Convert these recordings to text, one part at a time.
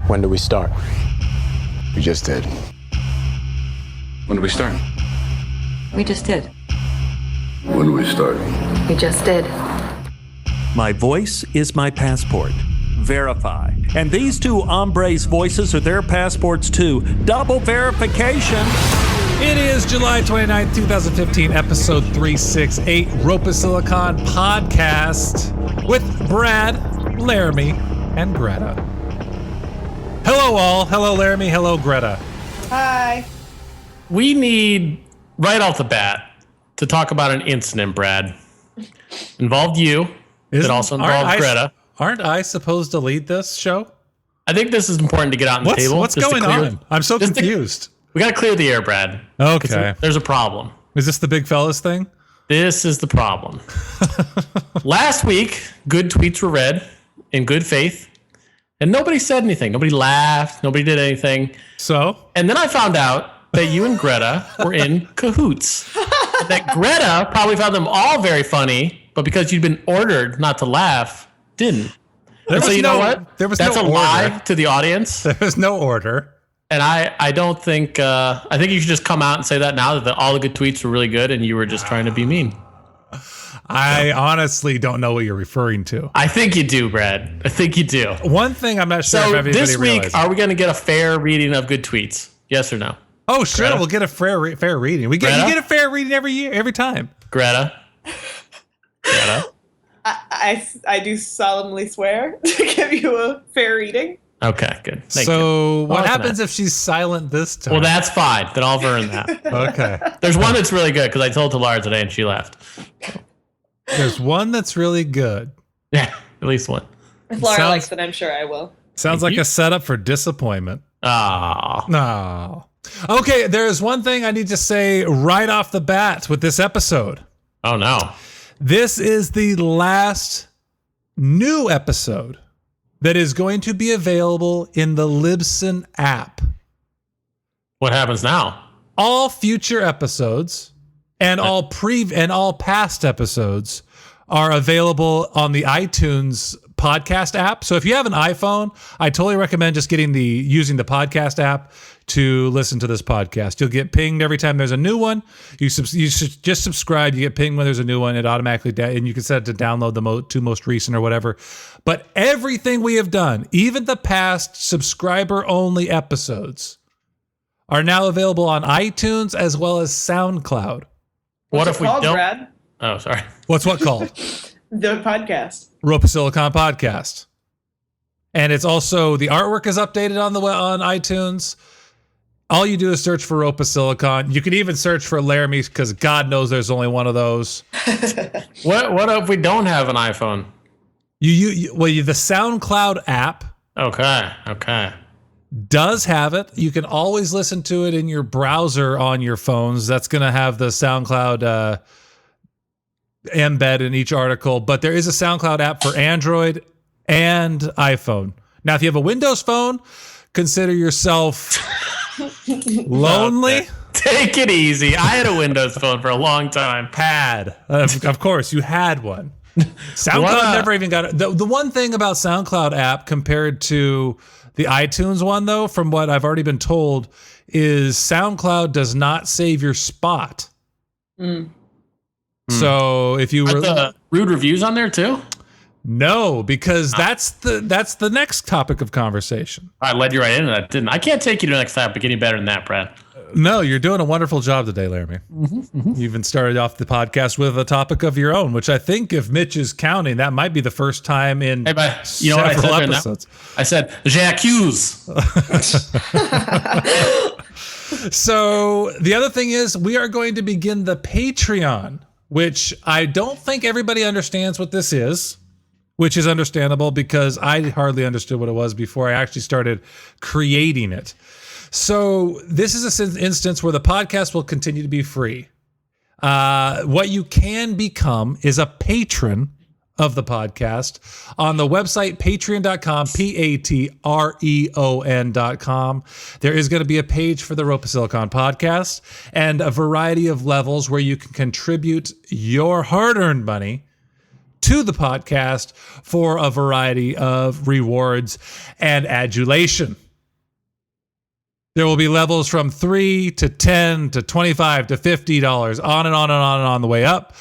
When do we start? We just did. When do we start? We just did. When do we start? We just did. My voice is my passport. Verify. And these two hombres' voices are their passports too. Double verification. It is July 29th, 2015, episode 368, Rope-A-Silicon podcast with Brad, Laramie, and Greta. Hello all. Hello Laramie. Hello Greta. Hi. We need, right off the bat, to talk about an incident, Brad. Involved you. It also involved Greta. Aren't I supposed to lead this show? I think this is important to get out on the table. What's going on? I'm so confused. We got to clear the air, Brad. Okay. There's a problem. Is this the big fellas thing? This is the problem. Last week, good tweets were read in good faith, and nobody said anything. Nobody laughed. Nobody did anything. So? And then I found out that you and Greta were in cahoots. That Greta probably found them all very funny, but because you'd been ordered not to laugh, didn't. So you know what? That's a lie to the audience. There was no order. And I don't think, I think you should just come out and say that now that all the good tweets were really good and you were just trying to be mean. I honestly don't know what you're referring to. I think you do, Brad. I think you do. One thing I'm not sure if everybody this week, realizes. are we going to get a fair reading of good tweets? Yes or no? Oh, sure. Greta? We'll get a fair reading. You get a fair reading every time. Greta? I do solemnly swear to give you a fair reading. Okay, good. Thank so you. What happens if she's silent this time? Well, that's fine. Then I'll earn that. Okay. There's one that's really good because I told Talara today and she left. There's one that's really good. Yeah, at least one. If Laura likes it, I'm sure I will. Sounds like a setup for disappointment. Ah. No. Okay, there's one thing I need to say right off the bat with this episode. Oh, no. This is the last new episode that is going to be available in the Libsyn app. What happens now? All future episodes and all past episodes are available on the iTunes podcast app. So if you have an iPhone, I totally recommend just using the podcast app to listen to this podcast. You'll get pinged every time there's a new one. You should just subscribe. You get pinged when there's a new one. It automatically and you can set it to download the two most recent or whatever. But everything we have done, even the past subscriber-only episodes, are now available on iTunes as well as SoundCloud. What if we don't? Brad? Oh, sorry. What's what called? The podcast. Rope-A-Silicon podcast. And it's also, the artwork is updated on iTunes. All you do is search for Rope-A-Silicon. You can even search for Laramie because God knows there's only one of those. What if we don't have an iPhone? The SoundCloud app. Okay. Does have it. You can always listen to it in your browser on your phones. That's going to have the SoundCloud embed in each article. But there is a SoundCloud app for Android and iPhone. Now, if you have a Windows phone, consider yourself lonely. Okay. Take it easy. I had a Windows phone for a long time. Of course, you had one. SoundCloud never even got it. The one thing about SoundCloud app compared to the iTunes one, though, from what I've already been told, is SoundCloud does not save your spot. So if you were the rude reviews on there too? No, because that's the next topic of conversation. I led you right into that, didn't I? I can't take you to the next topic any better than that, Brad. No, you're doing a wonderful job today, Laramie. You even started off the podcast with a topic of your own, which I think if Mitch is counting, that might be the first time in several episodes. I said, j'accuse. So the other thing is we are going to begin the Patreon, which I don't think everybody understands what this is, which is understandable because I hardly understood what it was before I actually started creating it. So this is an instance where the podcast will continue to be free. What you can become is a patron of the podcast on the website patreon.com, patreon.com. There is going to be a page for the Rope-A-Silicon podcast and a variety of levels where you can contribute your hard-earned money to the podcast for a variety of rewards and adulation. There will be levels from $3 to $10 to $25 to $50, on and on and on and on the way up.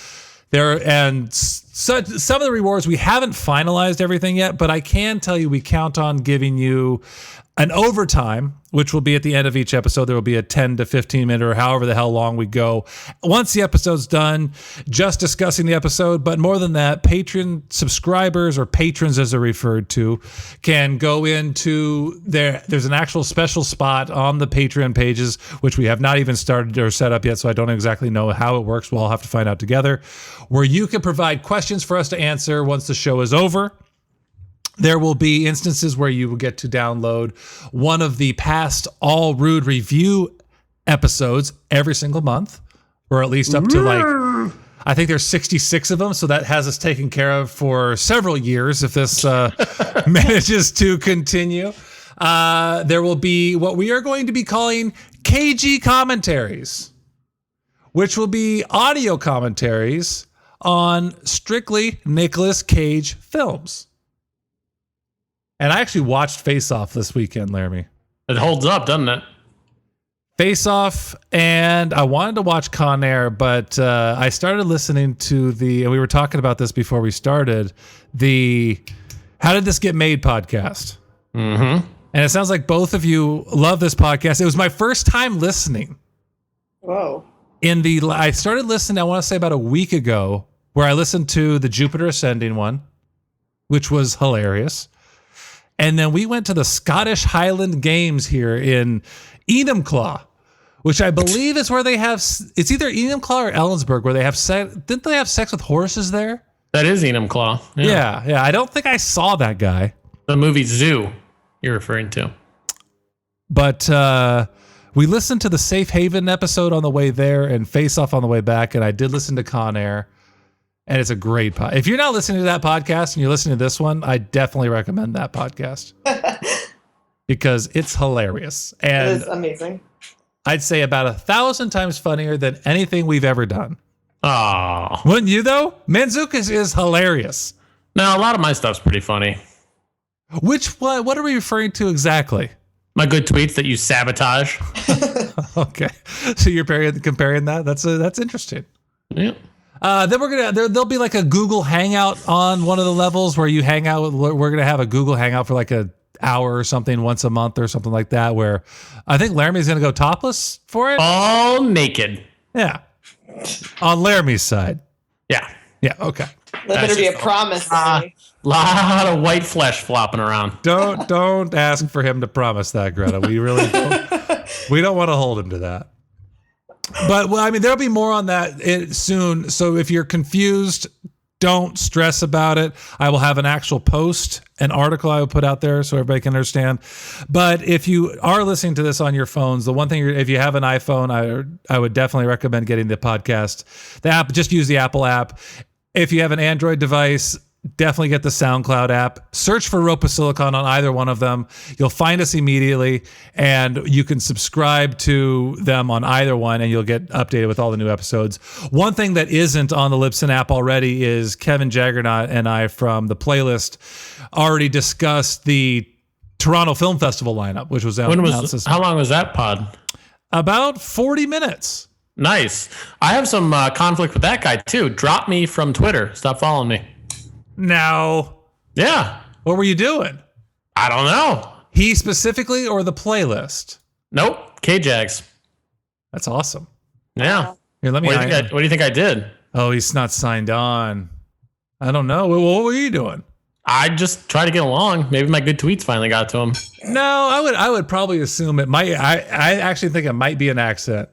Some of the rewards, we haven't finalized everything yet, but I can tell you we count on giving you an overtime, which will be at the end of each episode. There will be a 10 to 15 minute or however the hell long we go. Once the episode's done, just discussing the episode. But more than that, Patreon subscribers, or patrons as they're referred to, can go into there's an actual special spot on the Patreon pages, which we have not even started or set up yet. So I don't exactly know how it works. We'll all have to find out together, where you can provide questions for us to answer once the show is over. There will be instances where you will get to download one of the past All Rude review episodes every single month, or at least up to I think there's 66 of them. So that has us taken care of for several years if this manages to continue. There will be what we are going to be calling KG commentaries, which will be audio commentaries on strictly Nicolas Cage films. And I actually watched Face Off this weekend, Laramie. It holds up, doesn't it? Face Off, and I wanted to watch Con Air, but I started listening to and we were talking about this before we started, the How Did This Get Made podcast. Mm-hmm. And it sounds like both of you love this podcast. It was my first time listening. Whoa. I started listening, I want to say about a week ago, where I listened to the Jupiter Ascending one, which was hilarious. And then we went to the Scottish Highland Games here in Enumclaw, which I believe is where they have, it's either Enumclaw or Ellensburg, where they have didn't they have sex with horses there? That is Enumclaw. Yeah. I don't think I saw that guy. The movie Zoo you're referring to. But we listened to the Safe Haven episode on the way there and Face Off on the way back, and I did listen to Con Air. And it's a great podcast. If you're not listening to that podcast and you're listening to this one, I definitely recommend that podcast because it's hilarious. And It is amazing. I'd say about 1,000 times funnier than anything we've ever done. Oh, Wouldn't you though? Manzukis is hilarious. now a lot of my stuff's pretty funny. Which one? What are we referring to exactly? My good tweets that you sabotage. Okay. So you're comparing that? That's interesting. Yeah. Then there'll be like a Google Hangout on one of the levels where you hang out. We're going to have a Google Hangout for like an hour or something once a month or something like that, where I think Laramie's going to go topless for it. All naked. Yeah. On Laramie's side. Yeah. Yeah. Okay. That better be a promise. Sammy. Lot of white flesh flopping around. Don't ask for him to promise that, Greta. We really don't. We don't want to hold him to that. But well, I mean, there'll be more on that soon. So if you're confused, don't stress about it. I will have an actual post, an article I will put out there so everybody can understand. But if you are listening to this on your phones, the one thing, if you have an iPhone, I would definitely recommend getting the podcast. The app, just use the Apple app. If you have an Android device, definitely get the SoundCloud app. Search for Ropa Silicon on either one of them. You'll find us immediately, and you can subscribe to them on either one, and you'll get updated with all the new episodes. One thing that isn't on the Libsyn app already is Kevin Jaggernaut and I from the playlist already discussed the Toronto Film Festival lineup, which was announced. How long was that pod? About 40 minutes. Nice. I have some conflict with that guy too. Drop me from Twitter. Stop following me. No. Yeah. What were you doing? I don't know. He specifically or the playlist? Nope. K-Jags. That's awesome. Yeah. Here, let me. What do you think I did? Oh, he's not signed on. I don't know. What were you doing? I just try to get along. Maybe my good tweets finally got to him. No, I would probably assume it might. I actually think it might be an accent.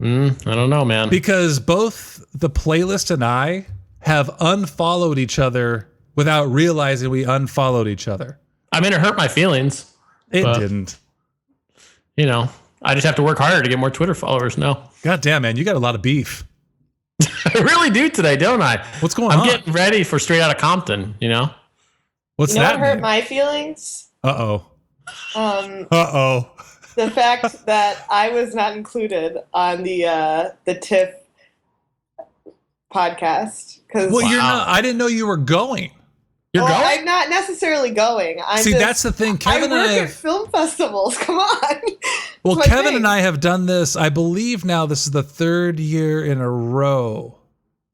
I don't know, man. Because both the playlist and I have unfollowed each other without realizing we unfollowed each other. I mean, it hurt my feelings. It didn't. You know, I just have to work harder to get more Twitter followers now. God damn, man, you got a lot of beef. I really do today, don't I? What's going on? I'm getting ready for Straight Outta Compton, you know? What's You know that what hurt mean? my feelings? Uh-oh. Um, the fact that I was not included on the TIFF podcast. Because Well, you're not. I didn't know you were going. You're going? I'm not necessarily going. See, that's the thing. Kevin I work and I at film festivals. Come on. Well, It's my Kevin thing. and I have done this. I believe now this is the third year in a row.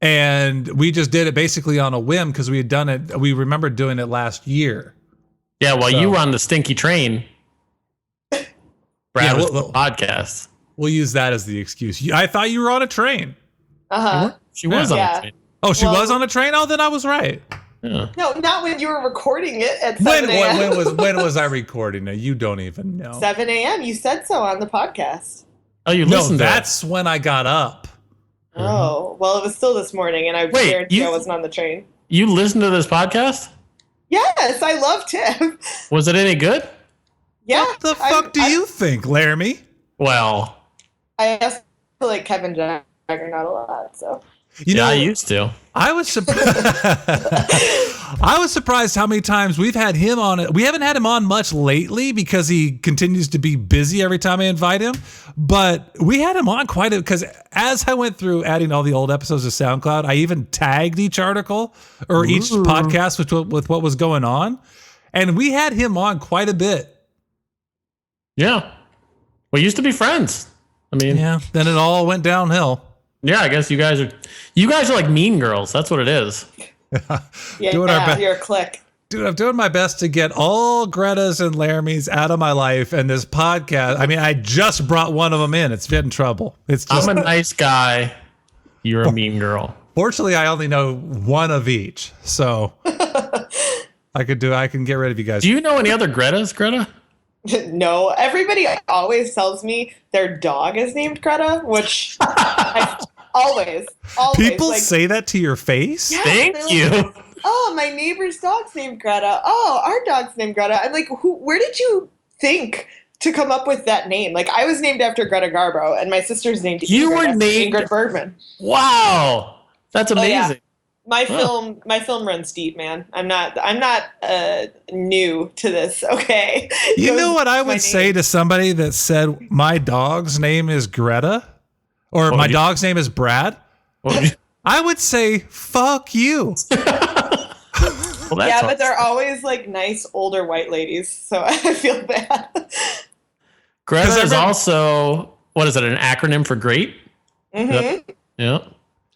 And we just did it basically on a whim because we had done it. We remember doing it last year. Yeah, well, So- you were on the stinky train. Brad Yeah, was well- on the podcast. We'll use that as the excuse. I thought you were on a train. Uh-huh. She was on Yeah. the train. Oh, she Well- was on a train? Oh, then I was right. Yeah. No, not when you were recording it at 7 a.m. When was I recording it? You don't even know. 7 a.m. You said so on the podcast. Oh, you No, listened to that's when I got up. Oh, well, it was still this morning, and I Wait, guarantee you- I wasn't on the train. it. You listened to this podcast? Yes, I love Tim. Was it any good? Yeah. What the fuck do you think, Laramie? Well, I asked to like Kevin Jagger not a lot, so. You know, I used to. I was I was surprised how many times we've had him on it. We haven't had him on much lately because he continues to be busy every time I invite him. But we had him on quite a because as I went through adding all the old episodes of SoundCloud, I even tagged each article or each podcast with what was going on, and we had him on quite a bit. Yeah. We used to be friends. I mean, Yeah, then it all went downhill. yeah, I guess you guys are like mean girls. That's what it is. Yeah, Doing our best. you're a click. Dude, I'm doing my best to get all Greta's and Laramie's out of my life and this podcast. I mean, I just brought one of them in. It's in trouble. It's just, I'm a nice guy. You're a mean girl. fortunately, I only know one of each. So I can get rid of you guys. Do you know any other Gretas, Greta? No, everybody always tells me their dog is named Greta, which I always. People like, say that to your face? yeah, Thank they're like, you. oh, my neighbor's dog's named Greta. Oh, our dog's named Greta. I'm like, where did you think to come up with that name? Like, I was named after Greta Garbo, and my sister's named You Ingrid were after named- Ingrid Bergman. Wow. That's Oh, yeah. amazing. My film runs deep, man. I'm not new to this. Okay. You know what I My would say name. to somebody that said, my dog's name is Greta or What my would you- dog's name is Brad? Well, I would say, fuck you. that's Yeah, but they're always like nice older white ladies, so I feel bad. Greta 'Cause I is read- also, what is it, an acronym for great? Mhm. Yeah.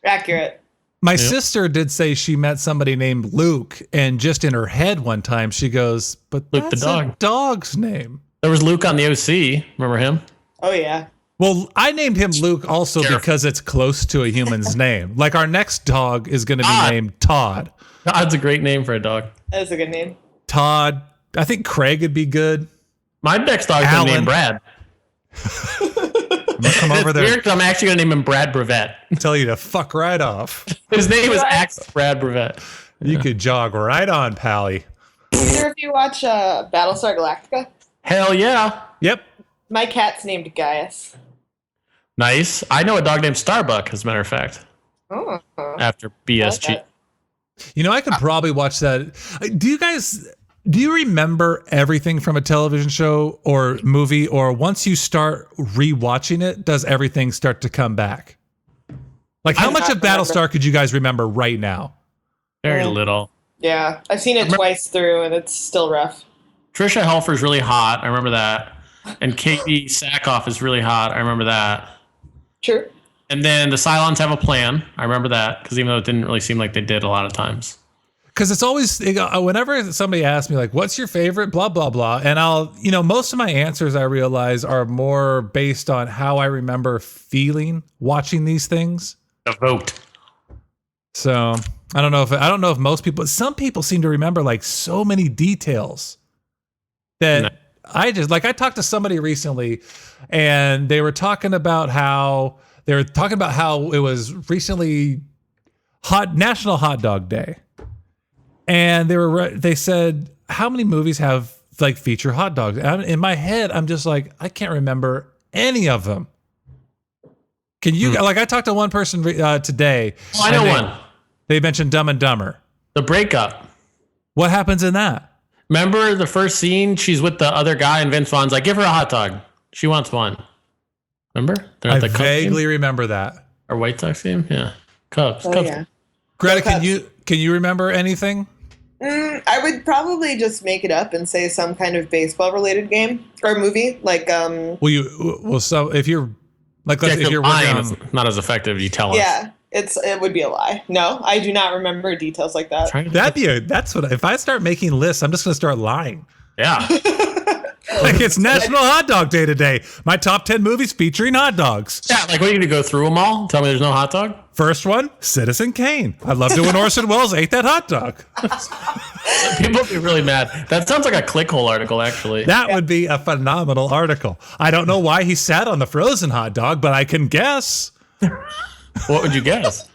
Accurate. My sister did say she met somebody named Luke, and just in her head one time she goes, "But Luke the that's dog. a dog's name." There was Luke on the OC. Remember him? Oh yeah. Well, I named him Luke also Careful. because it's close to a human's name. Like our next dog is going to be Todd. named Todd. Todd's a great name for a dog. That's a good name. Todd. I think Craig would be good. My next dog's Alan. named Brad. I'm gonna come over It's there weird 'cause I'm actually going to name him Brad Brevette. and tell you to fuck right off. His name is What? actually Brad Brevette. You could jog right on, Pally. Either of you watch Battlestar Galactica? Hell yeah. Yep. My cat's named Gaius. Nice. I know a dog named Starbuck, as a matter of fact, Oh. after BSG. I like You know, I could probably watch that. Do you remember everything from a television show or movie, or once you start rewatching it, does everything start to come back? Like, how I do much not of Battlestar could you guys remember right now? Very Yeah. little. Yeah, I've seen it twice through, and it's still rough. Trisha Helfer's really hot. I remember that. And Katie Sackhoff is really hot. I remember that. True. And then the Cylons have a plan. I remember that because even though it didn't really seem like they did a lot of times. Because it's always, whenever somebody asks me, like, what's your favorite, blah, blah, blah. And most of my answers I realize are more based on how I remember feeling watching these things. A vote. So I don't know if most people, some people seem to remember like so many details that No. I talked to somebody recently and they were talking about how it was recently National Hot Dog Day. And they said, how many movies have like feature hot dogs? And in my head, I'm just like, I can't remember any of them. Can you, like, I talked to one person today. Oh, I know and one. They mentioned Dumb and Dumber. The breakup. What happens in that? Remember the first scene? She's with the other guy, and Vince Vaughn's like, give her a hot dog. She wants one. Remember? They're I at the Cubs game? vaguely remember that. Or White Sox game? Yeah. Cubs. Oh, Cubs. yeah. Greta, Cubs. can you remember anything? I would probably just make it up and say some kind of baseball-related game or movie, like So if you're like, Yeah, if you're lying, working on, it's not as effective. You tell us. yeah, it would be a lie. No, I do not remember details like that. that's what, if I start making lists, I'm just going to start lying. Yeah. Like it's National Hot Dog Day today. My top 10 movies featuring hot dogs. Yeah, like what are you gonna go through them all? Tell me there's no hot dog? First one, Citizen Kane. I loved it when Orson Welles ate that hot dog. People would be really mad. That sounds like a clickhole article, actually. That would be a phenomenal article. I don't know why he sat on the frozen hot dog, but I can guess. What would you guess?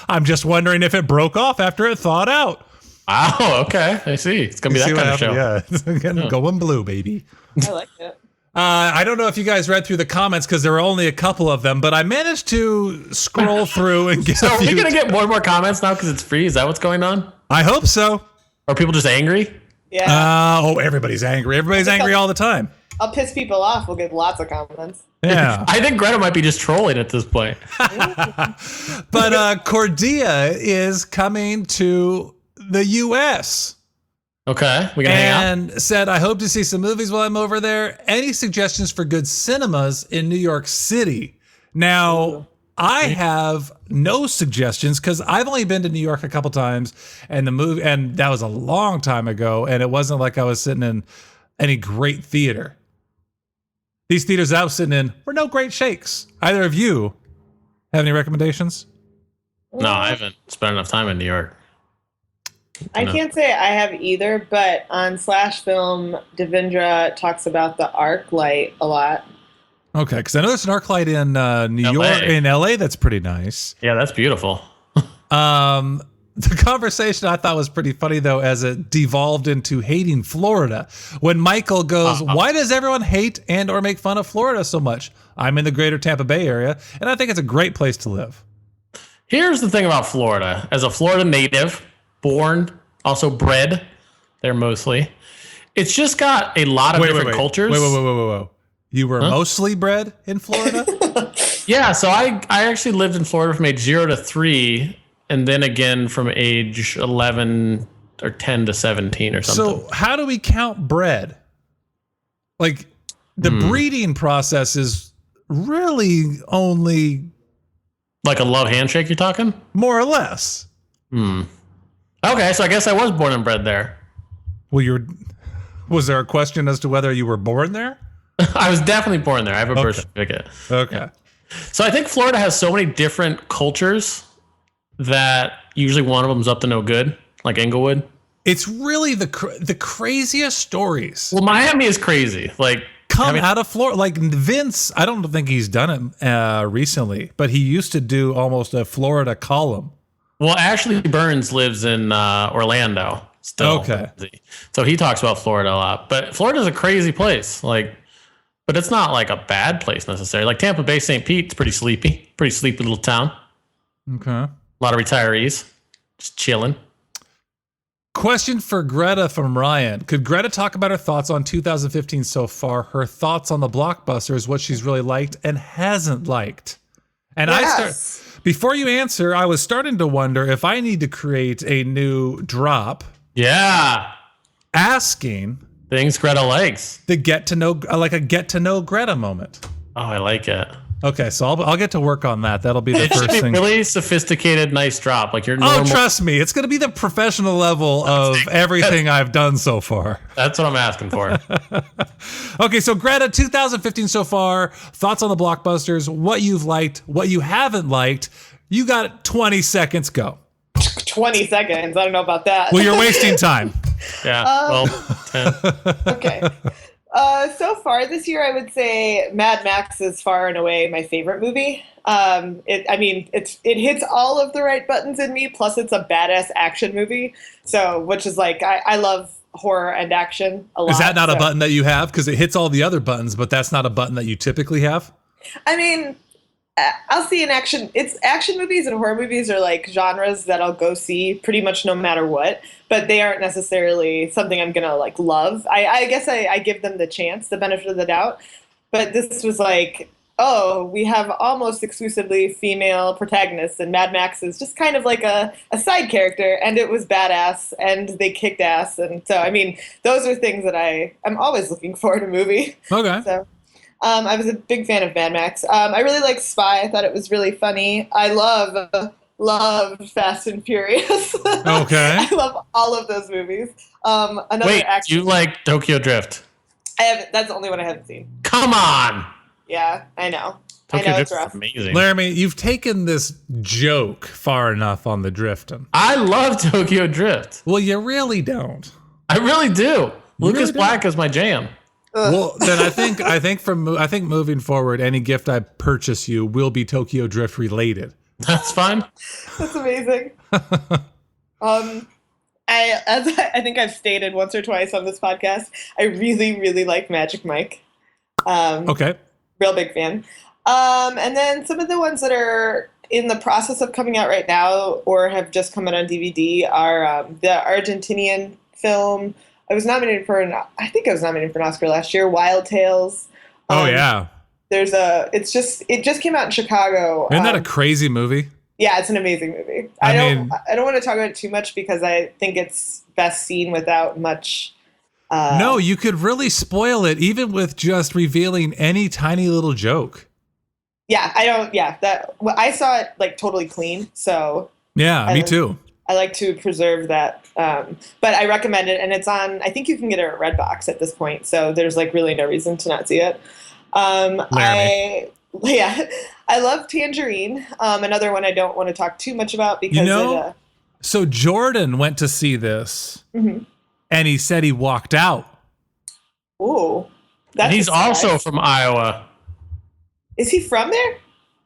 I'm just wondering if it broke off after it thawed out. Oh, okay. I see. It's gonna be that kind of show. Yeah, it's going blue, baby. I like it. I don't know if you guys read through the comments because there were only a couple of them, but I managed to scroll through and get So a are we few. gonna get more and more comments now because it's free? Is that what's going on? I hope so. Are people just angry? Yeah, Everybody's angry. Everybody's angry all the time. I'll piss people off. We'll get lots of comments. Yeah. I think Greta might be just trolling at this point. But Cordia is coming to the U.S. Okay, we gonna hang out. and said, I hope to see some movies while I'm over there. Any suggestions for good cinemas in New York City? Now, I have no suggestions because I've only been to New York a couple times, and that was a long time ago, and it wasn't like I was sitting in any great theater. These theaters I was sitting in were no great shakes. Either of you have any recommendations? No, I haven't spent enough time in New York. I can't say I have either, but on Slash Film, Devendra talks about the arc light a lot. Okay, because I know there's an arc light in New LA. York, in LA, that's pretty nice. Yeah, that's beautiful. The conversation I thought was pretty funny, though, as it devolved into hating Florida. When Michael goes, why does everyone hate and or make fun of Florida so much? I'm in the greater Tampa Bay area, and I think it's a great place to live. Here's the thing about Florida. As a Florida native, born, also bred there mostly, it's just got a lot of different cultures. Wait. You were mostly bred in Florida? Yeah, so I actually lived in Florida from age 0 to 3, and then again from age 11 or 10 to 17 or something. So how do we count bred? Like, the breeding process is really only Like a love handshake you're talking? more or less. Okay, so I guess I was born and bred there. Well, was there a question as to whether you were born there? I was definitely born there. I have a birth certificate. Okay. So I think Florida has so many different cultures that usually one of them's up to no good, like Inglewood. It's really the craziest stories Well, Miami is crazy. Like come out of Florida. Like Vince, I don't think he's done it recently, but he used to do almost a Florida column. Well, Ashley Burns lives in Orlando still. Okay. So he talks about Florida a lot. But Florida's a crazy place. But it's not like a bad place necessarily. Like Tampa Bay, St. Pete's pretty sleepy little town. Okay. A lot of retirees just chilling. Question for Greta from Ryan. Could Greta talk about her thoughts on 2015 so far? Her thoughts on the blockbusters, what she's really liked and hasn't liked. And before you answer, I was starting to wonder if I need to create a new drop. Yeah. Asking Things Greta likes. the get to know Greta moment. Oh, I like it. Okay, so I'll get to work on that. That'll be the It should first be thing. really sophisticated, nice drop. Like your normal. Oh, trust me, it's going to be the professional level of everything I've done so far. That's what I'm asking for. Okay, so Greta, 2015 so far, thoughts on the blockbusters, what you've liked, what you haven't liked. You got 20 seconds, go. 20 seconds. I don't know about that. Well, you're wasting time. Yeah. Well, 10. Okay. So far this year, I would say Mad Max is far and away my favorite movie. It hits all of the right buttons in me. Plus, it's a badass action movie. So, which is like I love horror and action a lot. Is that not a button that you have? Because it hits all the other buttons, but that's not a button that you typically have. I mean, I'll see an action. It's action movies and horror movies are like genres that I'll go see pretty much no matter what. But they aren't necessarily something I'm gonna like love. I guess I give them the benefit of the doubt. But this was like, we have almost exclusively female protagonists, and Mad Max is just kind of like a side character, and it was badass, and they kicked ass. And so, I mean, those are things that I'm always looking for in a movie. Okay. So, I was a big fan of Mad Max. I really liked Spy. I thought it was really funny. I love Fast and Furious. Okay. I love all of those movies. Wait, you like Tokyo Drift? That's the only one I haven't seen. Come on. Yeah, I know. Tokyo it's Drift rough. is amazing. Laramie, you've taken this joke far enough on the drifting. I love Tokyo Drift. Well, you really don't. I really do. Lucas really Black is my jam. Well, then I think moving forward, any gift I purchase you will be Tokyo Drift related. That's fine. That's amazing. I think I've stated once or twice on this podcast, I really, really like Magic Mike. Okay. Real big fan. And then some of the ones that are in the process of coming out right now or have just come out on DVD are the Argentinian film. I was nominated for an Oscar last year, Wild Tales. Oh yeah. It just came out in Chicago. Isn't that a crazy movie? Yeah, it's an amazing movie. I don't want to talk about it too much because I think it's best seen without much. No, you could really spoil it even with just revealing any tiny little joke. Yeah, I don't. Yeah, I saw it like totally clean. So yeah, me too. I like to preserve that, but I recommend it, and it's on. I think you can get it at Redbox at this point, so there's like really no reason to not see it. I love Tangerine. Another one I don't want to talk too much about because so Jordan went to see this, mm-hmm. and he said he walked out. Ooh, he's also from Iowa. Is he from there?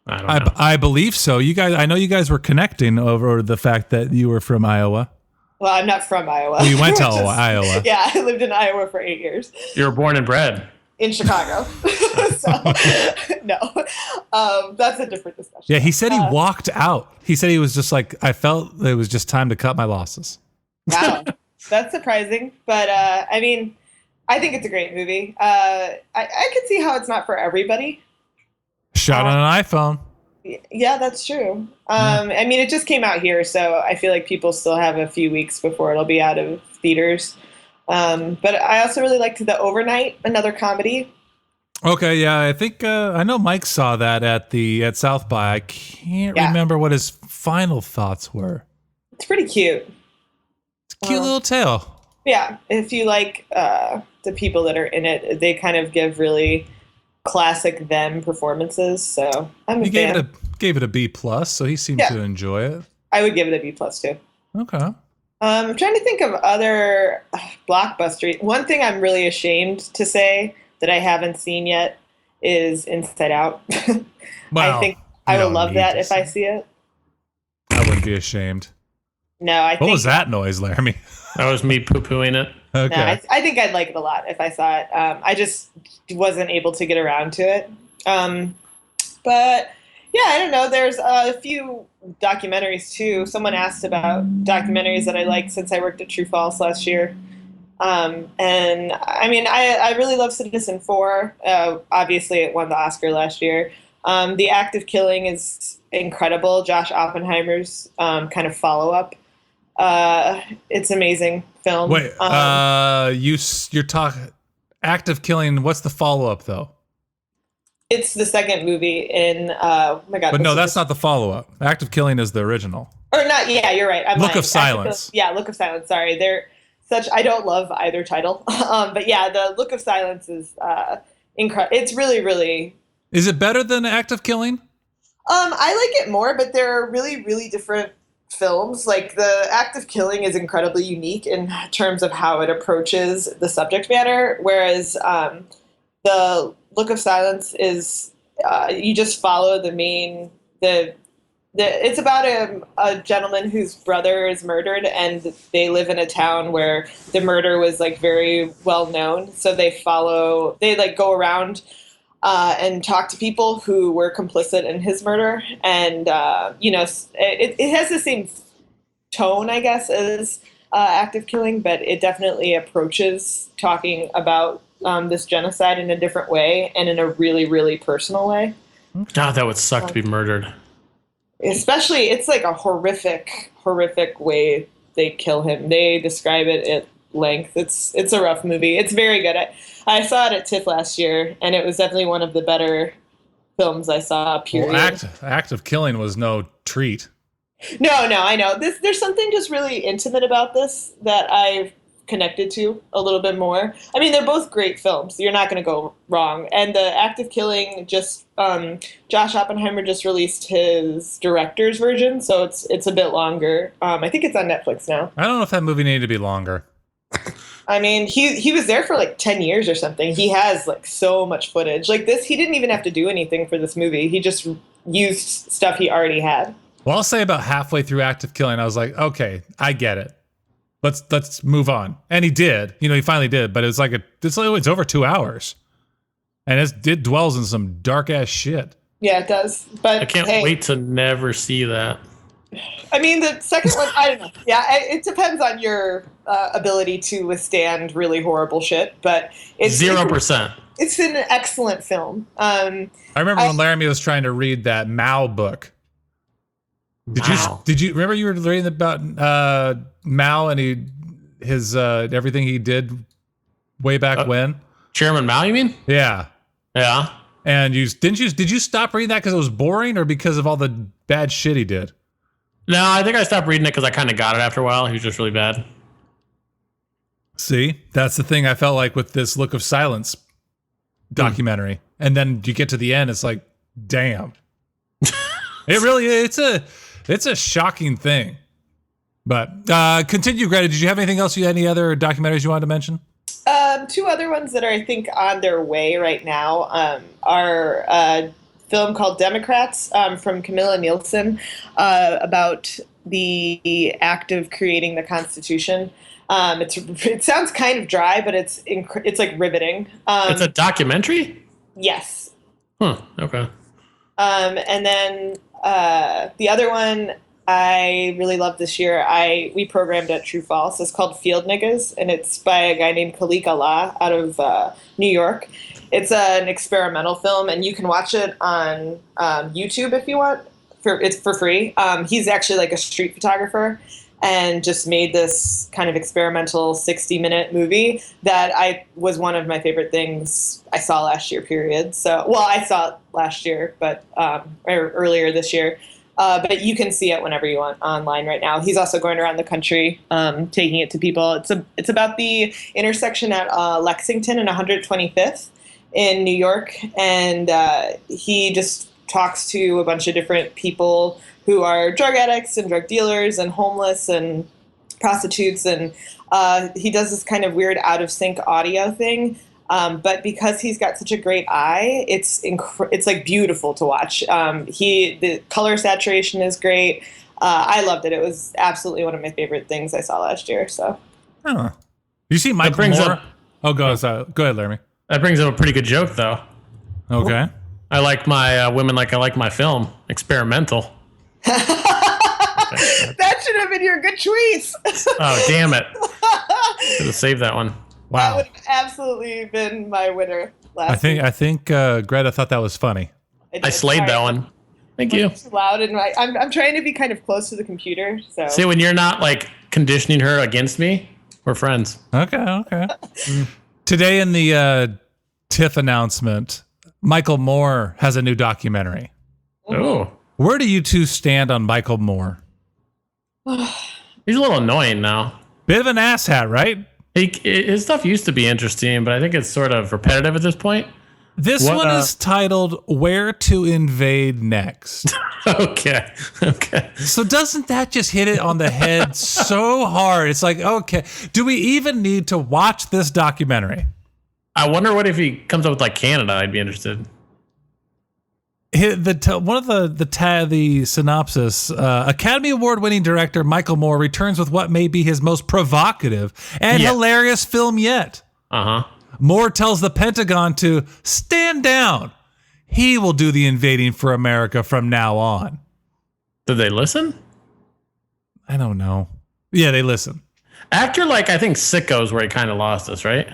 I don't know. I believe so. You guys, I know you guys were connecting over the fact that you were from Iowa. Well, I'm not from Iowa. Well, you went to Iowa. Yeah, I lived in Iowa for 8 years. You were born and bred in Chicago. So, no, that's a different discussion. Yeah, he said he walked out. He said he was just like, I felt it was just time to cut my losses. Wow, that's surprising. But I mean, I think it's a great movie. I could see how it's not for everybody. Shot on an iPhone. Yeah, that's true. I mean, it just came out here, so I feel like people still have a few weeks before it'll be out of theaters. But I also really liked The Overnight, another comedy. Okay, yeah, I think I know Mike saw that at Southpaw. I can't remember what his final thoughts were. It's pretty cute. It's a cute little tale. Yeah, if you like the people that are in it, they kind of give really classic them performances. So I'm a fan. Gave it a B+, so he seemed to enjoy it. I would give it a B+ too. Okay. I'm trying to think of other blockbusters. One thing I'm really ashamed to say that I haven't seen yet is Inside Out. Well, I think I will love that if I see it. I wouldn't be ashamed. No, What was that noise, Laramie? That was me poo-pooing it. Okay. No, I think I'd like it a lot if I saw it. I just wasn't able to get around to it. But yeah, I don't know. There's a few documentaries too. Someone asked about documentaries that I liked since I worked at True False last year. And I mean, I really love Citizen 4. Obviously, it won the Oscar last year. The Act of Killing is incredible. Josh Oppenheimer's kind of follow-up. It's an amazing film. Wait, you're talking Act of Killing. What's the follow-up though? It's the second movie in. Oh my God! But no, that's not the follow-up. Act of Killing is the original. Or not? Yeah, you're right. I'm Look lying. of Silence. Look of Silence. Sorry, they're such. I don't love either title, but yeah, the Look of Silence is incredible. It's really, really. Is it better than Act of Killing? I like it more, but they're really, really different films. Like the Act of Killing is incredibly unique in terms of how it approaches the subject matter, whereas the Look of Silence is you just follow the main it's about a gentleman whose brother is murdered, and they live in a town where the murder was like very well known. So they go around and talk to people who were complicit in his murder, and it has the same tone, I guess, as Act of Killing, but it definitely approaches talking about this genocide in a different way and in a really, really personal way. God, that would suck to be murdered. Especially, it's like a horrific way they kill him. They describe it at length. It's a rough movie. It's very good. I saw it at TIFF last year, and it was definitely one of the better films I saw, period. Well, act of killing was no treat. No, I know. There's something just really intimate about this that I've connected to a little bit more. I mean, they're both great films. You're not going to go wrong. And the Act of Killing, just Josh Oppenheimer just released his director's version, so it's a bit longer. I think it's on Netflix now. I don't know if that movie needed to be longer. I mean, he was there for like 10 years or something. He has like so much footage. Like this, he didn't even have to do anything for this movie. He just used stuff he already had. Well, I'll say about halfway through Act of Killing, I was like, okay, I get it. Let's move on. And he did. He finally did. But it's it's over 2 hours. And it dwells in some dark ass shit. Yeah, it does. But I can't wait to never see that. I mean, the second one, I don't know. Yeah, it depends on your ability to withstand really horrible shit. But it's 0%. It's an excellent film. I remember when Laramie was trying to read that Mao book. Did you remember you were reading about Mao and his everything he did way back when? Chairman Mao, you mean? Yeah. Yeah. And did you stop reading that because it was boring or because of all the bad shit he did? No, I think I stopped reading it because I kind of got it after a while. He was just really bad. See, that's the thing I felt like with this Look of Silence documentary. And then you get to the end, it's like, damn. It's a shocking thing. But continue, Greta. Did you have anything else? Any other documentaries you wanted to mention? Two other ones that are, I think, on their way right now are a film called Democrats from Camilla Nielsen about the act of creating the Constitution. It sounds kind of dry, but it's like riveting. It's a documentary? Yes. Huh. Okay. And then the other one I really loved this year, we programmed at True False. It's called Field Niggas, and it's by a guy named Khalik Allah out of New York. It's an experimental film, and you can watch it on YouTube if you want. It's for free. He's actually like a street photographer and just made this kind of experimental 60-minute movie that was one of my favorite things I saw last year, period. So, well, I saw it last year, but or earlier this year. But you can see it whenever you want online right now. He's also going around the country taking it to people. It's about the intersection at Lexington and 125th in New York, and he just talks to a bunch of different people who are drug addicts and drug dealers and homeless and prostitutes, and he does this kind of weird out of sync audio thing. But because he's got such a great eye, it's like beautiful to watch. The color saturation is great. I loved it. It was absolutely one of my favorite things I saw last year. So, you see Michael Moore? Go ahead, Laramie. That brings up a pretty good joke, though. Okay. I like my women like I like my film. Experimental. That should have been your good tweets. Oh, damn it. Should have saved that one. Wow. That would have absolutely been my winner last week. I think Greta thought that was funny. I slayed that one. Thank you. It's loud and I'm trying to be kind of close to the computer. So see, when you're not like conditioning her against me, we're friends. Okay. Today in the TIFF announcement, Michael Moore has a new documentary. Oh. Where do you two stand on Michael Moore? He's a little annoying now. Bit of an asshat, right? His stuff used to be interesting, but I think it's sort of repetitive at this point. This one is titled Where to Invade Next. Okay. So doesn't that just hit it on the head so hard? It's like, okay, do we even need to watch this documentary? I wonder what if he comes up with like Canada. I'd be interested. One of the synopsis, Academy Award winning director Michael Moore returns with what may be his most provocative and hilarious film yet. Moore tells the Pentagon to stand down. He will do the invading for America from now on. Did they listen? I don't know. Yeah, they listen. After I think Sicko's where he kind of lost us, right?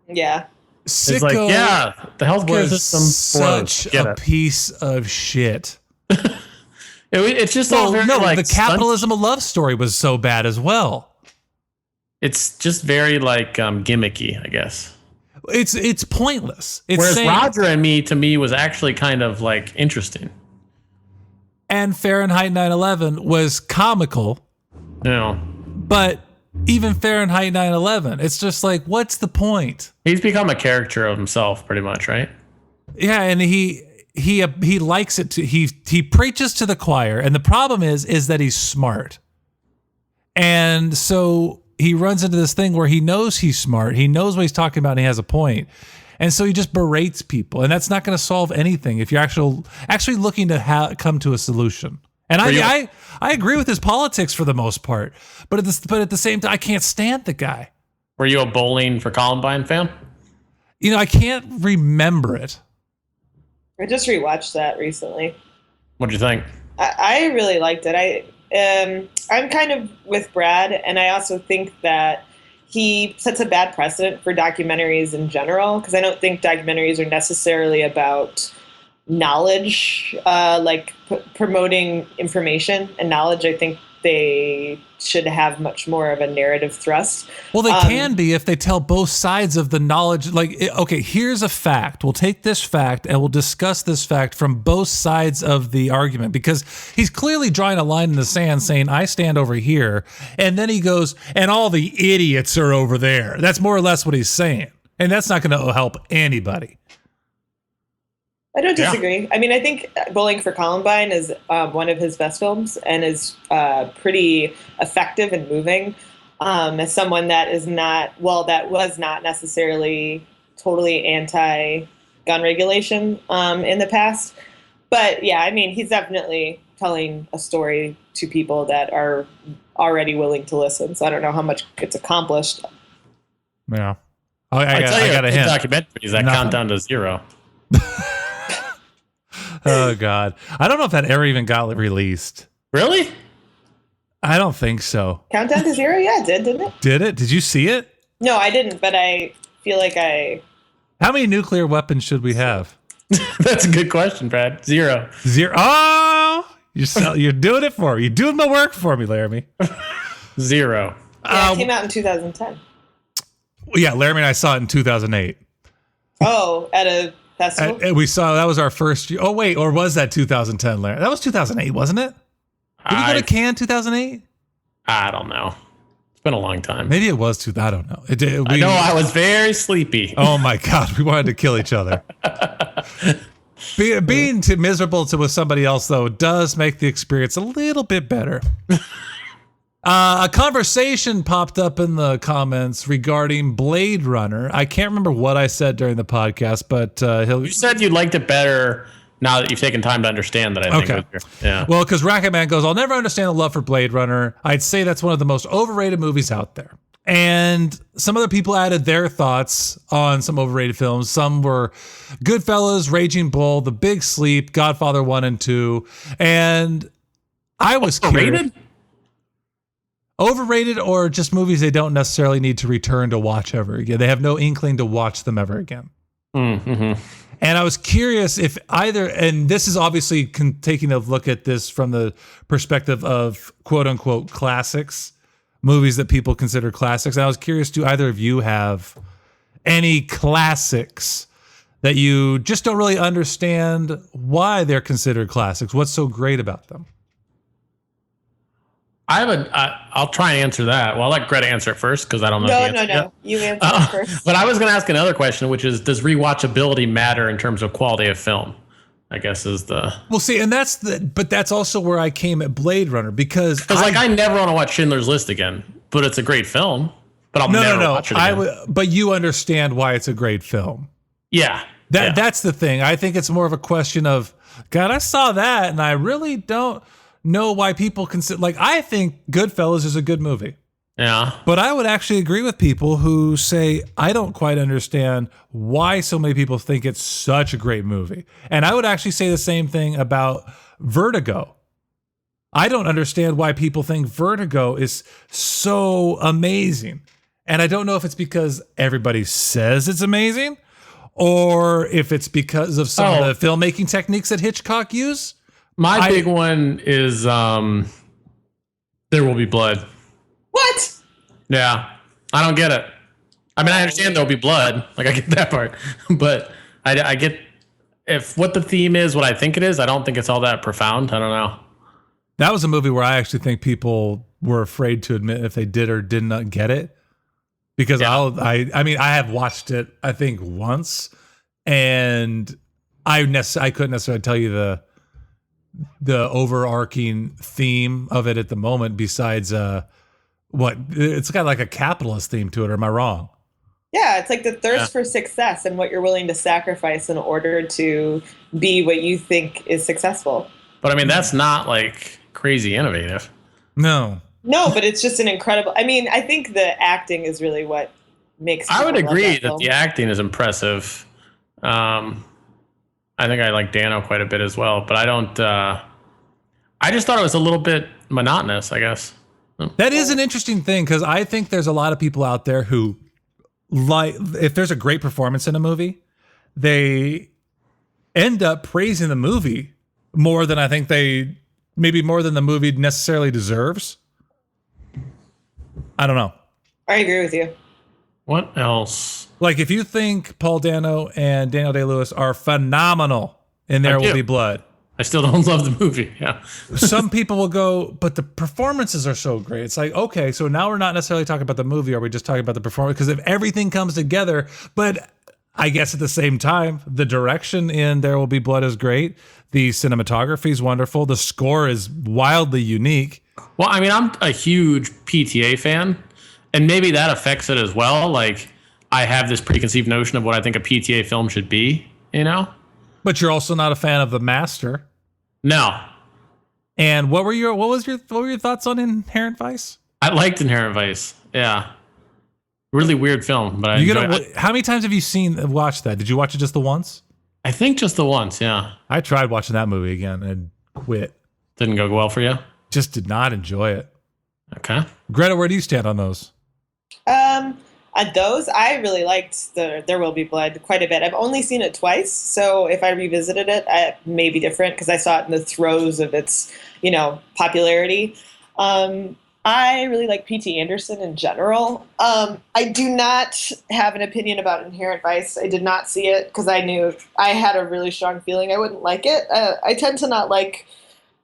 Yeah. Sicko It's like, yeah, the healthcare was system blows. such Get a it. piece of shit. It's just all very like the capitalism of love story was so bad as well. It's just very like gimmicky, I guess. It's pointless. It's Whereas saying, Roger and Me to me was actually kind of like interesting. and Fahrenheit 9/11 was comical, You know, but even Fahrenheit 9/11, it's just like, what's the point? he's become a caricature of himself, pretty much, right? Yeah, and he likes it to he preaches to the choir, and the problem is that he's smart. And so he runs into this thing where he knows he's smart, he knows what he's talking about, and he has a point. And so he just berates people, and that's not going to solve anything if you're actually looking to come to a solution. And I agree with his politics for the most part, but at the same time, I can't stand the guy. Were you a Bowling for Columbine fan? You know, I can't remember it. I just rewatched that recently. What do you think? I really liked it. I'm kind of with Brad, and I also think that he sets a bad precedent for documentaries in general, because I don't think documentaries are necessarily about knowledge, promoting information and knowledge. I think they should have much more of a narrative thrust. Well, they can be if they tell both sides of the knowledge. Like, okay, here's a fact. We'll take this fact and we'll discuss this fact from both sides of the argument, because he's clearly drawing a line in the sand saying, I stand over here. And then he goes, and all the idiots are over there. That's more or less what he's saying. And that's not going to help anybody. I don't disagree. Yeah. I mean, I think Bowling for Columbine is one of his best films and is pretty effective and moving. As someone that was not necessarily totally anti-gun regulation in the past. But yeah, I mean, he's definitely telling a story to people that are already willing to listen. So I don't know how much gets accomplished. Yeah. I got a hint. Documentaries that count down to 0. Oh, God. I don't know if that ever even got released. Really? I don't think so. Countdown to 0? Yeah, it did, didn't it? Did it? Did you see it? No, I didn't, but I feel like How many nuclear weapons should we have? That's a good question, Brad. 0. 0. Oh! You're doing it for me. You're doing my work for me, Laramie. 0. Yeah, it came out in 2010. Yeah, Laramie and I saw it in 2008. Oh, at a festival? We saw, that was our first year. Oh, wait, or was that 2010, Larry? That was 2008, wasn't it? Did we go to Cannes 2008? I don't know. It's been a long time. Maybe it was I don't know. I know I was very sleepy. Oh, my God. We wanted to kill each other. Being too miserable with somebody else, though, does make the experience a little bit better. A conversation popped up in the comments regarding Blade Runner. I can't remember what I said during the podcast, but you said you liked it better now that you've taken time to understand that. I think. Okay. Yeah. Well, because Racketman goes, I'll never understand the love for Blade Runner. I'd say that's one of the most overrated movies out there. And some other people added their thoughts on some overrated films. Some were Goodfellas, Raging Bull, The Big Sleep, Godfather 1 and 2. And I was curious. Overrated, or just movies they don't necessarily need to return to watch ever again. They have no inkling to watch them ever again. Mm-hmm. And I was curious if either, and this is obviously taking a look at this from the perspective of quote unquote classics, movies that people consider classics. And I was curious, do either of you have any classics that you just don't really understand why they're considered classics? What's so great about them? I'll try and answer that. Well, I'll let Greta answer it first because I don't know. No. You answer it first. But I was going to ask another question, which is, does rewatchability matter in terms of quality of film? I guess is the. Well, see, and that's also where I came at Blade Runner because I never want to watch Schindler's List again, but it's a great film. But I'll never watch it again. But you understand why it's a great film. Yeah. That's the thing. I think it's more of a question of, God, I saw that and I really don't know why people consider, like, I think Goodfellas is a good movie. Yeah. But I would actually agree with people who say, I don't quite understand why so many people think it's such a great movie. And I would actually say the same thing about Vertigo. I don't understand why people think Vertigo is so amazing. And I don't know if it's because everybody says it's amazing, or if it's because of some of the filmmaking techniques that Hitchcock used. My big one is There Will Be Blood. What? Yeah, I don't get it. I mean, I understand there'll be blood. Like, I get that part. But I get if what the theme is, what I think it is, I don't think it's all that profound. I don't know. That was a movie where I actually think people were afraid to admit if they did or did not get it. Because I have watched it, I think, once. And I couldn't necessarily tell you the overarching theme of it at the moment besides what it's got like a capitalist theme to it, or am I wrong? Yeah, it's like the thirst for success and what you're willing to sacrifice in order to be what you think is successful. But I mean, that's not like crazy innovative. No, but it's just an incredible. I mean, I think the acting is really what makes. I would agree that film. the acting is impressive. I think I like Dano quite a bit as well, but I don't. I just thought it was a little bit monotonous, I guess. that is an interesting thing because I think there's a lot of people out there who like if there's a great performance in a movie, they end up praising the movie more than I think maybe more than the movie necessarily deserves. I don't know. I agree with you. What else? Like if you think Paul Dano and Daniel Day-Lewis are phenomenal in There Will Be Blood, I still don't love the movie. Yeah. some people will go, but the performances are so great. It's like, okay, so now we're not necessarily talking about the movie. Are we just talking about the performance? Because if everything comes together, but I guess at the same time, the direction in There Will Be Blood is great. The cinematography is wonderful. The score is wildly unique. Well, I mean, I'm a huge PTA fan, and maybe that affects it as well. Like, I have this preconceived notion of what I think a PTA film should be, you know? But you're also not a fan of The Master. No. And what were your thoughts on Inherent Vice? I liked Inherent Vice. Yeah. Really weird film, but I enjoyed it. How many times have you watched that? Did you watch it just the once? I think just the once, yeah. I tried watching that movie again and quit. Didn't go well for you? Just did not enjoy it. Okay. Greta, where do you stand on those? On those, I really liked There Will Be Blood quite a bit. I've only seen it twice, so if I revisited it, it may be different because I saw it in the throes of its, popularity. I really like P.T. Anderson in general. I do not have an opinion about Inherent Vice. I did not see it because I knew I had a really strong feeling I wouldn't like it. I tend to not like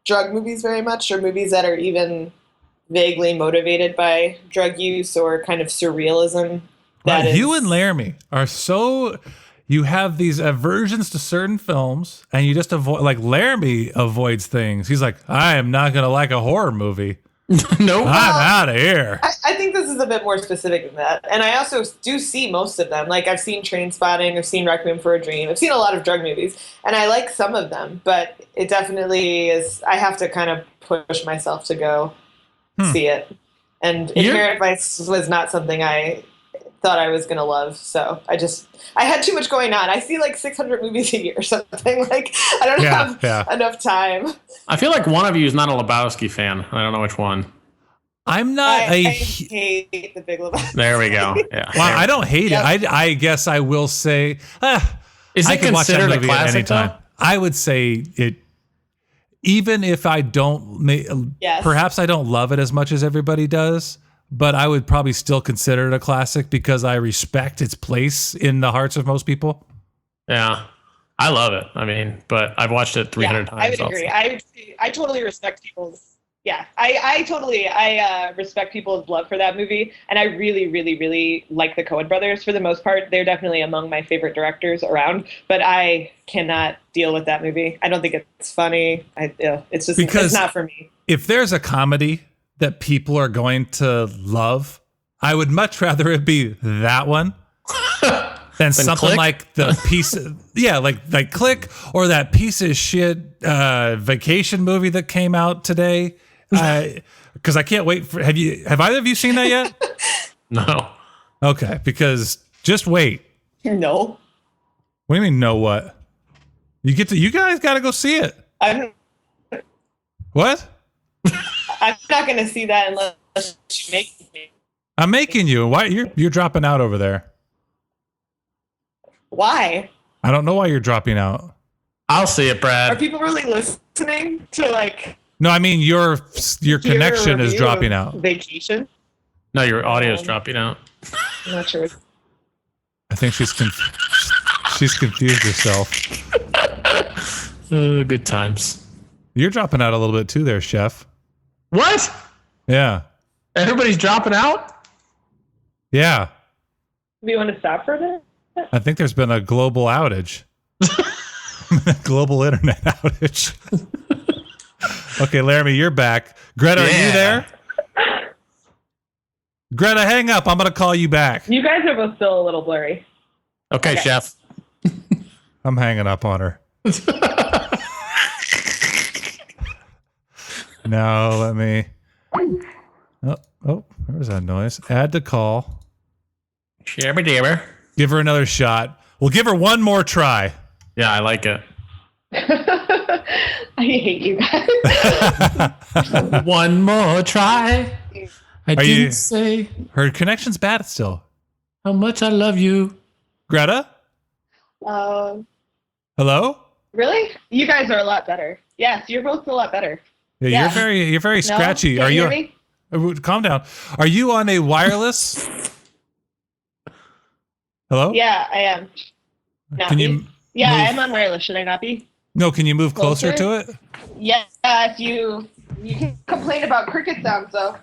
drug movies very much, or movies that are even vaguely motivated by drug use or kind of surrealism. You and Laramie are so... You have these aversions to certain films, and you just avoid... Like, Laramie avoids things. He's like, I am not going to like a horror movie. Nope. I'm out of here. I think this is a bit more specific than that. And I also do see most of them. Like, I've seen Trainspotting, I've seen Requiem for a Dream, I've seen a lot of drug movies, and I like some of them, but it definitely is... I have to kind of push myself to go see it. And Inherent Vice was not something I thought I was going to love. So I had too much going on. I see like 600 movies a year or something. Like, I don't have enough time. I feel like one of you is not a Lebowski fan. I don't know which one. I'm not. I hate The Big Lebowski. There we go. Yeah. Well, I don't hate it. I guess I will say, is I it can watch that considered a movie at classic any time. though? I would say it. Even if I don't, perhaps I don't love it as much as everybody does, but I would probably still consider it a classic because I respect its place in the hearts of most people. Yeah, I love it. I mean, but I've watched it 300 times. I would agree. I totally respect people's. Yeah, I totally respect people's love for that movie, and I really, really, really like the Coen brothers for the most part. They're definitely among my favorite directors around, but I cannot deal with that movie. I don't think it's funny. It's just it's not for me. If there's a comedy that people are going to love, I would much rather it be that one than something Click? like the piece of, like Click, or that piece of shit vacation movie that came out today. Because I can't wait for. Have either of you seen that yet? No. Okay, because just wait. No. What do you mean? No, what? You guys got to go see it. What? I'm not going to see that unless you make me. I'm making you. Why you're dropping out over there? Why? I don't know why you're dropping out. I'll see it, Are Brad. people really listening to like No, I mean your hear a connection is review dropping of out. Vacation? No, your audio's dropping out. I'm not sure. I think she's confused herself. Good times. You're dropping out a little bit too there, Chef. What? Yeah. Everybody's dropping out? Yeah. Do you want to stop for a minute? I think there's been a global outage. Global internet outage. Okay, Laramie, you're back. Greta, are you there? Greta, hang up. I'm going to call you back. You guys are both still a little blurry. Okay, Chef. I'm hanging up on her. No, let me. Oh, there was that noise. Add to call. Shabby dabber. Give her another shot. We'll give her one more try. Yeah, I like it. I hate you guys. One more try. I Are you- didn't say Her connection's bad still. how much I love you. Greta? Hello? Really? You guys are a lot better. Yes, you're both a lot better. Yeah, Yeah. you're very scratchy. No? Are Can't you? hear me? Calm down. Are you on a wireless? Hello? Yeah, I am. Not Can me? you? Yeah, move- I'm on wireless. Should I not be? No. Can you move closer to it? Yeah, if you can complain about cricket sounds though.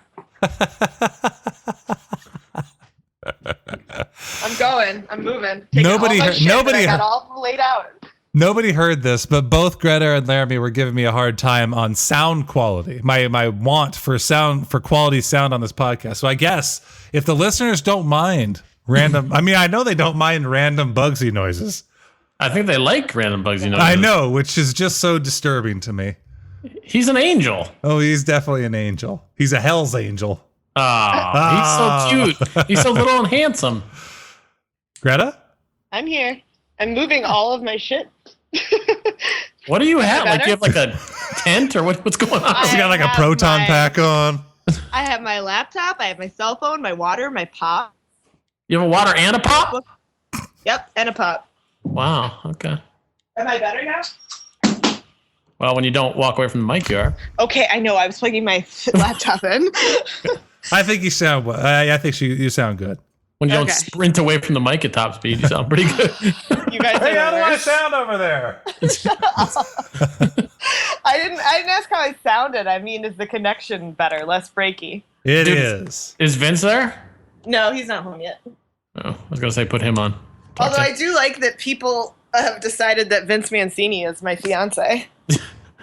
I'm going. I'm moving. Taking Nobody all my heard- shit nobody that I got heard- all laid out. Nobody heard this, but both Greta and Laramie were giving me a hard time on sound quality. My want for quality sound on this podcast. So I guess if the listeners don't mind random, I mean, I know they don't mind random Bugsy noises. I think they like random Bugsy noises. I know, which is just so disturbing to me. He's an angel. Oh, he's definitely an angel. He's a hell's angel. He's so cute. He's so little and handsome. Greta? I'm here. I'm moving all of my shit. What do you have? Like, Better? you have like a tent or what's going on? He's got like a have proton my- pack on. I have my laptop. I have my cell phone, my water, my pop. You have a water and a pop? Yep, and a pop. Wow. Okay. Am I better now? Well, when you don't walk away from the mic, you are. Okay, I know. I was plugging my laptop in. I think you sound well. I think you sound good. When you don't Okay. sprint away from the mic at top speed, you sound pretty good. You guys are the worst. sound over there? I didn't ask how I sounded. I mean, is the connection better, less breaky? It Dude. is. Is Vince there? No, he's not home yet. Oh, I was going to say put him on. Talk Although to- I do like that people have decided that Vince Mancini is my fiance.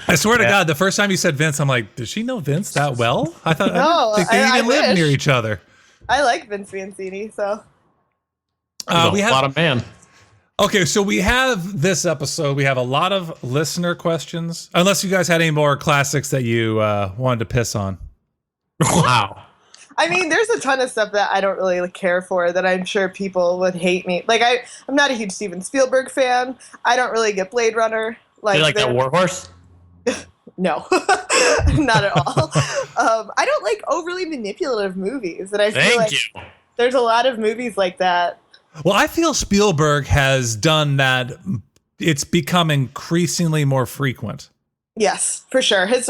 I swear to Yeah. God, the first time you said Vince, I'm like, does she know Vince that well? I thought No, I didn't think they I even live wish. near each other. I like Vince Mancini, so. He's We a have lot of man. okay. So we have this episode. We have a lot of listener questions. Unless you guys had any more classics that you wanted to piss on. Wow. I mean, there's a ton of stuff that I don't really care for that I'm sure people would hate me. Like, I'm not a huge Steven Spielberg fan. I don't really get Blade Runner. Do you like that they're- Warhorse? No, not at all. I don't like overly manipulative movies, and I feel Thank like you. there's a lot of movies like that. Well, I feel Spielberg has done that. It's become increasingly more frequent. Yes, for sure. His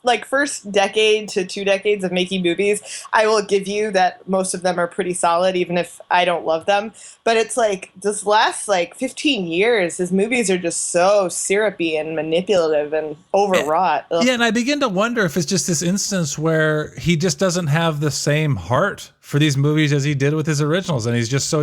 like first decade to 2 decades of making movies, I will give you that most of them are pretty solid, even if I don't love them. But it's like this last like 15 years, his movies are just so syrupy and manipulative and overwrought. Ugh. Yeah, and I begin to wonder if it's just this instance where he just doesn't have the same heart for these movies as he did with his originals, and he's just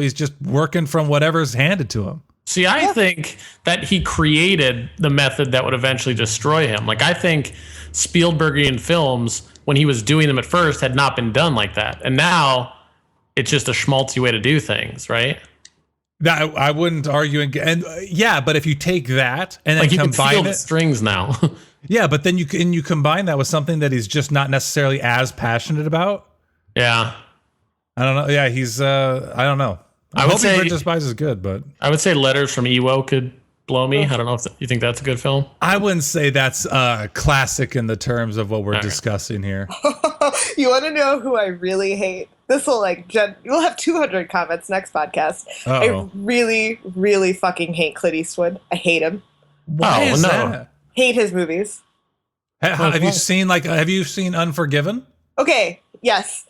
working from whatever's handed to him. See, I think that he created the method that would eventually destroy him. Like, I think Spielbergian films, when he was doing them at first, had not been done like that. And now it's just a schmaltzy way to do things, right? That I wouldn't argue. And yeah, but if you take that and then Like, you can feel combine the it, strings now. yeah, but then you combine that with something that he's just not necessarily as passionate about. Yeah. I don't know. Yeah, he's. I don't know. I would say- Bridge of Spies is good, but I would say Letters from Iwo could blow me. I don't know if you think that's a good film. I wouldn't say that's classic in the terms of what we're Okay. discussing here. You want to know who I really hate? This will we'll have 200 comments next podcast. Uh-oh. I really, really fucking hate Clint Eastwood. I hate him. Why is that? Hate his movies. Have you seen Unforgiven? Okay, yes.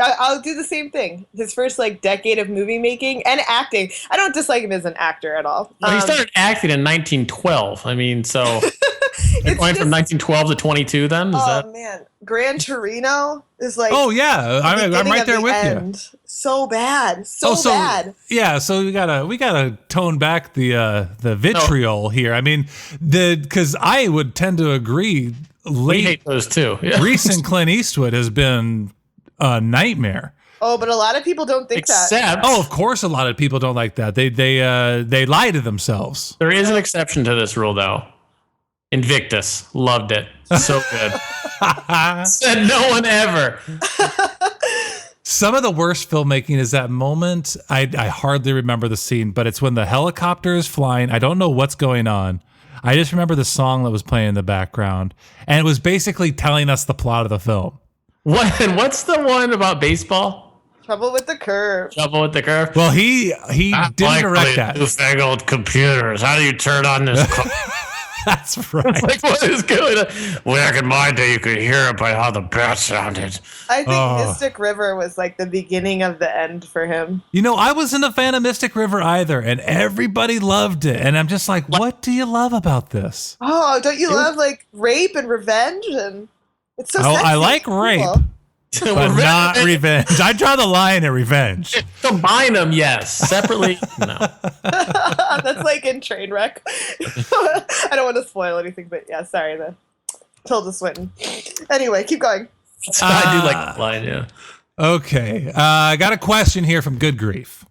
I'll do the same thing. His first decade of movie making and acting. I don't dislike him as an actor at all. Well, he started acting in 1912. I mean, so going from 1912 to 22 then? Man. Gran Torino is Oh, yeah. I'm right there with you. So bad. So bad. Yeah, so we gotta tone back the vitriol here. I mean, because I would tend to agree. We hate those too. Yeah. Recent Clint Eastwood has been a nightmare. Oh, but a lot of people don't think that. Oh, of course, a lot of people don't like that. They lie to themselves. There is an exception to this rule, though. Invictus, loved it, so good. Said no one ever. Some of the worst filmmaking is that moment. I hardly remember the scene, but it's when the helicopter is flying. I don't know what's going on. I just remember the song that was playing in the background, and it was basically telling us the plot of the film. What's the one about baseball? Trouble with the Curve. Trouble with the Curve. Well, he didn't direct that. Newfangled computers. How do you turn on this? That's right. It's what is going on? Back in my day, you could hear it by how the bat sounded. I think Mystic River was the beginning of the end for him. I wasn't a fan of Mystic River either, and everybody loved it. And I'm just like, what do you love about this? Oh, don't you love rape and revenge? And it's so sexy. I like rape. But not revenge. I draw the line at revenge. Combine them, yes. Separately, no. That's in Trainwreck. I don't want to spoil anything, but yeah, sorry. Tilda Swinton. Anyway, keep going. I do like the line, yeah. Okay. I got a question here from Good Grief.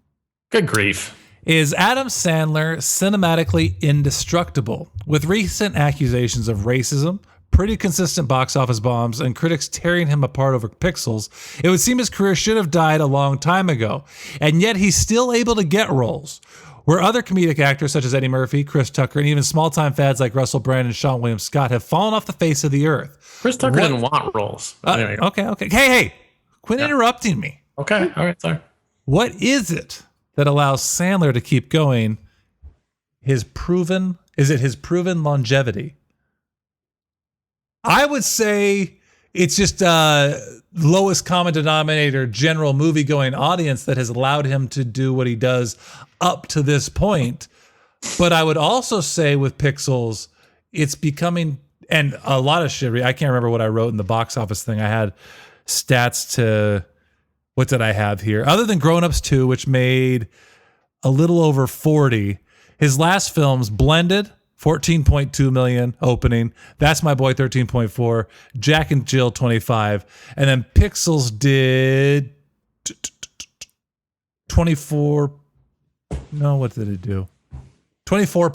Good grief. Is Adam Sandler cinematically indestructible? With recent accusations of racism, pretty consistent box office bombs, and critics tearing him apart over Pixels, it would seem his career should have died a long time ago. And yet he's still able to get roles. Where other comedic actors such as Eddie Murphy, Chris Tucker, and even small-time fads like Russell Brand and Sean William Scott have fallen off the face of the earth. Chris Tucker didn't want roles. Okay. Hey, quit interrupting me. Okay, all right, sorry. What is it that allows Sandler to keep going? Is it his proven longevity? I would say it's just lowest common denominator, general movie-going audience that has allowed him to do what he does up to this point. But I would also say with Pixels, it's becoming, and a lot of shit. I can't remember what I wrote in the box office thing. I had stats to, what did I have here? Other than Grown Ups 2, which made a little over 40, his last films, Blended, 14.2 million opening. That's My Boy, 13.4. Jack and Jill, 25. And then Pixels did 24. No, what did it do? 24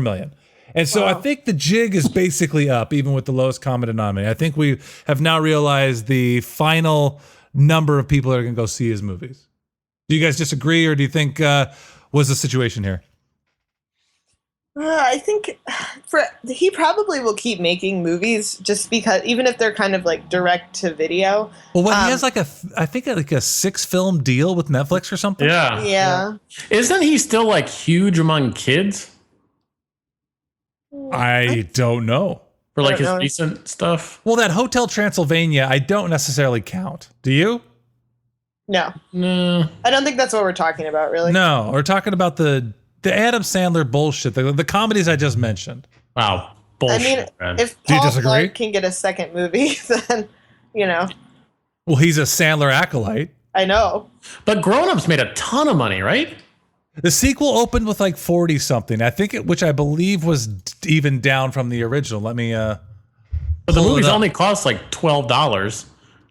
million. And so I think the jig is basically up, even with the lowest common denominator. I think we have now realized the final number of people that are going to go see his movies. Do you guys disagree, or do you think what's the situation here? I think he probably will keep making movies just because, even if they're kind of direct to video. Well, he has I think a 6-film deal with Netflix or something. Yeah. Isn't he still huge among kids? I don't know. For his recent stuff? Well, that Hotel Transylvania, I don't necessarily count. Do you? No. No. I don't think that's what we're talking about, really. No, we're talking about the Adam Sandler bullshit, the comedies I just mentioned. Wow, bullshit. I mean, if Paul Blart can get a second movie, then, Well, he's a Sandler acolyte. I know. But Grown Ups made a ton of money, right? The sequel opened with 40 something. I think which I believe was even down from the original. Let me But the movies only cost $12.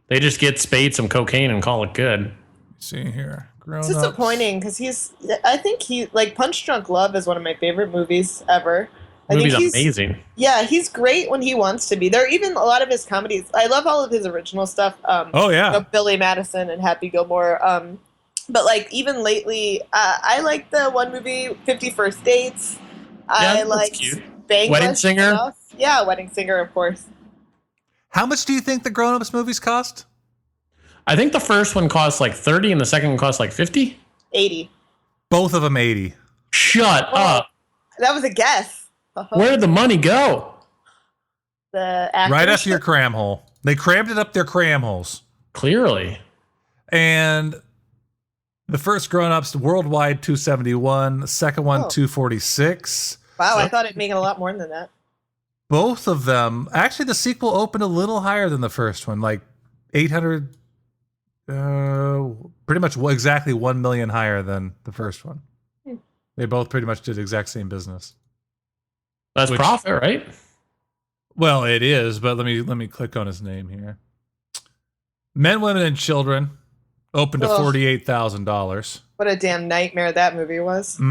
They just get spade some cocaine and call it good. Let's see here. It's disappointing because I think Punch Drunk Love is one of my favorite movies ever. The movie's amazing. Yeah, he's great when he wants to be. There are even a lot of his comedies. I love all of his original stuff. Billy Madison and Happy Gilmore. But even lately, I like the one movie, 50 First Dates. Yeah, I like Wedding Singer. Yeah, Wedding Singer, of course. How much do you think the Grown Ups movies cost? I think the first one cost like 30 and the second one cost like 50. 80. Both of them 80. Shut up. That was a guess. Where did the money go? The actors. Right up your cram hole. They crammed it up their cram holes. Clearly. And the first Grown Ups worldwide 271, the second one 246. Wow, I thought it'd make it a lot more than that. Both of them, actually, the sequel opened a little higher than the first one, like 800, pretty much exactly 1 million higher than the first one. They both pretty much did the exact same business. That's profit, right? Well, it is, but let me click on his name here. Men, Women, and Children opened to $48,000. What a damn nightmare that movie was.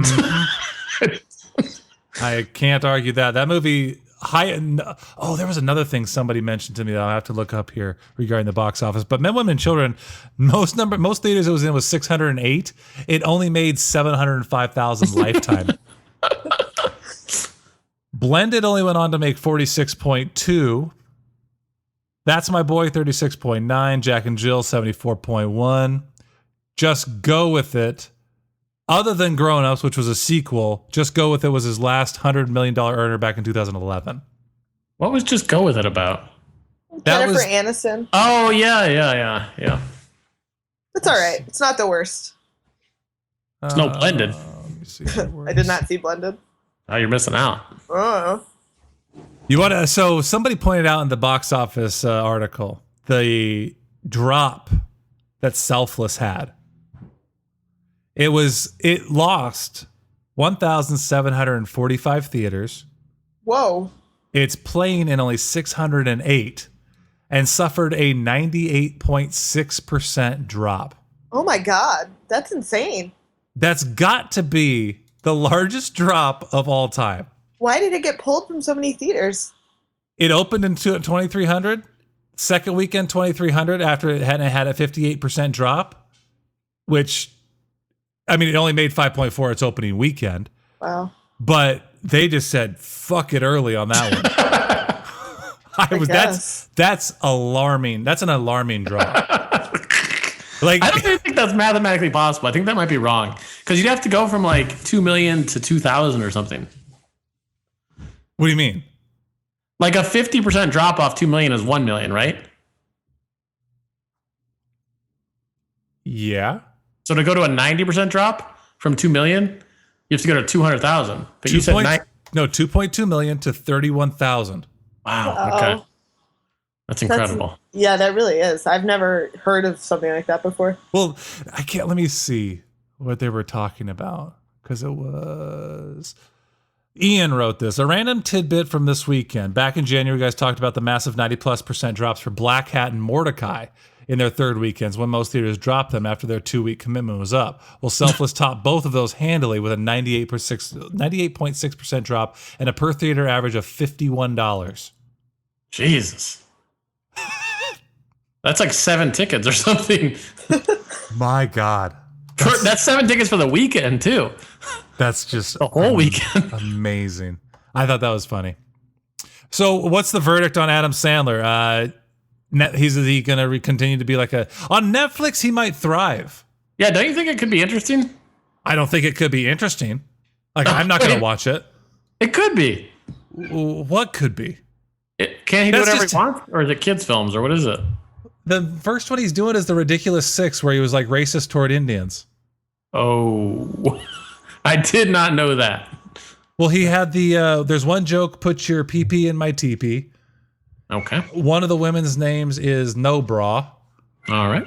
I can't argue that. That movie there was another thing somebody mentioned to me that I'll have to look up here regarding the box office. But Men, Women, and Children, most theaters it was in was 608. It only made 705,000 lifetime. Blended only went on to make 46.2. That's My Boy 36.9. Jack and Jill 74.1. Just Go With It. Other than Grown Ups, which was a sequel, Just Go With It was his last $100 million earner back in 2011. What was Just Go With It about? Jennifer Aniston. Oh, yeah. It's all right. It's not the worst. It's no Blended. Let me see. I did not see Blended. Oh, you're missing out. Oh. You want to? So somebody pointed out in the box office article the drop that Selfless had. It lost 1,745 theaters. Whoa. It's playing in only 608 and suffered a 98.6% drop. Oh my God. That's insane. That's got to be the largest drop of all time. Why did it get pulled from so many theaters? It opened in 2,300. Second weekend, 2,300 after it had a 58% drop, which, I mean, it only made 5.4 its opening weekend. Wow. But they just said, fuck it early on that one. That's alarming. That's an alarming drop. Like, I don't even think that's mathematically possible. I think that might be wrong. Because you'd have to go from like 2 million to 2,000 or something. What do you mean? Like a 50% drop off 2 million is 1 million, right? Yeah. So to go to a 90% drop from 2 million, you have to go to 200,000. But you said 2.2 million to 31,000. Wow. Okay. That's incredible. That really is. I've never heard of something like that before. Well, let me see what they were talking about. Because it was... Ian wrote this. A random tidbit from this weekend. Back in January, you guys talked about the massive 90+% drops for Black Hat and Mordecai in their third weekends when most theaters dropped them after their 2-week commitment was up. Well, Selfless topped both of those handily with a 98.6% drop and a per theater average of $51. Jesus. That's like 7 tickets or something. My God. That's 7 tickets for the weekend, too. That's just the whole weekend. Amazing. I thought that was funny. So what's the verdict on Adam Sandler? Is he going to continue to be like on Netflix? He might thrive. Yeah. Don't you think it could be interesting? I don't think it could be interesting. Like, I'm not going to watch it. It could be. What could be? Can't he do whatever he wants? Or is it kids films or what is it? The first one he's doing is the Ridiculous Six, where he was like racist toward Indians. Oh, I did not know that. Well, he had there's one joke, put your pee-pee in my teepee. Okay. One of the women's names is No Bra. All right.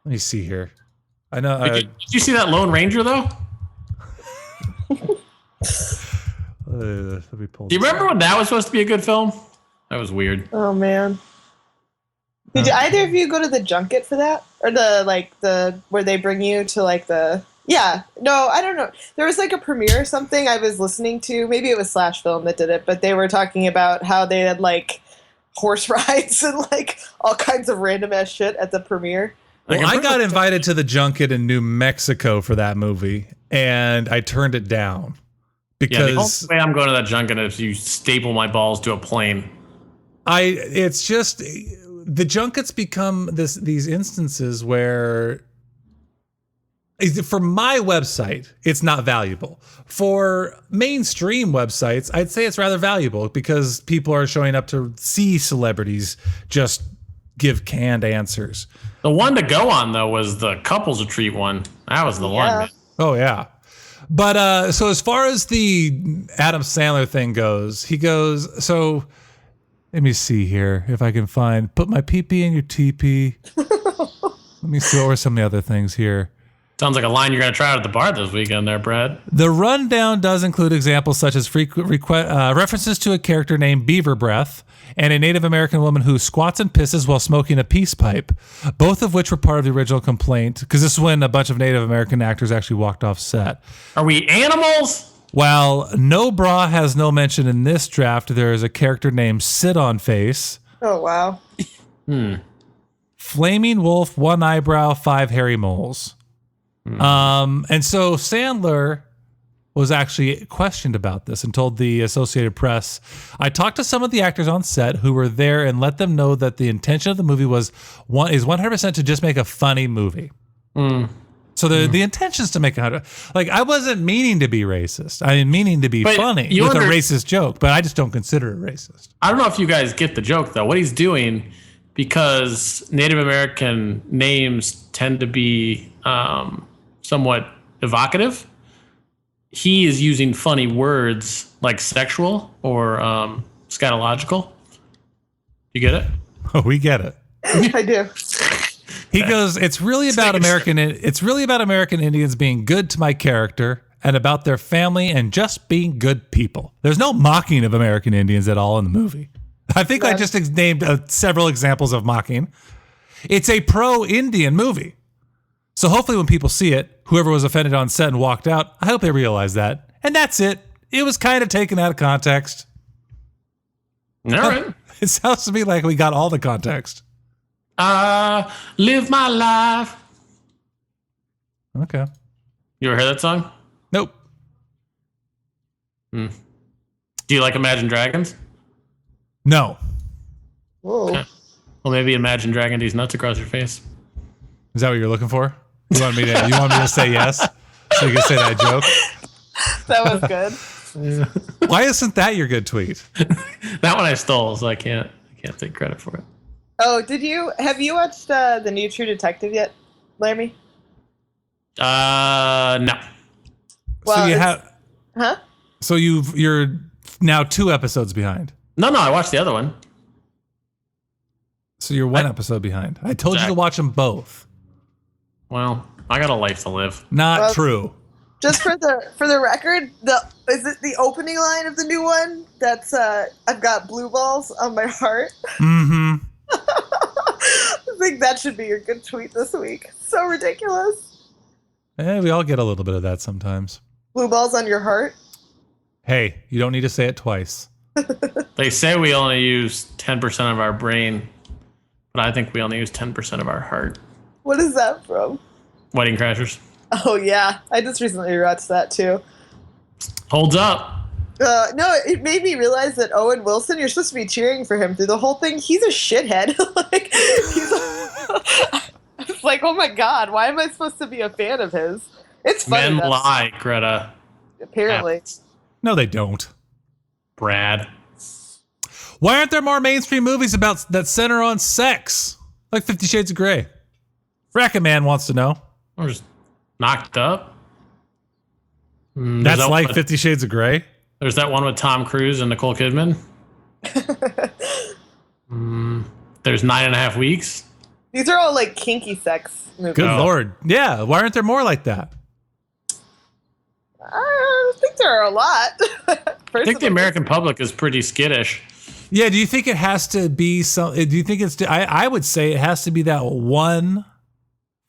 Let me see here. I know. Did you see that Lone Ranger, though? Let me pull. Do you remember when that was supposed to be a good film? That was weird. Oh, man. Did either of you go to the junket for that? Or the where they bring you to like the... Yeah. No, I don't know. There was like a premiere or something I was listening to. Maybe it was Slash Film that did it, but they were talking about how they had like horse rides and like all kinds of random ass shit at the premiere. Well, I got invited to the junket in New Mexico for that movie, and I turned it down because the only way I'm going to that junket is if you staple my balls to a plane. It's just the junkets become these instances where, for my website, it's not valuable. For mainstream websites, I'd say it's rather valuable because people are showing up to see celebrities just give canned answers. The one to go on, though, was the couples retreat one. That was the one, man. Oh, yeah. But so as far as the Adam Sandler thing goes, he goes, so let me see here if I can put my pee-pee in your teepee. Let me see what were some of the other things here. Sounds like a line you're going to try out at the bar this weekend there, Brad. The rundown does include examples such as frequent references to a character named Beaver Breath and a Native American woman who squats and pisses while smoking a peace pipe, both of which were part of the original complaint, because this is when a bunch of Native American actors actually walked off set. Are we animals? While no bra has no mention in this draft, there is a character named Sit on Face. Oh, wow. Flaming Wolf, 1 eyebrow, 5 hairy moles. And so Sandler was actually questioned about this and told the Associated Press, I talked to some of the actors on set who were there and let them know that the intention of the movie is 100% to just make a funny movie. So the intention is to make I wasn't meaning to be racist. I mean, meaning to be funny with a racist joke, but I just don't consider it racist. I don't know if you guys get the joke, though. What he's doing, because Native American names tend to be somewhat evocative, he is using funny words like sexual or scatological. You get it? Oh, we get it. I do. He goes, it's really about American Indians being good to my character and about their family and just being good people. There's no mocking of American Indians at all in the movie. I think I just named several examples of mocking. It's a pro-Indian movie. So hopefully when people see it, whoever was offended on set and walked out, I hope they realize that. And that's it. It was kind of taken out of context. All right. It sounds to me like we got all the context. Live my life. Okay. You ever heard that song? Nope. Do you like Imagine Dragons? No. Whoa. Okay. Well, maybe Imagine Dragon these nuts across your face. Is that what you're looking for? You want me to say yes? So you can say that joke? That was good. Why isn't that your good tweet? That one I stole, so I can't take credit for it. Oh, have you watched the new True Detective yet, Laramie? No. Well, So you're now 2 episodes behind. No, I watched the other one. So you're 1 episode behind. I told you to watch them both. Well, I got a life to live. Not true. Just for the record, is it the opening line of the new one? That's I've got blue balls on my heart. Mm-hmm. I think that should be your good tweet this week. So ridiculous. We all get a little bit of that sometimes. Blue balls on your heart? Hey, you don't need to say it twice. They say we only use 10% of our brain, but I think we only use 10% of our heart. What is that from? Wedding Crashers. Oh, yeah. I just recently watched that, too. Holds up. No, it made me realize that Owen Wilson, you're supposed to be cheering for him through the whole thing. He's a shithead. I was like, oh my God, why am I supposed to be a fan of his? It's funny. Men lie, Greta. Apparently. No, they don't. Brad. Why aren't there more mainstream movies that center on sex? Like 50 Shades of Grey. Rack-a-Man wants to know. Or just knocked up. That's like 50 Shades of Grey? There's that one with Tom Cruise and Nicole Kidman. There's 9.5 Weeks. These are all like kinky sex movies. Good Lord. Yeah, why aren't there more like that? I think there are a lot. I think the American public is pretty skittish. Yeah, do you think it has to be do you think I would say it has to be that one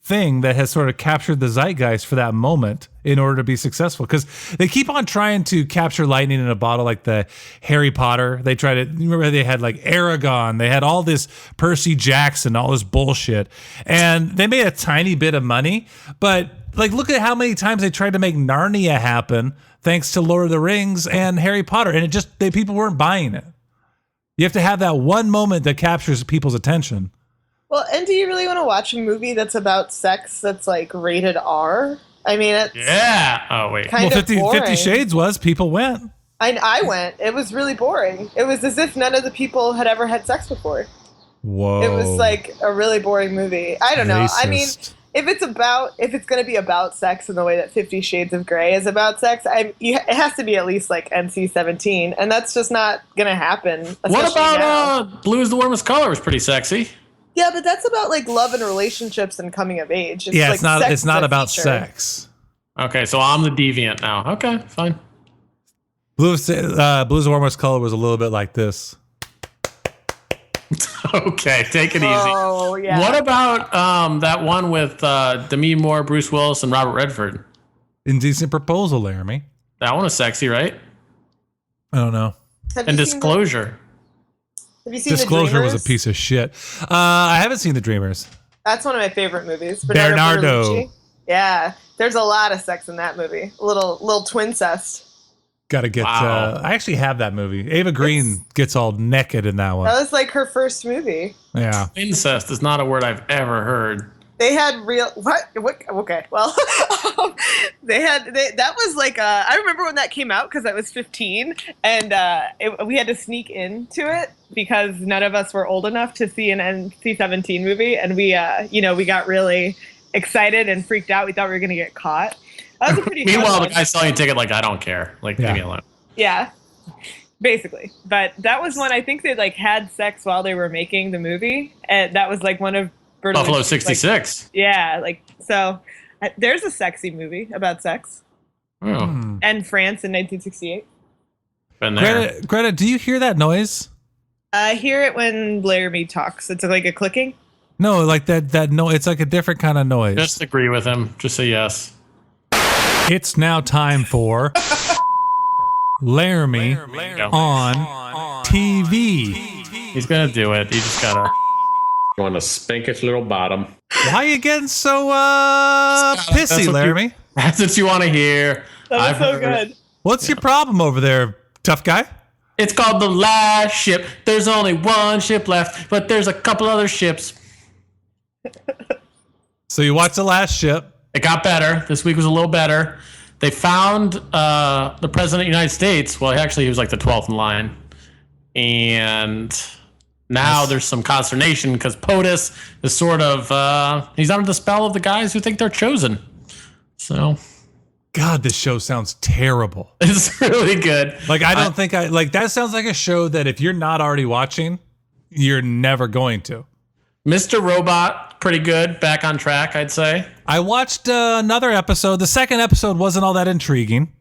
thing that has sort of captured the zeitgeist for that moment in order to be successful, because they keep on trying to capture lightning in a bottle, like the Harry Potter. They tried to, remember they had like Aragon, they had all this Percy Jackson, all this bullshit, and they made a tiny bit of money, but like look at how many times they tried to make Narnia happen thanks to Lord of the Rings and Harry Potter, and people weren't buying it. You have to have that one moment that captures people's attention. Well, and do you really want to watch a movie that's about sex that's like rated R? I mean, it's Oh, wait. kind Well, of 50 boring. Shades was, people went. I went. It was really boring. It was as if none of the people had ever had sex before. Whoa. It was like a really boring movie. I don't know. I mean, Racist. if it's going to be about sex in the way that 50 Shades of Grey is about sex, it has to be at least like NC-17, and that's just not going to happen. What especially now. about Blue is the Warmest Color? Was pretty sexy. Yeah, but that's about like love and relationships and coming of age. Yeah, like it's not. sex It's not is a about feature. sex. Okay, so I'm the deviant now. Okay, fine. Blue's the Warmest Color was a little bit like this. Okay, take it easy. Oh yeah. What about that one with Demi Moore, Bruce Willis, and Robert Redford? Indecent Proposal, Laramie. That one was sexy, right? I don't know. Have And you seen Disclosure. Have you seen Disclosure The was a Dreamers? piece of shit. I haven't seen The Dreamers. That's one of my favorite movies. Bernardo. Bertolucci. Yeah, there's a lot of sex in that movie. Little twincest. Got to get. Wow. I actually have that movie. Ava Green gets all naked in that one. That was like her first movie. Yeah. Incest is not a word I've ever heard. They had real what? Okay, well, that was like I remember when that came out because I was 15 and we had to sneak into it because none of us were old enough to see an NC-17 movie, and we got really excited and freaked out. We thought we were gonna get caught. That was a pretty. fun Meanwhile, the one. guy selling a ticket like, I don't care. Like, leave me alone. Yeah, basically. But that was when I think they like had sex while they were making the movie, and that was like one of Bertolucci's, Buffalo 66. Like, yeah, like so. There's a sexy movie about sex, Oh, and France in 1968. been there. Greta, do you hear that noise? I hear it when Laramie talks. It's like a clicking. No, like that. No, it's like a different kind of noise. Just agree with him. Just say yes. It's now time for Laramie on TV. He's going to do it. He just got to. On a spankish little bottom. Why are you getting so That's pissy, what Laramie? That's what you want to hear. That was I've so heard- good. What's your problem over there, tough guy? It's called The Last Ship. There's only one ship left, but there's a couple other ships. So you watched The Last Ship. It got better. This week was a little better. They found the president of the United States. Well, actually, he was like the 12th in line. And now there's some consternation because POTUS is sort of, he's under the spell of the guys who think they're chosen. So God, this show sounds terrible. it's really good. Like, I don't think that sounds like a show that if you're not already watching, you're never going to. Mr. Robot, pretty good. Back on track, I'd say. I watched another episode. The second episode wasn't all that intriguing.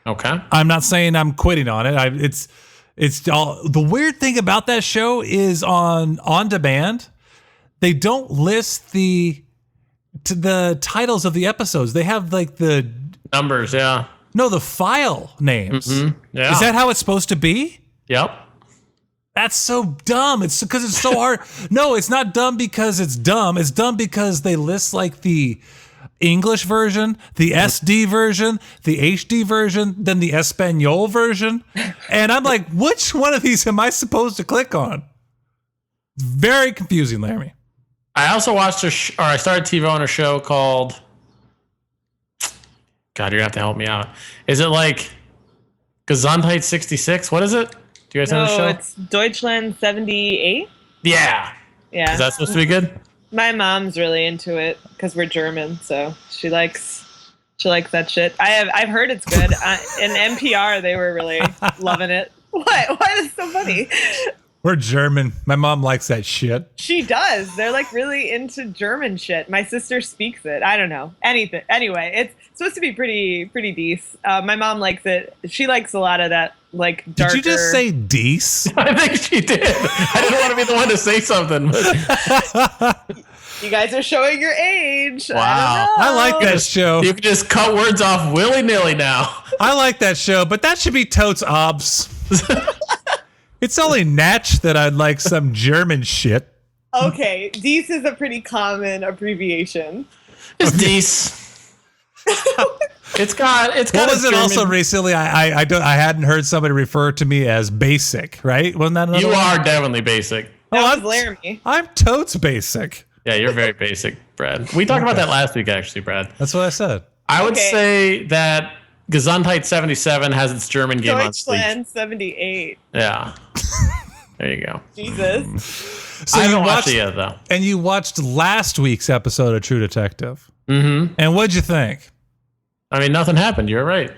Okay. I'm not saying I'm quitting on it. It's all the weird thing about that show is on demand. They don't list the titles of the episodes. They have like the Numbers, yeah. the file names. Yeah. Is that how it's supposed to be? Yep. That's so dumb. It's because it's so hard. No, it's not dumb because it's dumb. It's dumb because they list like the English version, the SD version, the HD version, then the Espanol version. And I'm like, which one of these am I supposed to click on? Very confusing, Laramie. I also watched I started TV on a show called, God, you're gonna have to help me out. Is it like Gesundheit 66? What is it? Do you guys know the No, show? it's Deutschland 78. Yeah. Yeah. Is that supposed to be good? My mom's really into it because we're German, so she likes that shit. I've heard it's good. In NPR, they were really loving it. What? Why is it so funny? We're German. My mom likes that shit. She does. They're like really into German shit. My sister speaks it. I don't know anything. Anyway, it's supposed to be pretty decent. My mom likes it. She likes a lot of that like darker. Did you just say Dees? I think she did. I didn't want to be the one to say something. But You guys are showing your age. Wow. I don't know. I like that show. you can just cut words off willy-nilly now. I like that show, but that should be totes obs. It's only Natch that I'd like some German shit. Okay, Dies is a pretty common abbreviation. It's Dees. It's got. What was it also recently? I hadn't heard somebody refer to me as basic, right? Wasn't that another You one? are definitely basic. That was Laramie. I'm totes basic. Yeah, you're very basic, Brad. We talked about that last week, actually, Brad. That's what I said. I would say that Gesundheit 77 has its German game on sleep. Deutschland 78. Yeah. There you go. Jesus. So I you haven't watched watched it yet, though. And you watched last week's episode of True Detective. Mm-hmm. And what'd you think? I mean, nothing happened. You're right.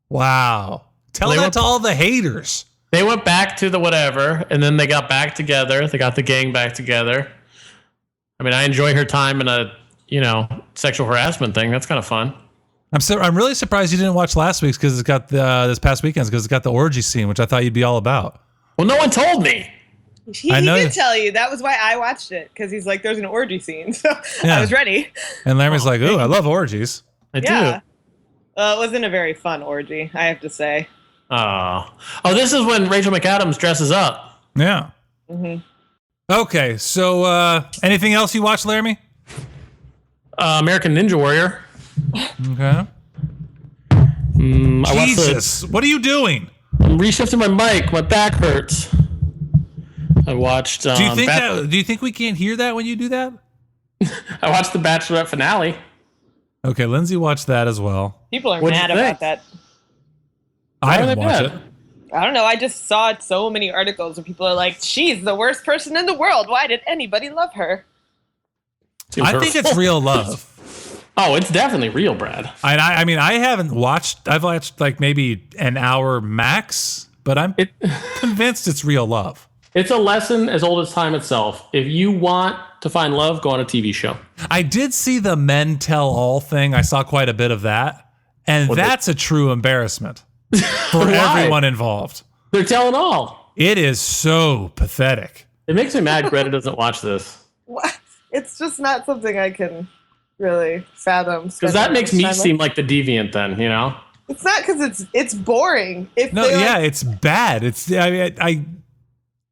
Wow. Tell that to all the haters. They went back to the whatever, and then they got back together. They got the gang back together. I mean, I enjoy her time in a, sexual harassment thing. That's kind of fun. I'm really surprised you didn't watch last week's because it's got this past weekend's because it's got the orgy scene, which I thought you'd be all about. Well, no one told me. He did tell you. That was why I watched it, because he's like, there's an orgy scene. So I was ready. And Laramie's like, ooh, I love orgies. I do. It wasn't a very fun orgy, I have to say. Oh, this is when Rachel McAdams dresses up. Yeah. Mm-hmm. Okay, so anything else you watched, Laramie? American Ninja Warrior. Okay. Jesus, what are you doing? I'm reshifting my mic. My back hurts. I watched. Do you think we can't hear that when you do that? I watched the Bachelorette finale. Okay, Lindsay watched that as well. People are mad about that. I didn't watch it. I don't know. I just saw so many articles where people are like, she's the worst person in the world. Why did anybody love her? I think it's real love. Oh, it's definitely real, Brad. I mean, I've watched like maybe an hour max, but I'm convinced it's real love. It's a lesson as old as time itself. If you want to find love, go on a TV show. I did see the men tell all thing. I saw quite a bit of that. And that's a true embarrassment for everyone involved. They're telling all. It is so pathetic. It makes me mad Greta doesn't watch this. What? It's just not something I can really fathom. Because that makes me seem like the deviant then, It's not, because it's boring. It's bad.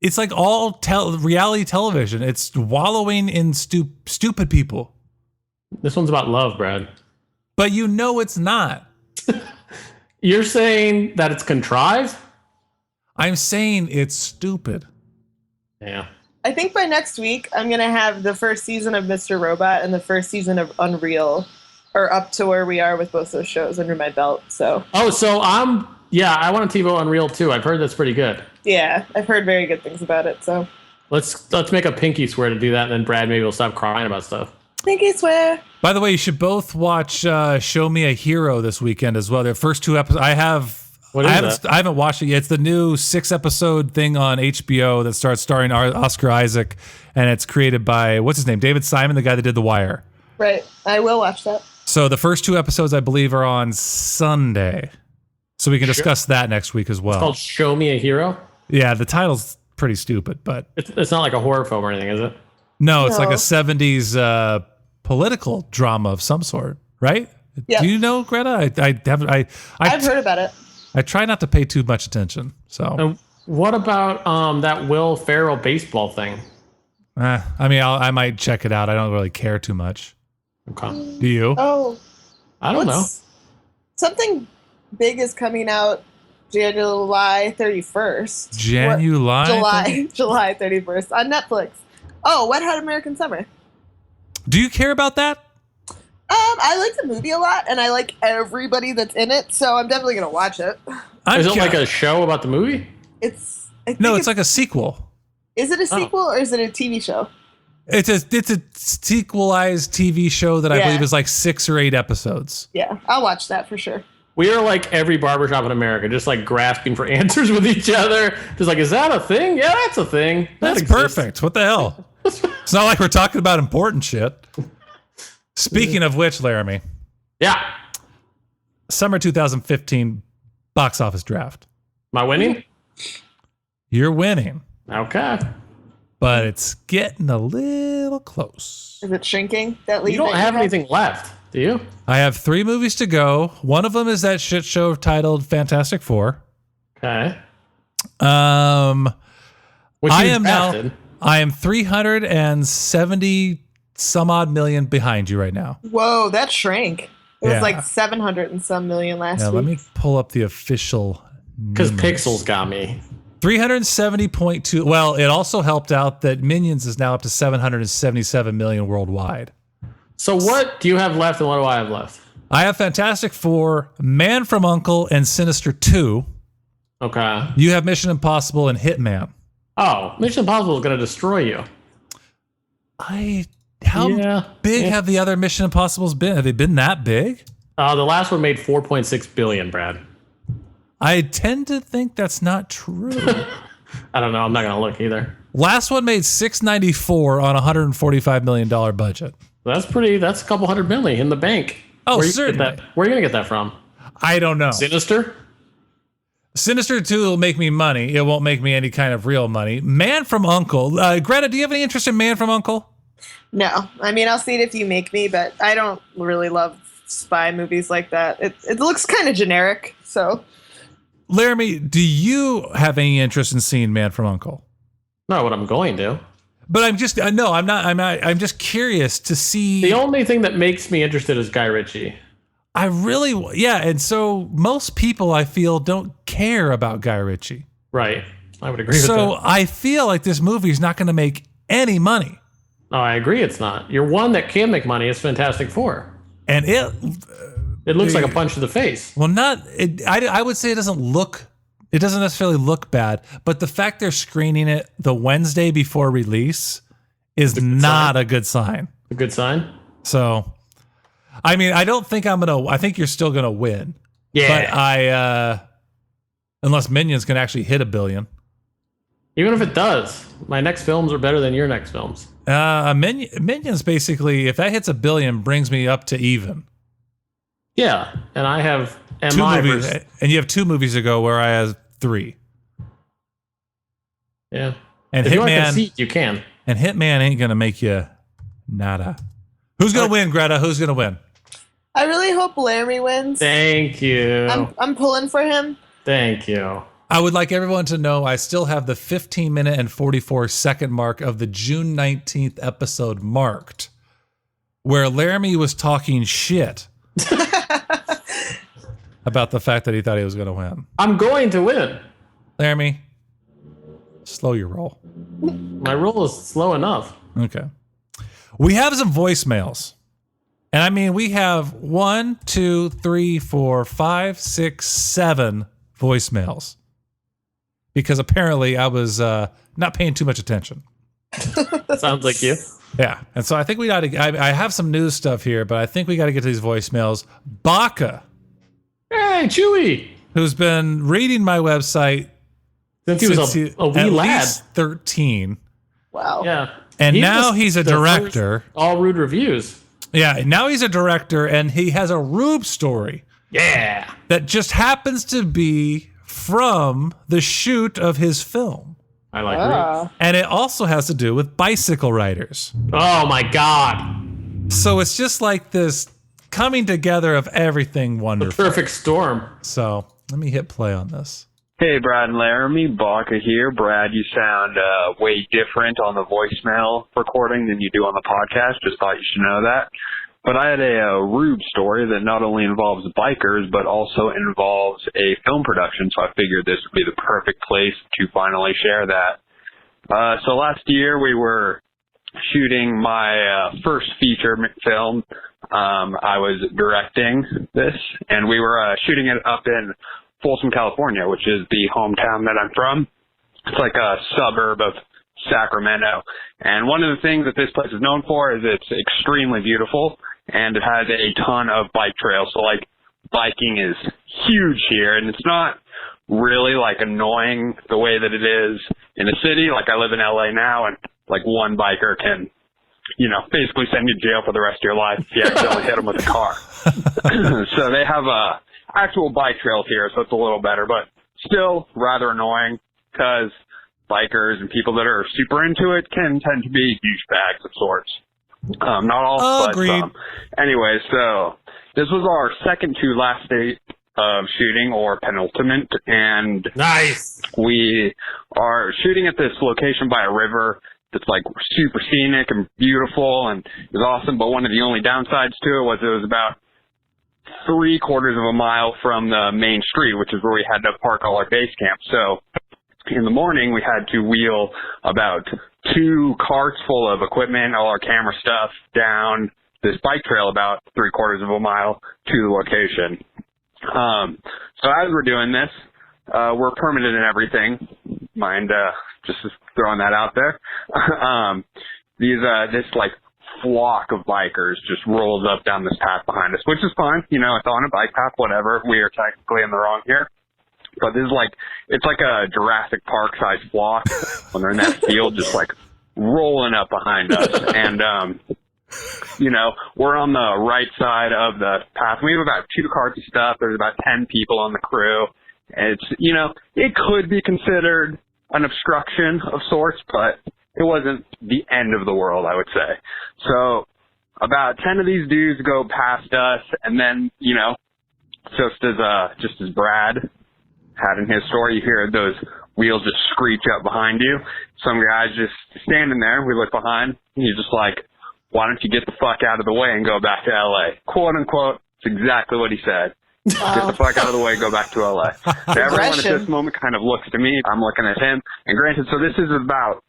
It's like all reality television. It's wallowing in stupid people. This one's about love, Brad. But it's not. You're saying that it's contrived? I'm saying it's stupid. Yeah. I think by next week, I'm going to have the first season of Mr. Robot and the first season of Unreal, or up to where we are with both those shows under my belt. So. Oh, so I want to TiVo Unreal too. I've heard that's pretty good. Yeah, I've heard very good things about it. So. Let's make a pinky swear to do that, and then Brad maybe will stop crying about stuff. Pinky swear. By the way, you should both watch Show Me a Hero this weekend as well. The first 2 episodes I haven't watched it yet. It's the new 6-episode thing on HBO that starts starring Oscar Isaac, and it's created by what's his name, David Simon, the guy that did The Wire. Right, I will watch that. So the first 2 episodes, I believe, are on Sunday, so we can discuss that next week as well. It's called Show Me a Hero. Yeah, the title's pretty stupid, but it's not like a horror film or anything, is it? No, it's like a 70s political drama of some sort, right? Yeah. Do you know, Greta? I've heard about it. I try not to pay too much attention. So, and what about that Will Ferrell baseball thing? I might check it out. I don't really care too much. Okay. Do you? Oh, I don't know. Something big is coming out July 31st. July 31st on Netflix. Oh, Wet Hot American Summer. Do you care about that? I like the movie a lot, and I like everybody that's in it, so I'm definitely gonna watch it. Is it like a show about the movie? It's like a sequel. Is it a sequel or is it a TV show? It's a sequelized TV show that I believe is like 6 or 8 episodes. Yeah, I'll watch that for sure. We are like every barbershop in America, just like grasping for answers with each other. Just like, is that a thing? Yeah, that's a thing. That's perfect. What the hell? It's not like we're talking about important shit. Speaking of which, Laramie. Yeah. Summer 2015 box office draft. Am I winning? You're winning. Okay. But it's getting a little close. Is it shrinking? That lead you don't have anything left, do you? I have 3 movies to go. One of them is that shit show titled Fantastic Four. Okay. Which I am 370 some odd million behind you right now. Whoa, that shrank. It was Yeah. like 700 and some million last Yeah, week. let me pull up the official. Because numbers. Pixels got me. 370.2. Well, it also helped out that Minions is now up to 777 million worldwide. So what do you have left and what do I have left? I have Fantastic Four, Man from U.N.C.L.E., and Sinister 2. Okay. You have Mission Impossible and Hitman. Oh, Mission Impossible is going to destroy you. How Yeah. big Yeah. have the other Mission Impossibles been? Have they been that big? The last one made 4.6 billion, Brad. I tend to think that's not true. I don't know. I'm not going to look either. Last one made 694 on a $145 million budget. That's a couple $100 million in the bank. Oh, Where you certainly. get that- Where are you going to get that from? I don't know. Sinister? Sinister 2 will make me money. It won't make me any kind of real money. Man from U.N.C.L.E. Greta, do you have any interest in Man from U.N.C.L.E.? No, I mean, I'll see it if you make me, but I don't really love spy movies like that. It looks kind of generic, so. Laramie, do you have any interest in seeing Man from U.N.C.L.E.? Not what I'm going to. But I'm just I'm just curious to see. The only thing that makes me interested is Guy Ritchie. And so most people I feel don't care about Guy Ritchie. Right. I would agree with So that. I feel like this movie is not going to make any money. No, I agree it's not. Your one that can make money is Fantastic Four. And it looks like a punch to the face. Well, I would say it doesn't necessarily look bad, but the fact they're screening it the Wednesday before release is not a good sign. A good sign? So, I mean, I think you're still going to win. Yeah. But unless Minions can actually hit $1 billion. Even if it does, my next films are better than your next films. Minions basically, if that hits $1 billion, brings me up to even. Yeah. And I have Two movies, and you have 2 movies to go where I have 3. Yeah. And if you want the Hitman, seat, you can. and Hitman ain't gonna make you nada. Who's gonna win, Greta? Who's gonna win? I really hope Laramie wins. Thank you. I'm pulling for him. Thank you. I would like everyone to know I still have the 15-minute and 44-second mark of the June 19th episode marked, where Laramie was talking shit about the fact that he thought he was going to win. I'm going to win. Laramie, slow your roll. My roll is slow enough. Okay. We have some voicemails. And I mean, we have 1, 2, 3, 4, 5, 6, 7 voicemails. Because apparently I was not paying too much attention. Sounds like you. Yeah. And so I think we got to, I have some news stuff here, but I think we got to get to these voicemails. Baca, Hey, Chewy. who's been reading my website Since he was a wee at lad. least 13. Wow. Yeah. And He now was he's a the director. first All Rude Reviews. Yeah. Now he's a director and he has a Rube story Yeah. that just happens to be from the shoot of his film. I like Ah. And it also has to do with bicycle riders. Rubes. Oh, my God. So it's just like this coming together of everything The wonderful. perfect storm. So let me hit play on this. Hey, Brad and Laramie, Baca here. Brad, you sound way different on the voicemail recording than you do on the podcast. Just thought you should know that. But I had a Rube story that not only involves bikers, but also involves a film production, so I figured this would be the perfect place to finally share that. So last year we were shooting my first feature film. I was directing this, and we were shooting it up in Folsom, California, which is the hometown that I'm from. It's like a suburb of Sacramento. And one of the things that this place is known for is it's extremely beautiful, and it has a ton of bike trails. So, like, biking is huge here, and it's not really, like, annoying the way that it is in a city. Like, I live in LA now, and, like, one biker can, you know, basically send you to jail for the rest of your life if you accidentally hit them with a car. So they have actual bike trails here, so it's a little better, but still rather annoying because bikers and people that are super into it can tend to be douchebags of sorts. Not all, Agreed. but some. Anyway, so this was our second to last day of shooting, or penultimate, and Nice. we are shooting at this location by a river that's like super scenic and beautiful and it was awesome, but one of the only downsides to it was about 3/4 of a mile from the main street, which is where we had to park all our base camp. So in the morning, we had to wheel about 2 carts full of equipment, all our camera stuff, down this bike trail about 3/4 of a mile to the location. So as we're doing this, we're permitted and everything. Mind just throwing that out there. This like flock of bikers just rolls up down this path behind us, which is fine. You know, it's on a bike path, whatever. We are technically in the wrong here. But this is like, it's like a Jurassic Park sized flock when they're in that field, just like rolling up behind us. And, you know, we're on the right side of the path. We have about 2 carts of stuff. There's about 10 people on the crew. It's, you know, it could be considered an obstruction of sorts, but it wasn't the end of the world, I would say. So about 10 of these dudes go past us, and then, you know, just as Brad had in his story, you hear those wheels just screech up behind you. Some guy's just standing there. We look behind, and he's just like, why don't you get the fuck out of the way and go back to L.A.? Quote, unquote. It's exactly what he said. Get the fuck out of the way, go back to L.A. So everyone at this moment kind of looks to me. I'm looking at him. And granted, so this is about,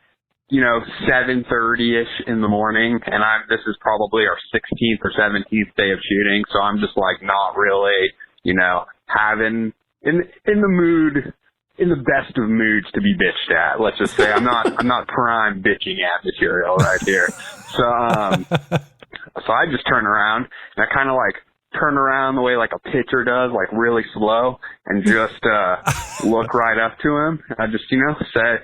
you know, 7:30-ish in the morning, and this is probably our 16th or 17th day of shooting, so I'm just like not really, you know, having in the mood, in the best of moods to be bitched at. Let's just say I'm not prime bitching at material right here. So I just turn around and I kind of like turn around the way like a pitcher does, like really slow, and just look right up to him. And I just, you know, say,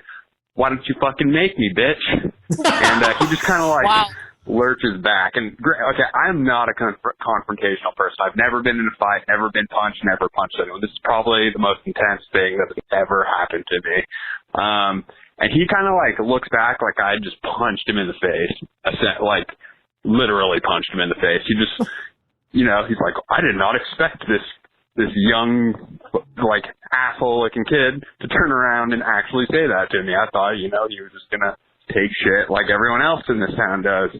why don't you fucking make me, bitch? And he just kind of like lurches back. And okay, I'm not a confrontational person. I've never been in a fight, never been punched, never punched anyone. This is probably the most intense thing that's ever happened to me. And he kind of like looks back like I just punched him in the face. Like literally punched him in the face. He just, you know, he's like, I did not expect this young, like, asshole-looking kid to turn around and actually say that to me. I thought, you know, he was just gonna take shit like everyone else in this town does.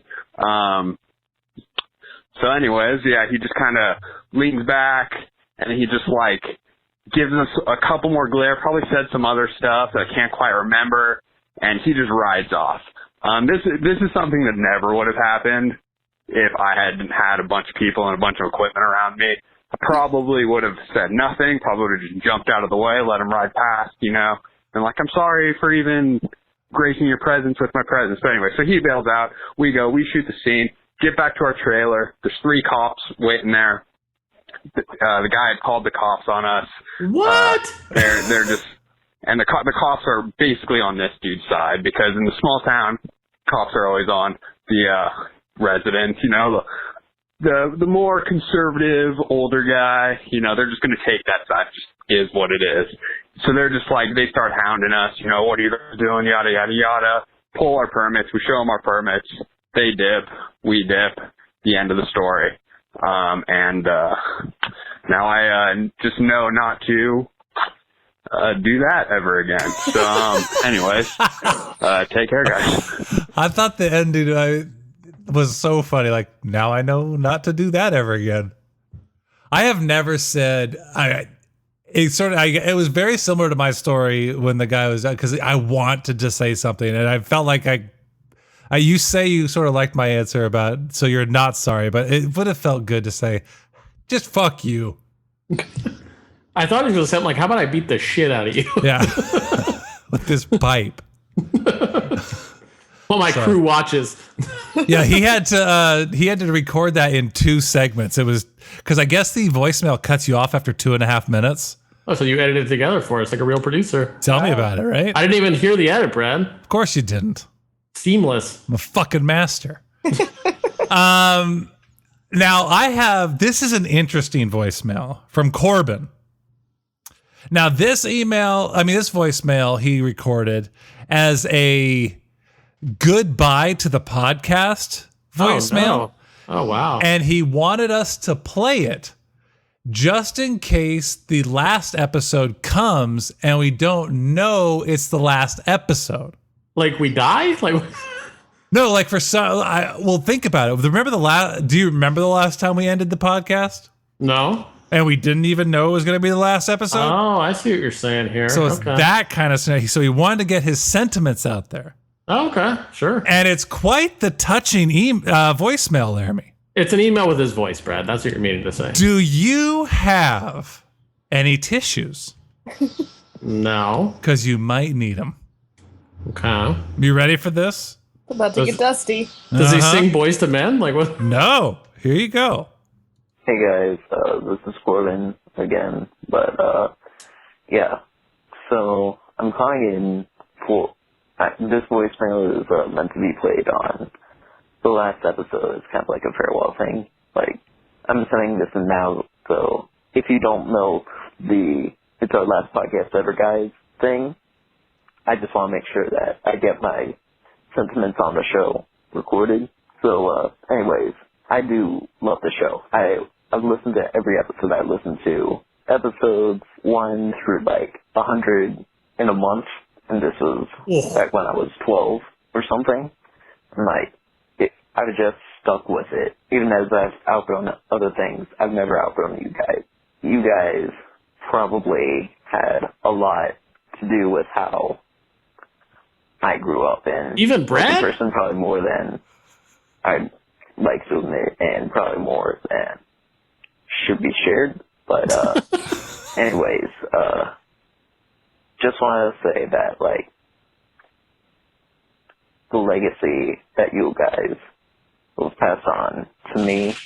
So anyways, yeah, he just kind of leans back, and he just, like, gives us a couple more glare, probably said some other stuff that I can't quite remember, and he just rides off. This is something that never would have happened if I hadn't had a bunch of people and a bunch of equipment around me. I probably would have said nothing, probably would have just jumped out of the way, let him ride past, you know, and like, I'm sorry for even gracing your presence with my presence. But anyway, so he bails out. We go, we shoot the scene, get back to our trailer. There's 3 cops waiting there. The guy had called the cops on us. What? They're just, and the cops are basically on this dude's side, because in the small town, cops are always on the residents, you know, the more conservative, older guy, you know, they're just going to take that side. It just is what it is. So they're just like, they start hounding us, you know, what are you guys doing, yada, yada, yada. Pull our permits. We show them our permits. They dip. We dip. The end of the story. Now I just know not to do that ever again. So, anyways, take care, guys. I thought the ending was so funny. Like, now I know not to do that ever again. I have never said it was very similar to my story when the guy was, because I want to just say something, and I felt like you say you sort of liked my answer about, so you're not sorry, but it would have felt good to say, just fuck you. I thought it was something like, how about I beat the shit out of you? Yeah. With this pipe. Well, my crew watches. Yeah, he had to record that in 2 segments. It was because I guess the voicemail cuts you off after 2.5 minutes. Oh, so you edited it together for us like a real producer. Tell me about it, right? I didn't even hear the edit, Brad. Of course you didn't. Seamless. I'm a fucking master. Now this is an interesting voicemail from Corbin. Now this voicemail he recorded as a goodbye to the podcast voicemail. Oh, wow. And he wanted us to play it just in case the last episode comes and we don't know it's the last episode. Like we die? Like no, like for some, well, think about it. Do you remember the last time we ended the podcast? No. And we didn't even know it was going to be the last episode. Oh, I see what you're saying here. So it's that kind of scenario. So he wanted to get his sentiments out there. Oh, okay, sure. And it's quite the touching voicemail, Laramie. It's an email with his voice, Brad. That's what you're meaning to say. Do you have any tissues? No. Because you might need them. Okay. You ready for this? About to get dusty. Does he sing Boys to Men? Like what? No. Here you go. Hey guys, this is Corbin again, but yeah. So I'm calling in for this voicemail is meant to be played on the last episode. It's kind of like a farewell thing. Like I'm sending this in now, so if you don't know the "It's Our Last Podcast Ever" guys thing, I just want to make sure that I get my sentiments on the show recorded. So anyways, I do love the show. I've listened to every episode I listened to. Episodes 1 through like 100 in a month. And this was back when I was 12 or something. And like, I was just stuck with it. Even as I've outgrown other things, I've never outgrown you guys. You guys probably had a lot to do with how I grew up. And even Brad? The person probably more than I'd like to admit, and probably more than should be shared. But anyways, just wanted to say that like the legacy that you guys will pass on to me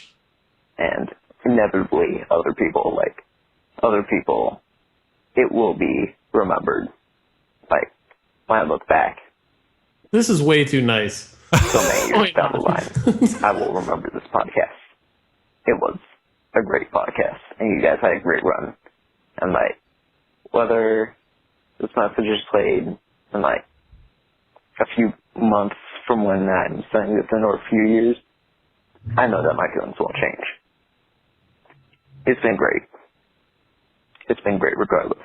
and inevitably other people, it will be remembered. Like when I look back, this is way too nice. So many years down the line, I will remember this podcast. It was a great podcast, and you guys had a great run. And like, whether this message is played in like a few months from when I'm sending this in, or a few years, I know that my feelings won't change. It's been great. It's been great regardless.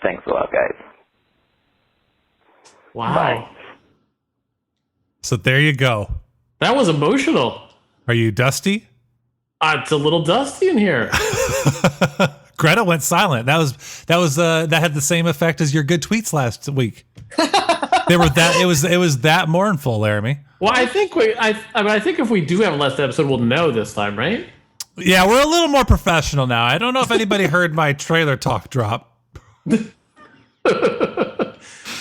Thanks a lot, guys. Wow. Bye. So there you go. That was emotional. Are you dusty? It's a little dusty in here. Greta went silent. That had the same effect as your good tweets last week. It was that mournful, Laramie. Well, I think I think if we do have a last episode, we'll know this time, right? Yeah, we're a little more professional now. I don't know if anybody heard my trailer talk drop. That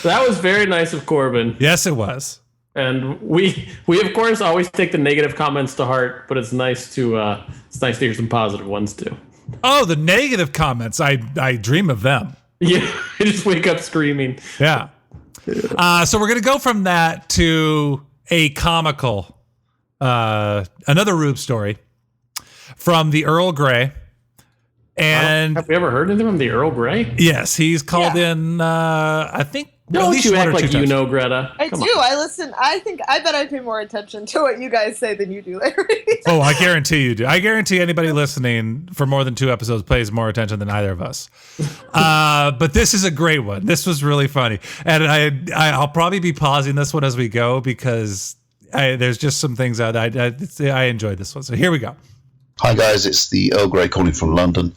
was very nice of Corbin. Yes, it was. And we of course always take the negative comments to heart, but it's nice to hear some positive ones too. Oh, the negative comments! I dream of them. Yeah, I just wake up screaming. Yeah. So we're gonna go from that to a comical, another Rube story from the Earl Grey. And have we ever heard anything from the Earl Grey? Yes, he's called in. I think. Don't you act like you know, Greta? Come on. I listen. I bet I pay more attention to what you guys say than you do, Larry. Oh, I guarantee you do. I guarantee anybody listening for more than 2 episodes pays more attention than either of us. But this is a great one. This was really funny, and I'll probably be pausing this one as we go because there's just some things that I enjoyed this one. So here we go. Hi guys, it's the Earl Grey calling from London.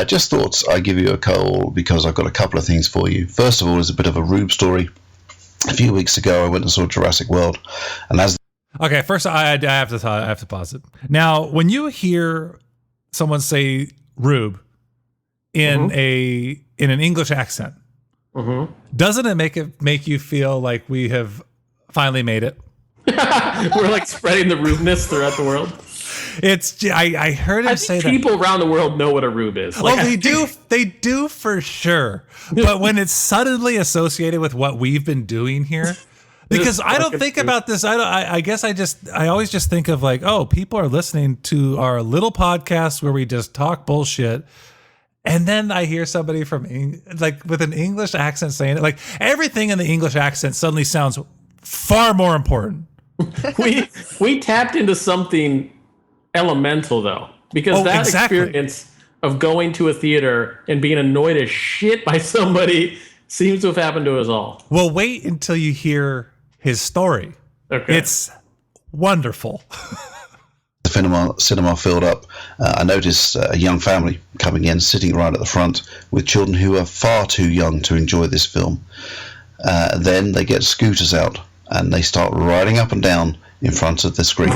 Just thought I'd give you a call because I've got a couple of things for you. First of all is a bit of a Rube story. A few weeks ago I went and saw Jurassic World, and as okay, first I have to pause it. Now, when you hear someone say Rube in an English accent, doesn't it make you feel like we have finally made it? We're like spreading the rudeness throughout the world. I heard him say that people around the world know what a Rube is. Well, they do for sure. But when it's suddenly associated with what we've been doing here, because I don't think about this. I guess I always just think of like, oh, people are listening to our little podcast where we just talk bullshit. And then I hear somebody from like with an English accent saying it, like everything in the English accent suddenly sounds far more important. we tapped into something elemental though, because experience of going to a theater and being annoyed as shit by somebody seems to have happened to us all. Well, wait until you hear his story. Okay. It's wonderful. cinema filled up. I noticed a young family coming in, sitting right at the front, with children who are far too young to enjoy this film. Then they get scooters out and they start riding up and down in front of the screen.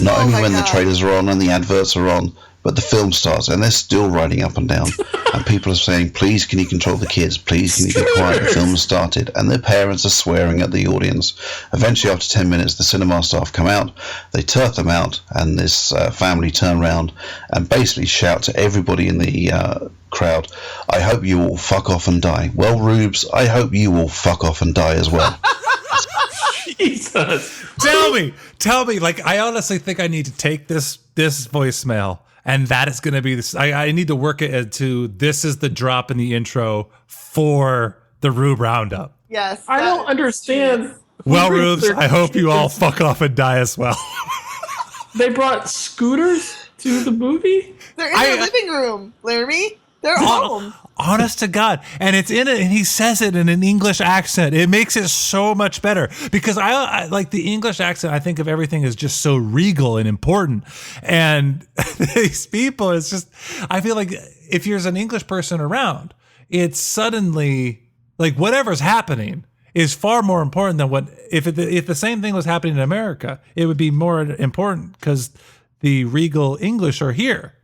Not only when the trailers are on and the adverts are on, but the film starts and they're still riding up and down. And people are saying, please, can you control the kids? Please, can you be quiet? The film has started. And their parents are swearing at the audience. Eventually, after 10 minutes, the cinema staff come out. They turf them out, and this family turn around and basically shout to everybody in the crowd, I hope you all fuck off and die. Well, Rubes, I hope you all fuck off and die as well. Jesus. Tell me, like, I honestly think I need to take this voicemail, and that is going to be this. I need to work it to this is the drop in the intro for the Rube Roundup. Yes. I don't understand. Well, Rubes, I hope you all fuck off and die as well. They brought scooters to the movie? They're in their living room, Laramie. They're home. Honest to God. And it's in it, and he says it in an English accent. It makes it so much better because I like the English accent. I think of everything as just so regal and important. And these people, it's just, I feel like if there's an English person around, it's suddenly like whatever's happening is far more important than what, if the same thing was happening in America, it would be more important because the regal English are here.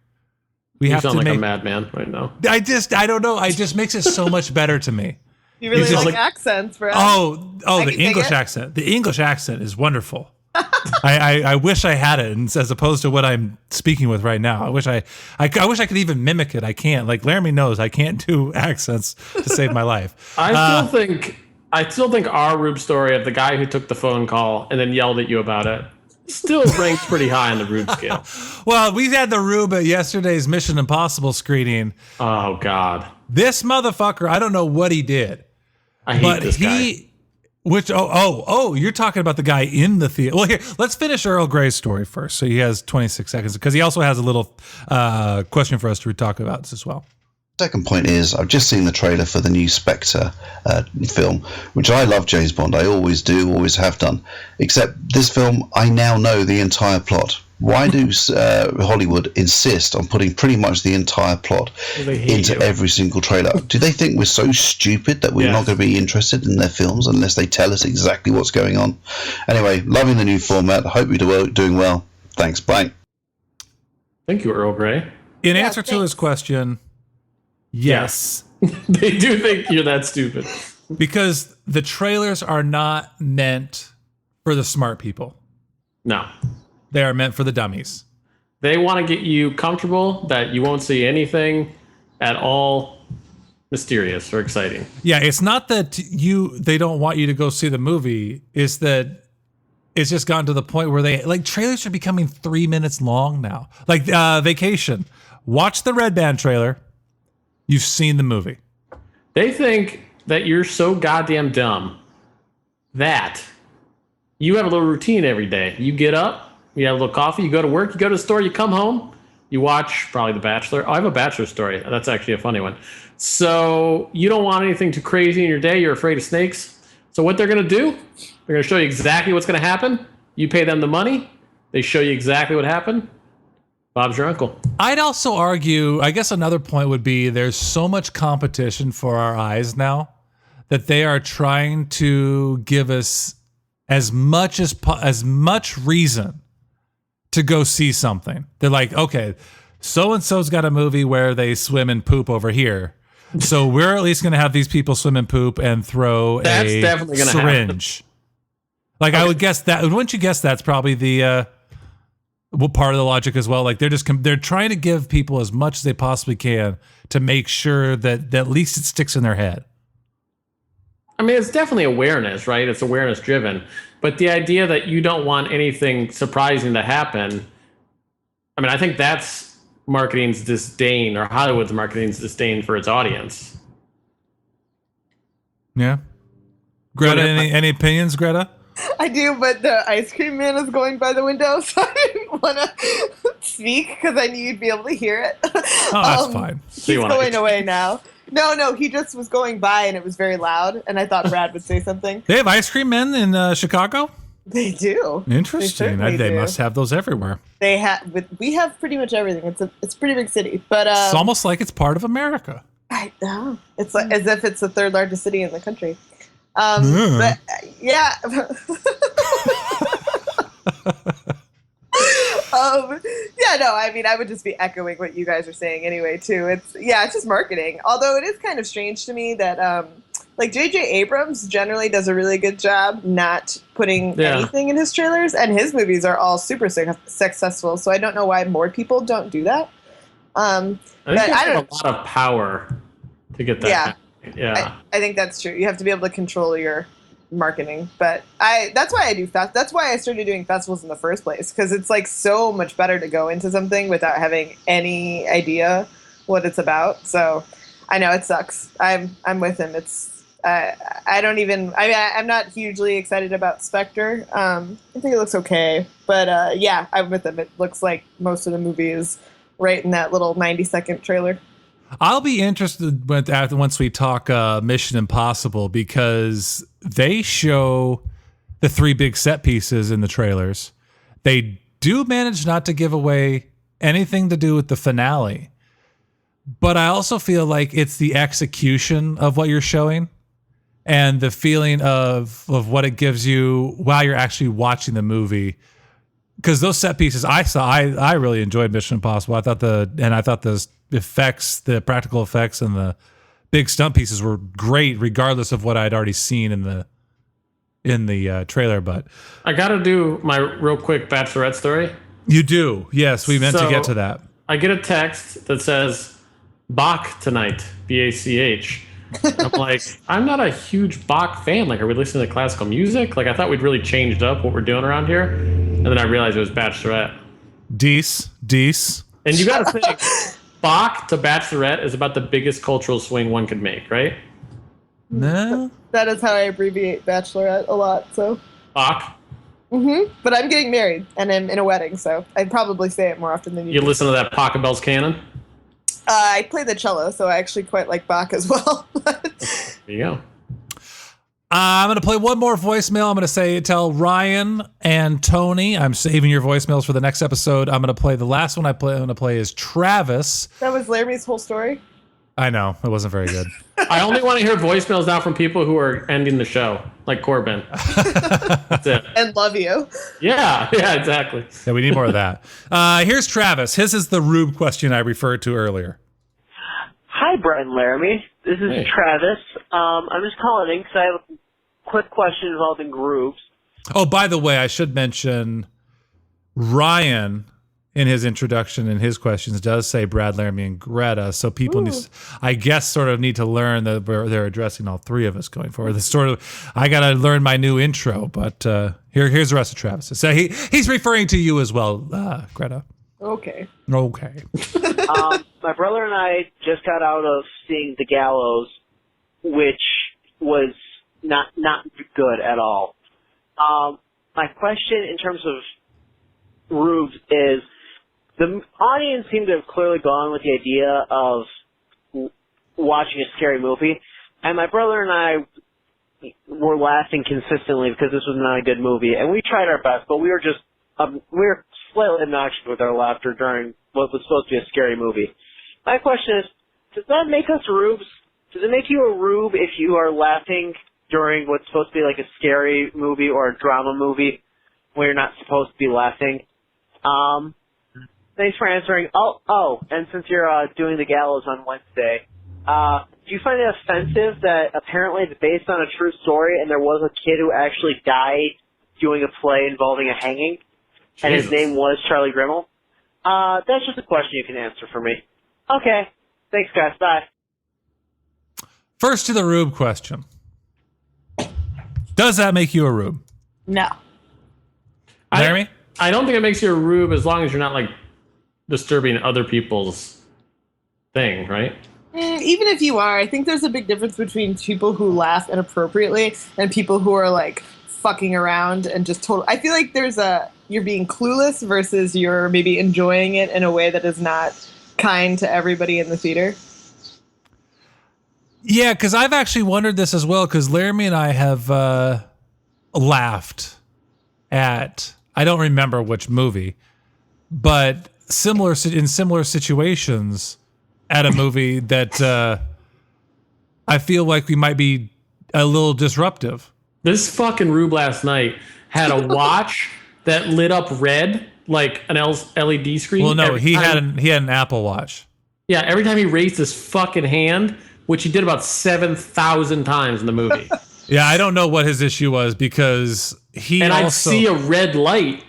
You sound like a madman right now. I don't know. It just makes it so much better to me. You really like accents, Brad. Oh, the English accent. The English accent is wonderful. I wish I had it, as opposed to what I'm speaking with right now. I wish I could even mimic it. I can't. Like Laramie knows, I can't do accents to save my life. I still think our Rube story of the guy who took the phone call and then yelled at you about it still ranks pretty high on the Rube scale. Well, we had the Rube at yesterday's Mission Impossible screening. Oh, God. This motherfucker, I don't know what he did. I hate this guy. You're talking about the guy in the theater. Well, here, let's finish Earl Grey's story first. So he has 26 seconds because he also has a little question for us to talk about as well. Second point is I've just seen the trailer for the new Spectre film, which I love James Bond. I always do, always have done. Except this film, I now know the entire plot. Why do Hollywood insist on putting pretty much the entire plot into every single trailer? Do they think we're so stupid that we're not going to be interested in their films unless they tell us exactly what's going on? Anyway, loving the new format. Hope you're doing well. Thanks. Bye. Thank you, Earl Grey. In answer to his question, yes. They do think you're that stupid. Because the trailers are not meant for the smart people. No. They are meant for the dummies. They want to get you comfortable that you won't see anything at all mysterious or exciting. Yeah, it's not that they don't want you to go see the movie. It's that it's just gotten to the point where trailers are becoming 3 minutes long now. Like Vacation. Watch the Red Band trailer. You've seen the movie. They think that you're so goddamn dumb that you have a little routine every day. You get up, you have a little coffee, you go to work, you go to the store, you come home, you watch probably The Bachelor. Oh, I have a Bachelor story. That's actually a funny one. So you don't want anything too crazy in your day. You're afraid of snakes. So what they're going to do, they're going to show you exactly what's going to happen. You pay them the money. They show you exactly what happened. Bob's your uncle. I'd also argue, I guess another point would be there's so much competition for our eyes now that they are trying to give us as much reason to go see something. They're like, okay, so-and-so's got a movie where they swim and poop over here. So we're at least going to have these people swim and poop and throw a definitely gonna syringe. Like, okay. I would guess that. Wouldn't you guess that's probably the part of the logic as well? Like they're trying to give people as much as they possibly can to make sure that at least it sticks in their head. I mean, it's definitely awareness, right? It's awareness driven. But the idea that you don't want anything surprising to happen, I mean, I think that's marketing's disdain, or Hollywood's marketing's disdain for its audience. Yeah. Greta, any opinions, Greta? I do, but the ice cream man is going by the window, so I didn't want to speak because I knew you'd be able to hear it. Oh, that's fine. He's going away now. No, he just was going by and it was very loud, and I thought Brad would say something. They have ice cream men in Chicago? They do. Interesting. They They do. must have those everywhere. They have. We have pretty much everything. It's a pretty big city, but It's almost like it's part of America. I know. It's like, as if it's the third largest city in the country. But yeah. Yeah, no, I mean, I would just be echoing what you guys are saying anyway, too. It's just marketing. Although it is kind of strange to me that, like, J.J. Abrams generally does a really good job not putting anything in his trailers, and his movies are all super successful, so I don't know why more people don't do that. I think you have a lot of power to get that. Yeah. I think that's true. You have to be able to control your marketing, but that's why I do that's why I started doing festivals in the first place, because it's like so much better to go into something without having any idea what it's about. So I know it sucks. I'm with him. It's I'm not hugely excited about Spectre. I think it looks okay, but I'm with him. It looks like most of the movie is right in that little 90-second trailer. I'll be interested once we talk Mission Impossible, because they show the 3 big set pieces in the trailers. They do manage not to give away anything to do with the finale, but I also feel like it's the execution of what you're showing and the feeling of what it gives you while you're actually watching the movie. Because those set pieces I really enjoyed Mission Impossible. I thought the effects, the practical effects, and the big stunt pieces were great, regardless of what I'd already seen in the trailer. But I got to do my real quick Bachelorette story. You do, yes. We meant to get to that. I get a text that says Bach tonight, BACH. I'm like, I'm not a huge Bach fan. Like, are we listening to classical music? Like, I thought we'd really changed up what we're doing around here. And then I realized it was Bachelorette. Deece. And you got to think, Bach to Bachelorette is about the biggest cultural swing one could make, right? No. That is how I abbreviate Bachelorette a lot, so. Bach? Mm-hmm. But I'm getting married, and I'm in a wedding, so I'd probably say it more often than you do. Listen to that Pachelbel's canon? I play the cello, so I actually quite like Bach as well. There you go. I'm going to play one more voicemail. I'm going to tell Ryan and Tony, I'm saving your voicemails for the next episode. I'm going to play the last one I'm going to play is Travis. That was Laramie's whole story? I know. It wasn't very good. I only want to hear voicemails now from people who are ending the show, like Corbin. That's it. And love you. Yeah, exactly. Yeah, we need more of that. Here's Travis. His is the Rube question I referred to earlier. Hi, Brett and Laramie. This is Travis. I'm just calling in because I have a quick question involving groups. Oh, by the way, I should mention Ryan in his introduction and his questions does say Brad, Laramie, and Greta. So people, I guess, sort of need to learn that they're addressing all 3 of us going forward. This sort of, I got to learn my new intro, but here's the rest of Travis. So he's referring to you as well, Greta. Okay. My brother and I just got out of seeing The Gallows, which was not good at all. My question in terms of Rubes is, the audience seemed to have clearly gone with the idea of watching a scary movie, and my brother and I were laughing consistently because this was not a good movie, and we tried our best, but we were just we were slightly obnoxious with our laughter during what was supposed to be a scary movie. My question is, does that make us rubes? Does it make you a rube if you are laughing during what's supposed to be like a scary movie or a drama movie where you're not supposed to be laughing? Thanks for answering. Oh, and since you're doing The Gallows on Wednesday, do you find it offensive that apparently it's based on a true story and there was a kid who actually died doing a play involving a hanging? And his name was Charlie Grimmel? That's just a question you can answer for me. Okay. Thanks, guys. Bye. First to the Rube question. Does that make you a Rube? No. Laramie? I don't think it makes you a Rube as long as you're not, like, disturbing other people's thing, right? Even if you are, I think there's a big difference between people who laugh inappropriately and people who are, like, fucking around and just total. I feel like you're being clueless versus you're maybe enjoying it in a way that is not kind to everybody in the theater. Yeah, because I've actually wondered this as well, because Laramie and I have laughed at, I don't remember which movie, but in similar situations at a movie that I feel like we might be a little disruptive. This fucking Rube last night had a watch that lit up red like an LED screen. Well, no, he had an Apple Watch. Yeah, every time he raised his fucking hand, which he did about 7,000 times in the movie. Yeah, I don't know what his issue was because I'd see a red light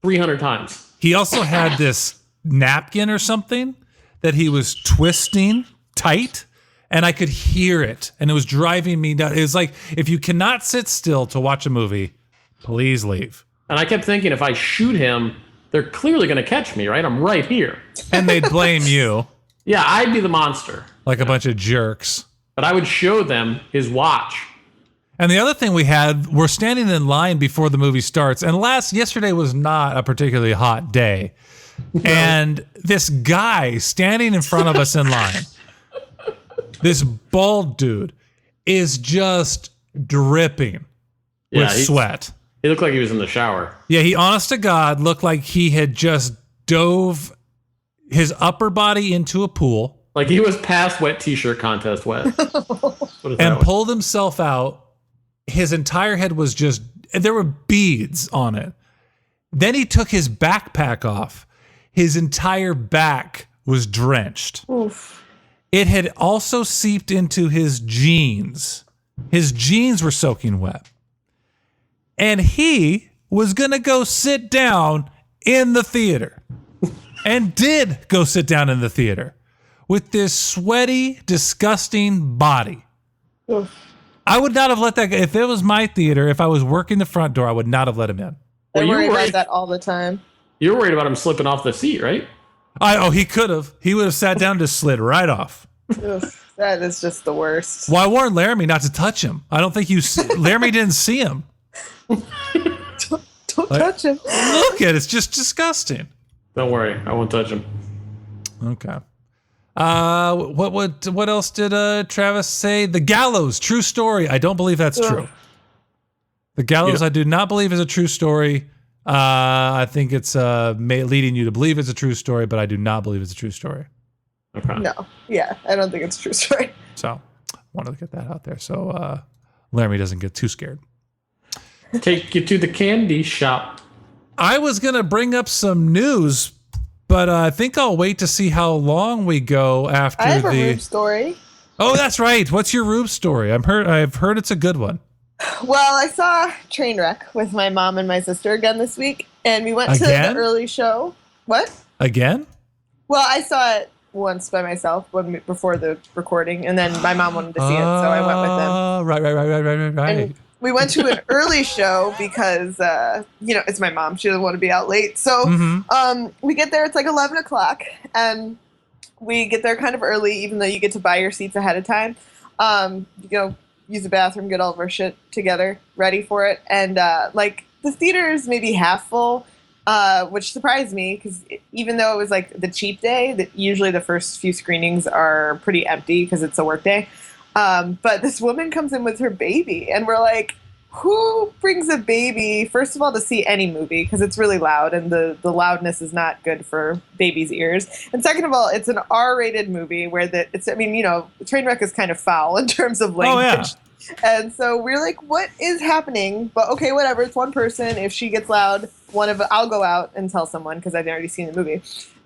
300 times. He also had this napkin or something that he was twisting tight, and I could hear it, and it was driving me nuts. It was like, if you cannot sit still to watch a movie, please leave. And I kept thinking, if I shoot him, they're clearly going to catch me, right? I'm right here. And they'd blame you. Yeah, I'd be the monster. Like a bunch of jerks. But I would show them his watch. And the other thing we're standing in line before the movie starts. And yesterday was not a particularly hot day. No. And this guy standing in front of us in line, this bald dude, is just dripping with sweat. He looked like he was in the shower. Yeah, he, honest to God, looked like he had just dove his upper body into a pool. Like he was past wet t-shirt contest wet. And pulled himself out. His entire head was there were beads on it. Then he took his backpack off. His entire back was drenched. Oof. It had also seeped into his jeans. His jeans were soaking wet. And he was going to go sit down in the theater. And did go sit down in the theater with this sweaty, disgusting body. Oof. I would not have let that go. If it was my theater, if I was working the front door, I would not have let him in. I worry about that all the time. You're worried about him slipping off the seat, right? He could have. He would have sat down, just slid right off. Oof, that is just the worst. Well, I warned Laramie not to touch him. I don't think Laramie didn't see him. Don't touch him. Look at it. It's just disgusting. Don't worry. I won't touch him. Okay. What else did Travis say? The gallows, true story. I don't believe that's true. The gallows, I do not believe is a true story. I think it's leading you to believe it's a true story, but I do not believe it's a true story. Okay. No. Yeah, I don't think it's a true story. So, wanted to get that out there so Laramie doesn't get too scared. Take you to the candy shop. I was going to bring up some news, but I think I'll wait to see how long we go after I have a Rube story. Oh, that's right. What's your Rube story? I've heard it's a good one. Well, I saw Trainwreck with my mom and my sister again this week, and we went to the early show. What? Again? Well, I saw it once by myself before the recording, and then my mom wanted to see it, so I went with them. Right. And we went to an early show because, it's my mom. She doesn't want to be out late. So we get there. It's like 11 o'clock, and we get there kind of early, even though you get to buy your seats ahead of time. Use the bathroom, get all of our shit together, ready for it. And, the theater is maybe half full, which surprised me because even though it was, like, the cheap day, usually the first few screenings are pretty empty because it's a work day. But this woman comes in with her baby, and we're like, who brings a baby, first of all, to see any movie? Because it's really loud, and the loudness is not good for babies' ears. And second of all, it's an R-rated movie where Trainwreck is kind of foul in terms of language. Oh, yeah. And so we're like, what is happening? But okay, whatever. It's one person. If she gets loud, I'll go out and tell someone because I've already seen the movie.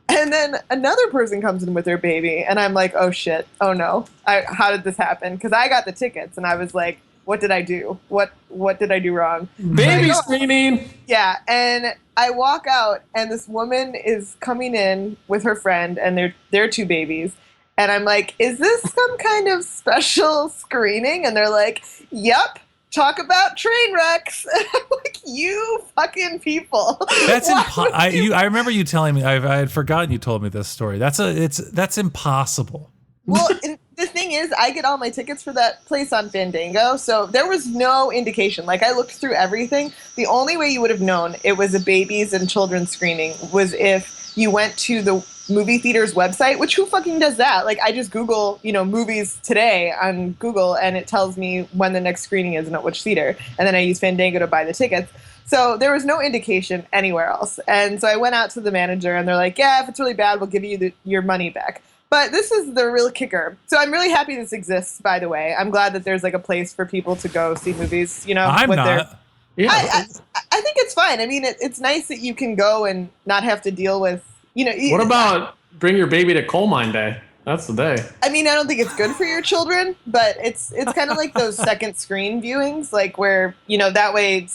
And then another person comes in with their baby, and I'm like, oh shit, oh no, how did this happen? Because I got the tickets, and I was like, what did I do? What did I do wrong? Baby screaming. Yeah, and I walk out, and this woman is coming in with her friend, and they're two babies. And I'm like, is this some kind of special screening? And they're like, yep, talk about train wrecks. I'm like, you fucking people. That's I remember you telling me. I had forgotten you told me this story. That's impossible. Well, the thing is, I get all my tickets for that place on Fandango, so there was no indication. Like, I looked through everything. The only way you would have known it was a babies and children's screening was if you went to the movie theater's website, which who fucking does that? Like, I just Google, movies today on Google, and it tells me when the next screening is and at which theater. And then I use Fandango to buy the tickets. So there was no indication anywhere else. And so I went out to the manager and they're like, yeah, if it's really bad, we'll give you your money back. But this is the real kicker. So I'm really happy this exists, by the way. I'm glad that there's like a place for people to go see movies, you know. I'm not. Yeah. I think it's fine. I mean, it's nice that you can go and not have to deal with, you know. What about bring your baby to coal mine day? That's the day. I mean, I don't think it's good for your children, but it's kind of like those second screen viewings, like where, you know, that way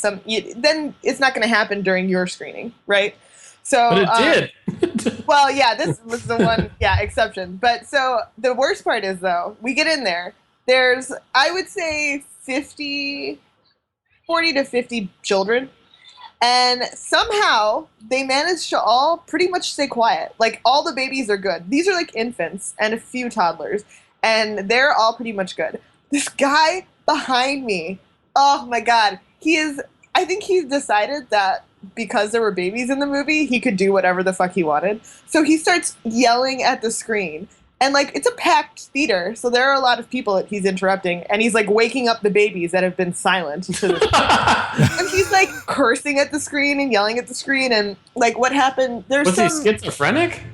then it's not going to happen during your screening, right? So, but it did. Well, yeah, this was the one, exception. But so the worst part is, though, we get in there. There's, I would say, 40 to 50 children. And somehow they managed to all pretty much stay quiet. Like, all the babies are good. These are like infants and a few toddlers. And they're all pretty much good. This guy behind me, oh my God. I think he's decided that because there were babies in the movie, he could do whatever the fuck he wanted. So he starts yelling at the screen. And, like, it's a packed theater, so there are a lot of people that he's interrupting. And he's, like, waking up the babies that have been silent. And he's, like, cursing at the screen and yelling at the screen. And, like, what happened? Was he schizophrenic?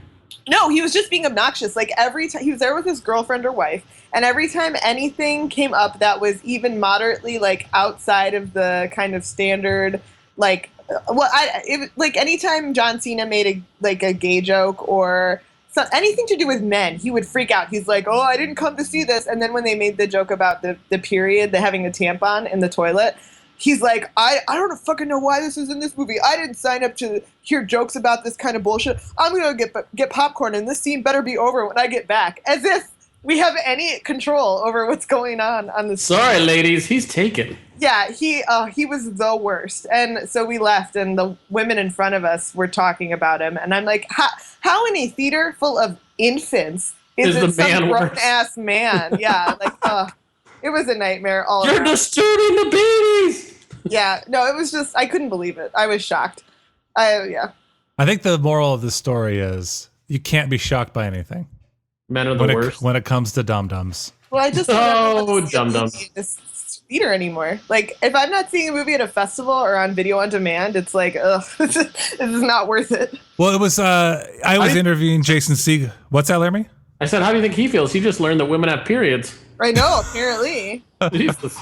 No, he was just being obnoxious. Like, every time he was there with his girlfriend or wife. And every time anything came up that was even moderately, like, outside of the kind of standard, like, like, anytime John Cena made a gay joke or anything to do with men, he would freak out. He's like, oh, I didn't come to see this. And then when they made the joke about the period, the having a tampon in the toilet, he's like, I don't fucking know why this is in this movie. I didn't sign up to hear jokes about this kind of bullshit. I'm going to get popcorn, and this scene better be over when I get back. As if we have any control over what's going on the screen. Sorry, ladies, he's taken. Yeah, he was the worst. And so we left, and the women in front of us were talking about him. And I'm like, how in a theater full of infants is it some grown-ass man? Yeah, like, it was a nightmare all You're around. disturbing the babies! Yeah, no, it was just, I couldn't believe it. I was shocked. Yeah. I think the moral of the story is you can't be shocked by anything. Men are the worst. When it comes to dum-dums. Well, I just dum-dums. This theater anymore. Like, if I'm not seeing a movie at a festival or on video on demand, it's like, ugh, this is not worth it. Well, it was, I was interviewing Jason Segel. What's that, Laramie? I said, how do you think he feels? He just learned that women have periods. I know, apparently. Jesus.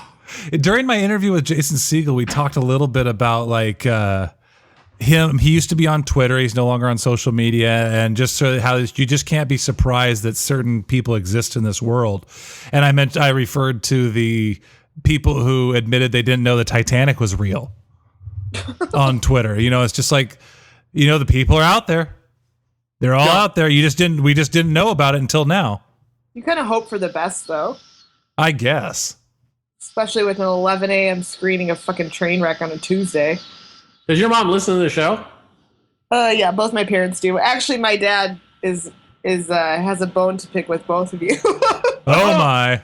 During my interview with Jason Segel, we talked a little bit about, like, him. He used to be on Twitter. He's no longer on social media, and just so how you just can't be surprised that certain people exist in this world. And I referred to the people who admitted they didn't know the Titanic was real on Twitter. You know, it's just like, you know, the people are out there. They're all out there. We just didn't know about it until now. You kind of hope for the best, though. I guess. Especially with an 11 a.m. screening of fucking Trainwreck on a Tuesday. Does your mom listen to the show? Yeah, both my parents do. Actually, my dad has a bone to pick with both of you. Oh my!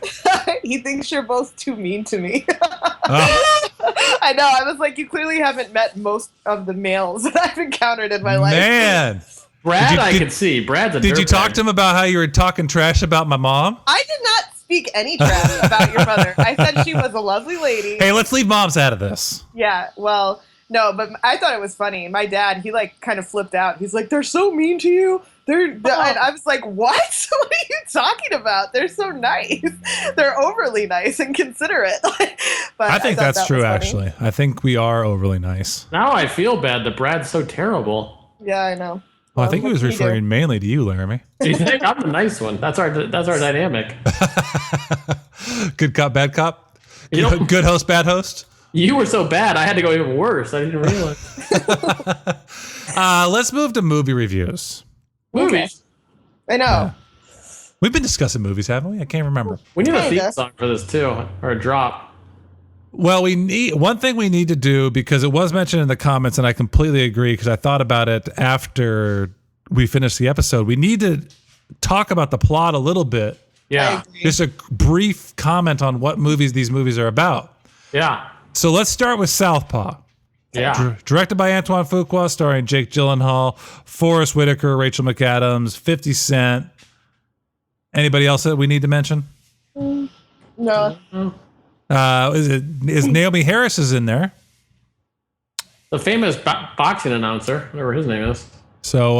He thinks you're both too mean to me. I know. I was like, you clearly haven't met most of the males that I've encountered in my life. Man, Brad, I could see. Brad's a Did you talk dirtbag. to him about how you were talking trash about my mom? I did not speak any trash about your mother. I said she was a lovely lady. Hey, let's leave moms out of this. Yeah, well, no, but I thought it was funny. My dad, he like kind of flipped out. He's like, they're so mean to you. And I was like, what? What are you talking about? They're so nice. They're overly nice and considerate. But I think that's that true, was funny. actually. I think we are overly nice. Now I feel bad that Brad's so terrible. Yeah, I know. Well, I think he was referring mainly to you, Laramie. You think I'm the nice one? That's our dynamic. Good cop, bad cop. You know, Good host, bad host. You were so bad, I had to go even worse. I didn't realize. Let's move to movie reviews. Movies. I know. We've been discussing movies, haven't we? I can't remember. We need a theme song for this too, or a drop. Well, we need one thing we need to do, because it was mentioned in the comments, and I completely agree, because I thought about it after we finished the episode. We need to talk about the plot a little bit. Yeah. Just a brief comment on what these movies are about. Yeah. So let's start with Southpaw. Yeah. Directed by Antoine Fuqua, starring Jake Gyllenhaal, Forrest Whitaker, Rachel McAdams, 50 Cent. Anybody else that we need to mention? No. Is Naomi Harris is in there? The famous boxing announcer, whatever his name is. So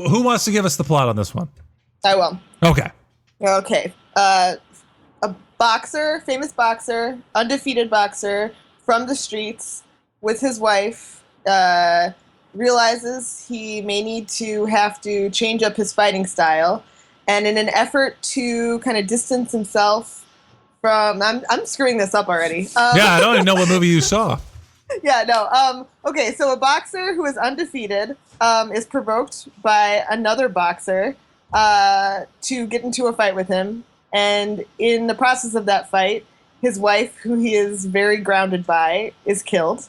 who wants to give us the plot on this one? I will. Okay. Okay. A boxer, famous boxer, undefeated boxer from the streets with his wife, realizes he may need to have to change up his fighting style. And in an effort to kind of distance himself from, I'm screwing this up already. Yeah, I don't even know what movie you saw. Yeah, no. Okay, so a boxer who is undefeated is provoked by another boxer to get into a fight with him. And in the process of that fight, his wife, who he is very grounded by, is killed.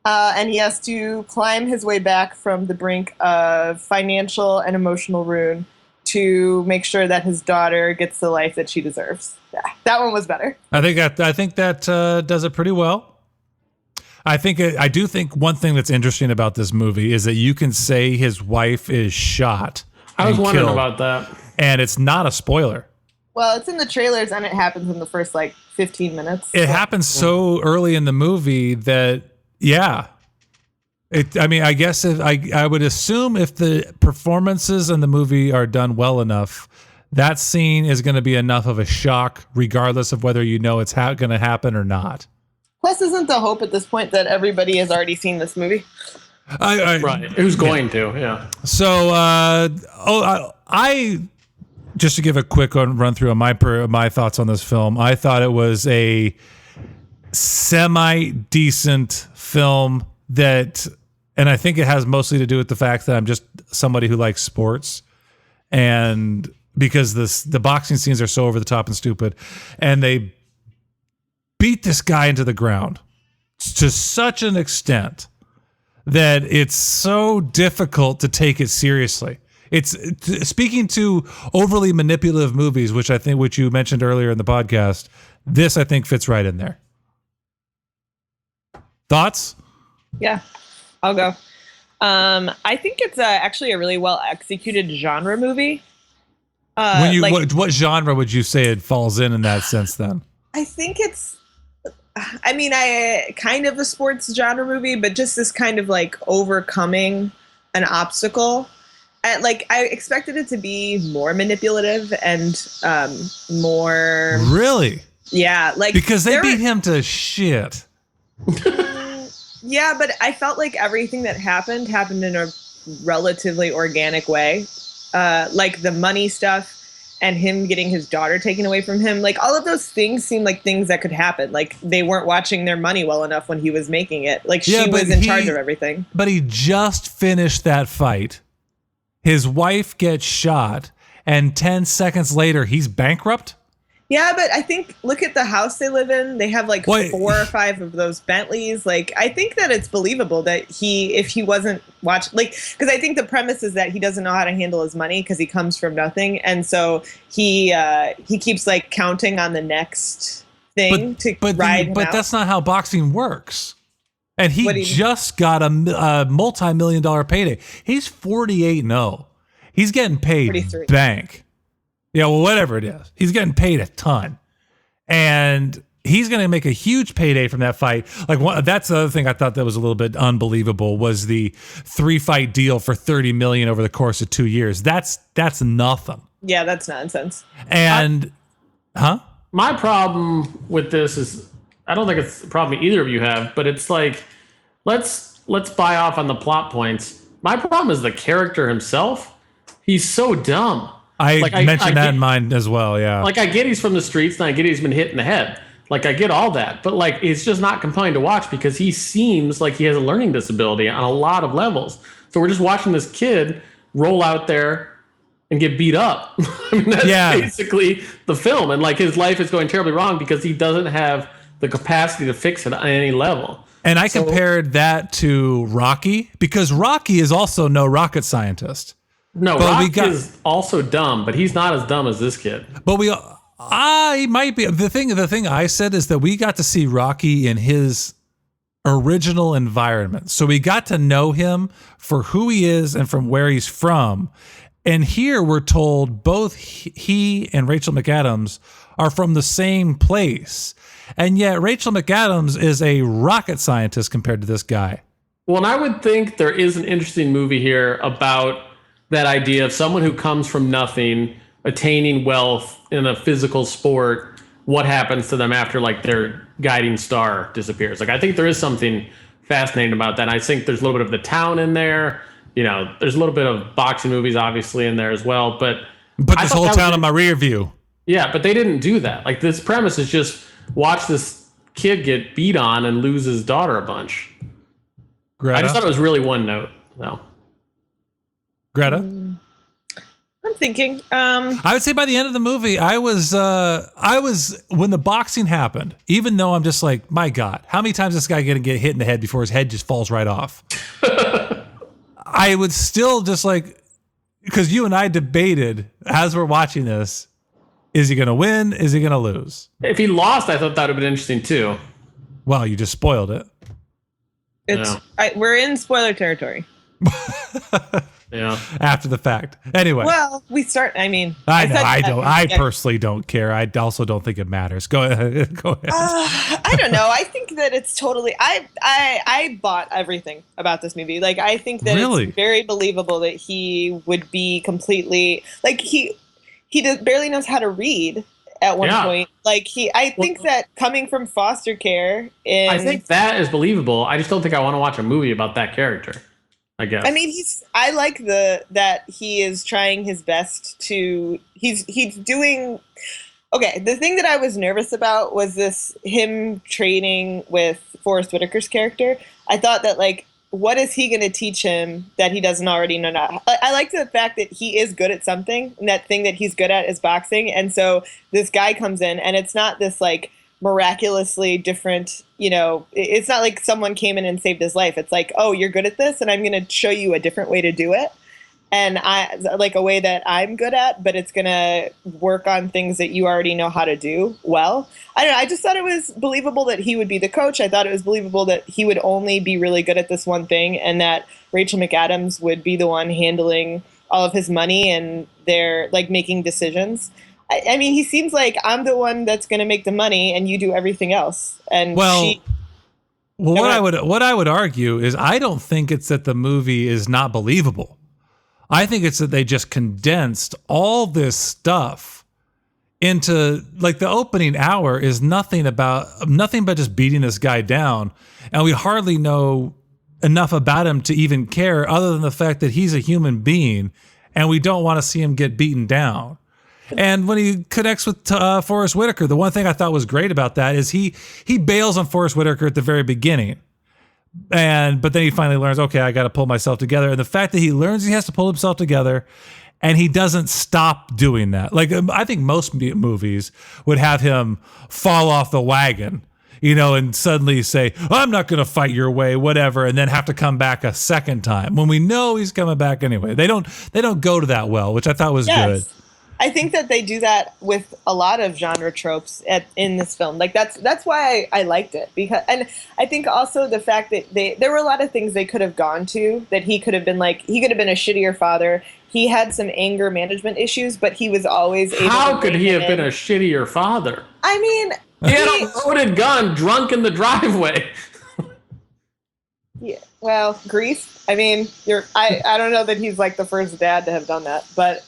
And he has to climb his way back from the brink of financial and emotional ruin to make sure that his daughter gets the life that she deserves. Yeah, that one was better. I think that does it pretty well. I do think one thing that's interesting about this movie is that you can say his wife is shot. I was wondering about that. And it's not a spoiler. Well, it's in the trailers and it happens in the first 15 minutes. It happens so early in the movie that, yeah. I guess I would assume if the performances in the movie are done well enough, that scene is going to be enough of a shock, regardless of whether you know it's going to happen or not. Plus, isn't the hope at this point that everybody has already seen this movie? Right. Who's going to? Yeah. So, I just to give a quick run through on my thoughts on this film, I thought it was a semi-decent film and I think it has mostly to do with the fact that I'm just somebody who likes sports, and because the boxing scenes are so over the top and stupid, and they beat this guy into the ground to such an extent that it's so difficult to take it seriously. It's speaking to overly manipulative movies, which you mentioned earlier in the podcast. This, I think, fits right in there. Thoughts? Yeah, I'll go. I think it's actually a really well executed genre movie. What genre would you say it falls in that sense then? I think it's, I kind of a sports genre movie, but just this kind of overcoming an obstacle. And I expected it to be more manipulative and more. Really? Yeah, because they beat him to shit. Yeah, but I felt like everything that happened in a relatively organic way. Like the money stuff and him getting his daughter taken away from him. All of those things seemed like things that could happen. They weren't watching their money well enough when he was making it. She was in charge of everything. But he just finished that fight. His wife gets shot, and 10 seconds later, he's bankrupt? Yeah, but I think, look at the house they live in. They have 4 or 5 of those Bentleys. I think that it's believable that if he wasn't watching, because I think the premise is that he doesn't know how to handle his money because he comes from nothing. And so he keeps counting on the next thing to ride him But out. that's not how boxing works. And he just got a multi-million-dollar payday. He's 48-0. He's getting paid 43. bank. Yeah, well, whatever it is. He's getting paid a ton. And he's going to make a huge payday from that fight. That's the other thing I thought that was a little bit unbelievable was the 3-fight deal for $30 million over the course of 2 years. That's nothing. Yeah, that's nonsense. And, My problem with this is, I don't think it's a problem either of you have, but it's let's buy off on the plot points. My problem is the character himself. He's so dumb. I mentioned that in mine as well, yeah. I get he's from the streets, and I get he's been hit in the head. I get all that. But, it's just not compelling to watch because he seems like he has a learning disability on a lot of levels. So we're just watching this kid roll out there and get beat up. That's basically the film. And, his life is going terribly wrong because he doesn't have the capacity to fix it on any level. And I compared that to Rocky because Rocky is also no rocket scientist. No, Rocky is also dumb, but he's not as dumb as this kid. But I might be. The thing I said is that we got to see Rocky in his original environment. So we got to know him for who he is and from where he's from. And here we're told both he and Rachel McAdams are from the same place. And yet Rachel McAdams is a rocket scientist compared to this guy. Well, and I would think there is an interesting movie here about that idea of someone who comes from nothing, attaining wealth in a physical sport. What happens to them after like their guiding star disappears? Like, I think there is something fascinating about that. And I think there's a little bit of The Town in there. You know, there's a little bit of boxing movies obviously in there as well. But put this whole town in my rear view. Yeah, but they didn't do that. Like, this premise is just watch this kid get beat on and lose his daughter a bunch. Greta? I just thought it was really one note. No. Greta? I'm thinking. I would say by the end of the movie, I was when the boxing happened, even though I'm just like, my God, how many times is this guy going to get hit in the head before his head just falls right off? I would still just like, because you and I debated as we're watching this, is he going to win? Is he going to lose? If he lost, I thought that would have been interesting too. Well, you just spoiled it. We're in spoiler territory. Yeah. After the fact. Anyway. Well, we start. I mean, I personally don't care. I also don't think it matters. Go ahead. I don't know. I think that it's totally. I bought everything about this movie. Like, I think that it's very believable that he would be completely like he barely knows how to read at one point. Like I think that coming from foster care, I think that is believable. I just don't think I want to watch a movie about that character, I guess. I mean, I like that he is trying his best to, he's doing, okay, the thing that I was nervous about was him training with Forrest Whitaker's character. I thought that, like, what is he going to teach him that he doesn't already know? I like the fact that he is good at something, and that thing that he's good at is boxing. And so this guy comes in, and it's not this, like, miraculously different, you know, it's not like someone came in and saved his life. It's like, oh, you're good at this, and I'm going to show you a different way to do it. And I like a way that I'm good at, but it's going to work on things that you already know how to do well. I don't know. I just thought it was believable that he would be the coach. I thought it was believable that he would only be really good at this one thing, and that Rachel McAdams would be the one handling all of his money and they're like making decisions. I mean, he seems like, I'm the one that's going to make the money and you do everything else. And what I would argue is I don't think it's that the movie is not believable. I think it's that they just condensed all this stuff into, like, the opening hour is nothing but just beating this guy down. And we hardly know enough about him to even care, other than the fact that he's a human being and we don't want to see him get beaten down. And when he connects with Forrest Whitaker, the one thing I thought was great about that is he bails on Forrest Whitaker at the very beginning. But then he finally learns, okay, I got to pull myself together. And the fact that he learns he has to pull himself together, and he doesn't stop doing that. Like, I think most movies would have him fall off the wagon, you know, and suddenly say, I'm not going to fight your way, whatever, and then have to come back a second time when we know he's coming back anyway. They don't go to that well, which I thought was good. I think that they do that with a lot of genre tropes in this film. Like, that's why I liked it, and I think also the fact that there were a lot of things they could have gone to, that he could have been like, he could have been a shittier father. He had some anger management issues, but he was always able How could he have been a shittier father? I mean, he had a loaded gun drunk in the driveway. Yeah, well, grief. I mean, I don't know that he's like the first dad to have done that, but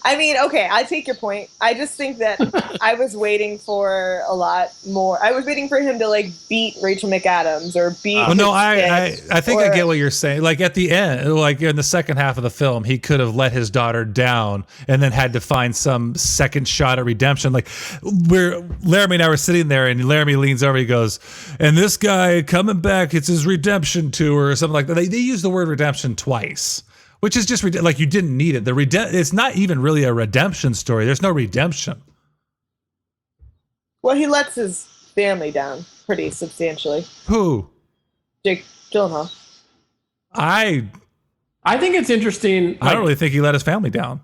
I mean, okay, I take your point. I just think that I was waiting for a lot more. I was waiting for him to, like, beat Rachel McAdams or beat. I think I get what you're saying. Like, at the end, like in the second half of the film, he could have let his daughter down and then had to find some second shot at redemption. Like, Laramie and I were sitting there, and Laramie leans over, he goes, and this guy coming back, it's his redemption tour or something like that. They use the word redemption twice. Which is just like, you didn't need it. It's not even really a redemption story. There's no redemption. Well, he lets his family down pretty substantially. Who? Jake Gyllenhaal. I think it's interesting. I don't really think he let his family down.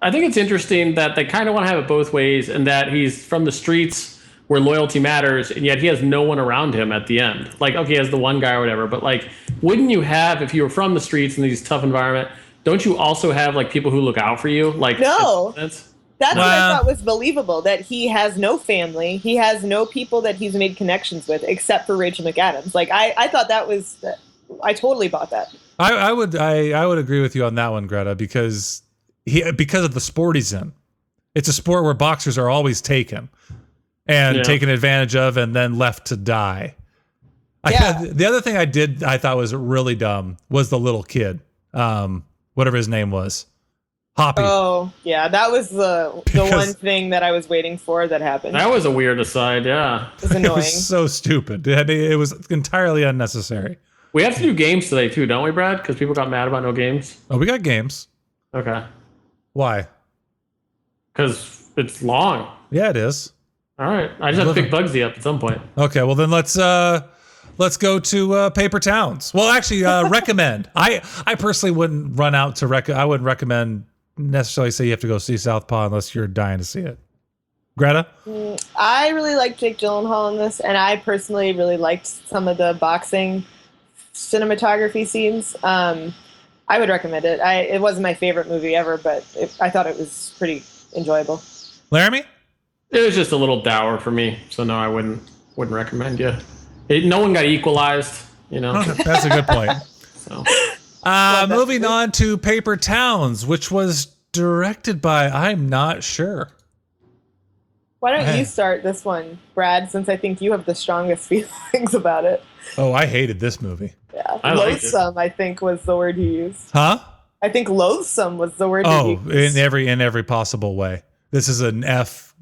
I think it's interesting that they kind of want to have it both ways, and that he's from the streets where loyalty matters, and yet he has no one around him at the end. Like, okay, he has the one guy or whatever, but, like, wouldn't you have, if you were from the streets in these tough environment, don't you also have, like, people who look out for you? Like, no, that's what I thought was believable, that he has no family, he has no people that he's made connections with, except for Rachel McAdams. Like, I thought that was I totally bought that. I would agree with you on that one, Greta, because of the sport he's in. It's a sport where boxers are always taken and taken advantage of and then left to die. The other thing I thought was really dumb was the little kid, whatever his name was, Hoppy. Oh yeah, that was the one thing that I was waiting for that happened. That was a weird aside. Yeah, it was annoying. It was so stupid. It was entirely unnecessary. We have to do games today too, don't we, Brad? Because people got mad about no games. Oh, we got games. Okay. Why? Because it's long. Yeah, it is. All right. I just have to pick Bugsy up at some point. Okay, well then let's go to Paper Towns. Well, actually, recommend. I personally wouldn't run out to I wouldn't recommend necessarily say you have to go see Southpaw unless you're dying to see it. Greta? I really liked Jake Gyllenhaal in this, and I personally really liked some of the boxing cinematography scenes. I would recommend it. It wasn't my favorite movie ever, but I thought it was pretty enjoyable. Laramie? It was just a little dour for me, so no, I wouldn't recommend you. No one got equalized, you know. That's a good point. So, moving on to Paper Towns, which was directed by I'm not sure. Why don't you start this one, Brad, since I think you have the strongest feelings about it. Oh, I hated this movie. Yeah, loathsome, I think, was the word you used. Huh? I think loathsome was the word you used. in every possible way. This is an F-.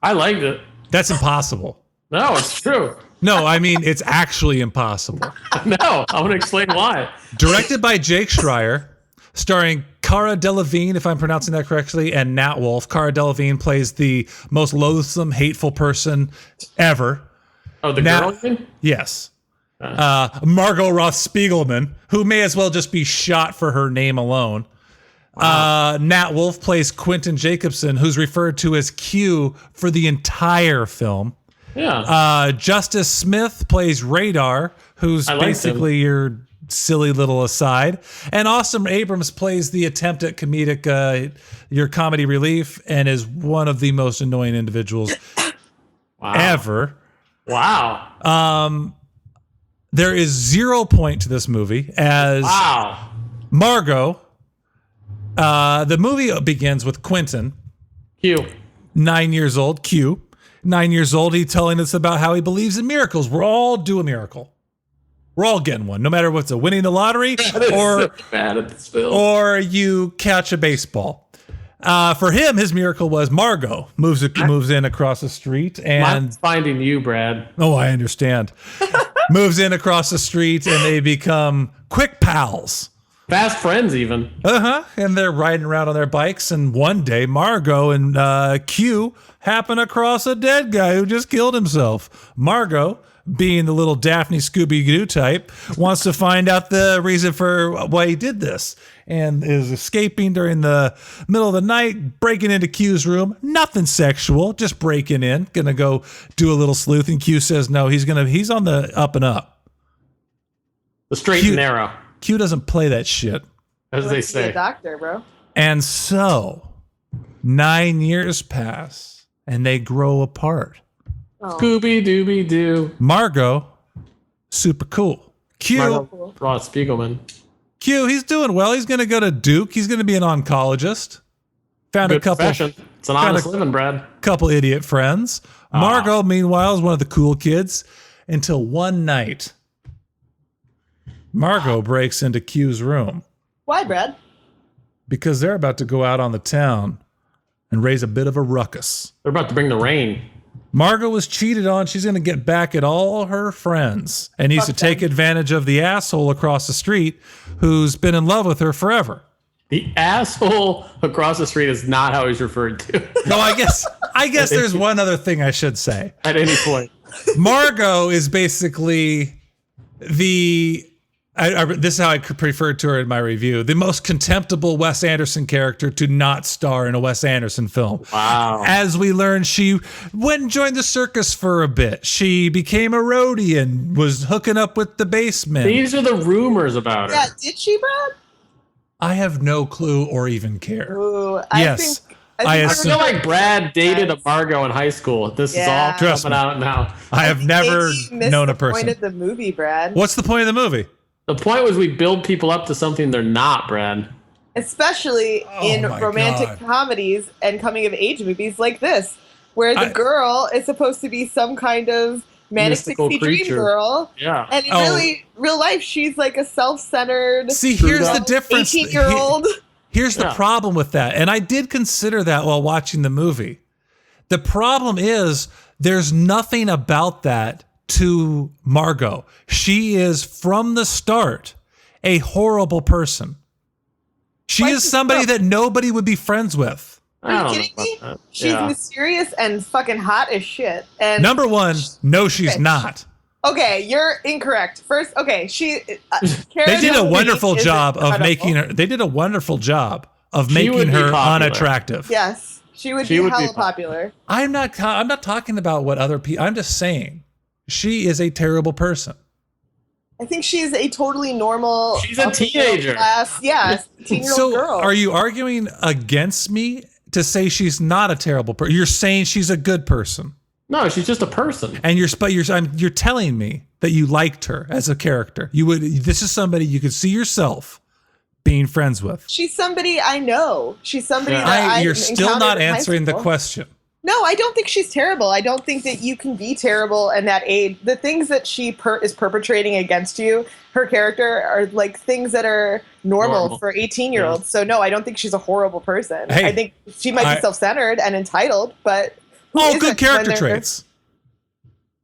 I liked it. That's impossible. No, it's true. No, I mean, it's actually impossible. No, I want to explain why. Directed by Jake Schreier, starring Cara Delevingne, if I'm pronouncing that correctly, and Nat Wolff. Cara Delevingne plays the most loathsome, hateful person ever. Oh, the girl? You mean? Yes. Margot Roth Spiegelman, who may as well just be shot for her name alone. Wow. Nat Wolff plays Quentin Jacobson, who's referred to as Q for the entire film. Yeah. Justice Smith plays Radar, who's basically your silly little aside. And Austin Abrams plays the attempt at your comedy relief, and is one of the most annoying individuals ever. Wow. There is 0 point to this movie as Margot. The movie begins with Quentin, Q, 9 years old. Q, 9 years old. He's telling us about how he believes in miracles. We're all due a miracle. We're all getting one, no matter what's it, winning the lottery or so bad at this film. Or you catch a baseball. For him, his miracle was Margot moves in across the street and Mine's finding you, Brad. Oh, I understand. Moves in across the street and they become quick pals. Fast friends, even. And they're riding around on their bikes. And one day, Margot and Q happen across a dead guy who just killed himself. Margot, being the little Daphne Scooby-Doo type, wants to find out the reason for why he did this, and is escaping during the middle of the night, breaking into Q's room. Nothing sexual, just breaking in. Gonna go do a little sleuth, and Q says no. He's on the up and up. The straight and narrow. Q doesn't play that shit, as they say. Be a doctor, bro. And so 9 years pass, and they grow apart. Scooby Dooby Doo. Margot, super cool. Q, Margot Roth Spiegelman. Q, he's doing well. He's going to go to Duke. He's going to be an oncologist. Found Good a couple. profession. It's an honest living, Brad. Couple idiot friends. Margot, meanwhile, is one of the cool kids. Until one night, Margot breaks into Q's room. Why, Brad? Because they're about to go out on the town and raise a bit of a ruckus. They're about to bring the rain. Margot was cheated on. She's going to get back at all her friends and needs to take advantage of the asshole across the street who's been in love with her forever. The asshole across the street is not how he's referred to. No, I guess there's one other thing I should say. At any point. Margot is basically this is how I referred to her in my review, the most contemptible Wes Anderson character to not star in a Wes Anderson film. Wow. As we learned, she went and joined the circus for a bit. She became a roadie and was hooking up with the basement. These are the rumors about her. Yeah, did she, Brad? I have no clue or even care. Ooh, Yes. I feel like Brad dated a Margot in high school. This is all coming out now. I have never known a person. Point of the movie, Brad. What's the point of the movie? The point was we build people up to something they're not, Brad. Especially in romantic comedies and coming of age movies like this, where the girl is supposed to be some kind of manic pixie dream girl. Yeah. And in real life, she's like a self-centered. See, here's the difference. 18-year-old. Here's the problem with that. And I did consider that while watching the movie. The problem is there's nothing about that to Margot. She is, from the start, a horrible person. She is somebody that nobody would be friends with. Are you kidding me? She's mysterious and fucking hot as shit. And number one, no, she's not. Okay, you're incorrect. First, okay, they did a wonderful job of making her. They did a wonderful job of making her unattractive. Yes, she would be hella popular. I'm not talking about what other people. I'm just saying, she is a terrible person. I think she's a totally normal. She's a teenager. Yes, 18-year-old girl. Are you arguing against me to say she's not a terrible person? You're saying she's a good person. No, she's just a person. And you're telling me that you liked her as a character. This is somebody you could see yourself being friends with. She's somebody I know. She's somebody that you're still not answering the question. No, I don't think she's terrible. I don't think that you can be terrible in that age. The things that she is perpetrating against you, her character, are like things that are normal. For 18-year-olds. So no, I don't think she's a horrible person. Hey, I think she might be self-centered and entitled, but good character traits.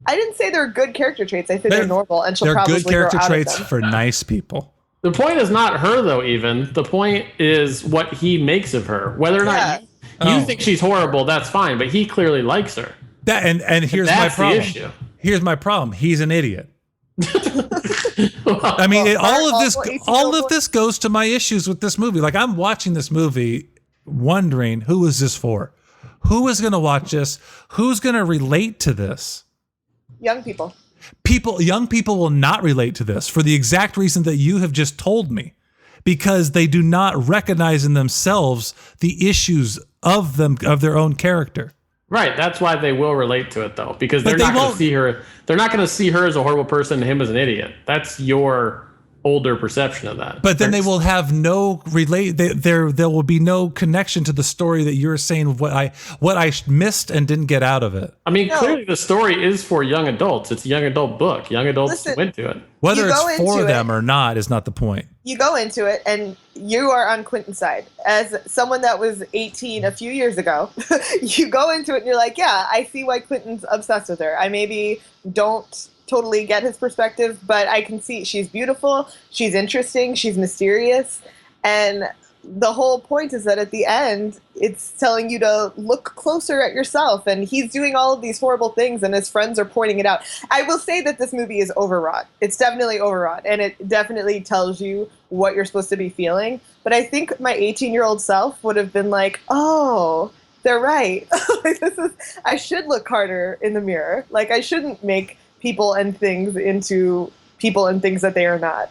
I didn't say they're good character traits. I said they're normal, and she'll probably good character grow out traits of them. for nice people. The point is not her, though. Even the point is what he makes of her. Whether or not you think she's horrible, that's fine. But he clearly likes her. And here's my problem. The issue. Here's my problem. He's an idiot. I mean, all of this goes to my issues with this movie. Like, I'm watching this movie, wondering who is this for? Who is going to watch this? Who's going to relate to this? Young people. Young people will not relate to this for the exact reason that you have just told me, because they do not recognize in themselves the issues of their own character. Right. That's why they will relate to it, though, because they're not going to see her. They're not going to see her as a horrible person and him as an idiot. That's your older perception of that. But then they will have there will be no connection to the story that you're saying what I missed and didn't get out of it. I mean, clearly the story is for young adults. It's a young adult book. Young adults went to it. Whether it's for them or not is not the point. You go into it and you are on Quentin's side. As someone that was 18 a few years ago, you go into it and you're like, yeah, I see why Quentin's obsessed with her. I maybe don't totally get his perspective, but I can see she's beautiful, she's interesting, she's mysterious, and the whole point is that at the end it's telling you to look closer at yourself, and he's doing all of these horrible things and his friends are pointing it out. I will say that this movie is overwrought. It's definitely overwrought, and it definitely tells you what you're supposed to be feeling, but I think my 18-year-old self would have been like, oh, they're right. I should look harder in the mirror. Like, I shouldn't make people and things into people and things that they are not.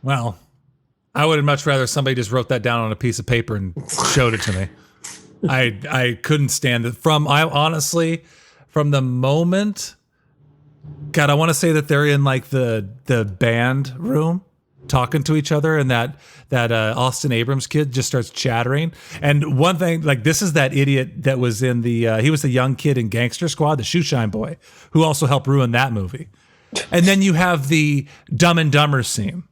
Well, I would much rather somebody just wrote that down on a piece of paper and showed it to me. I couldn't stand it. Honestly, from the moment, God, I want to say that they're in like the band room talking to each other, and that Austin Abrams kid just starts chattering. And one thing, like, this is that idiot that was in he was the young kid in Gangster Squad, the shoeshine boy, who also helped ruin that movie. And then you have the Dumb and Dumber scene,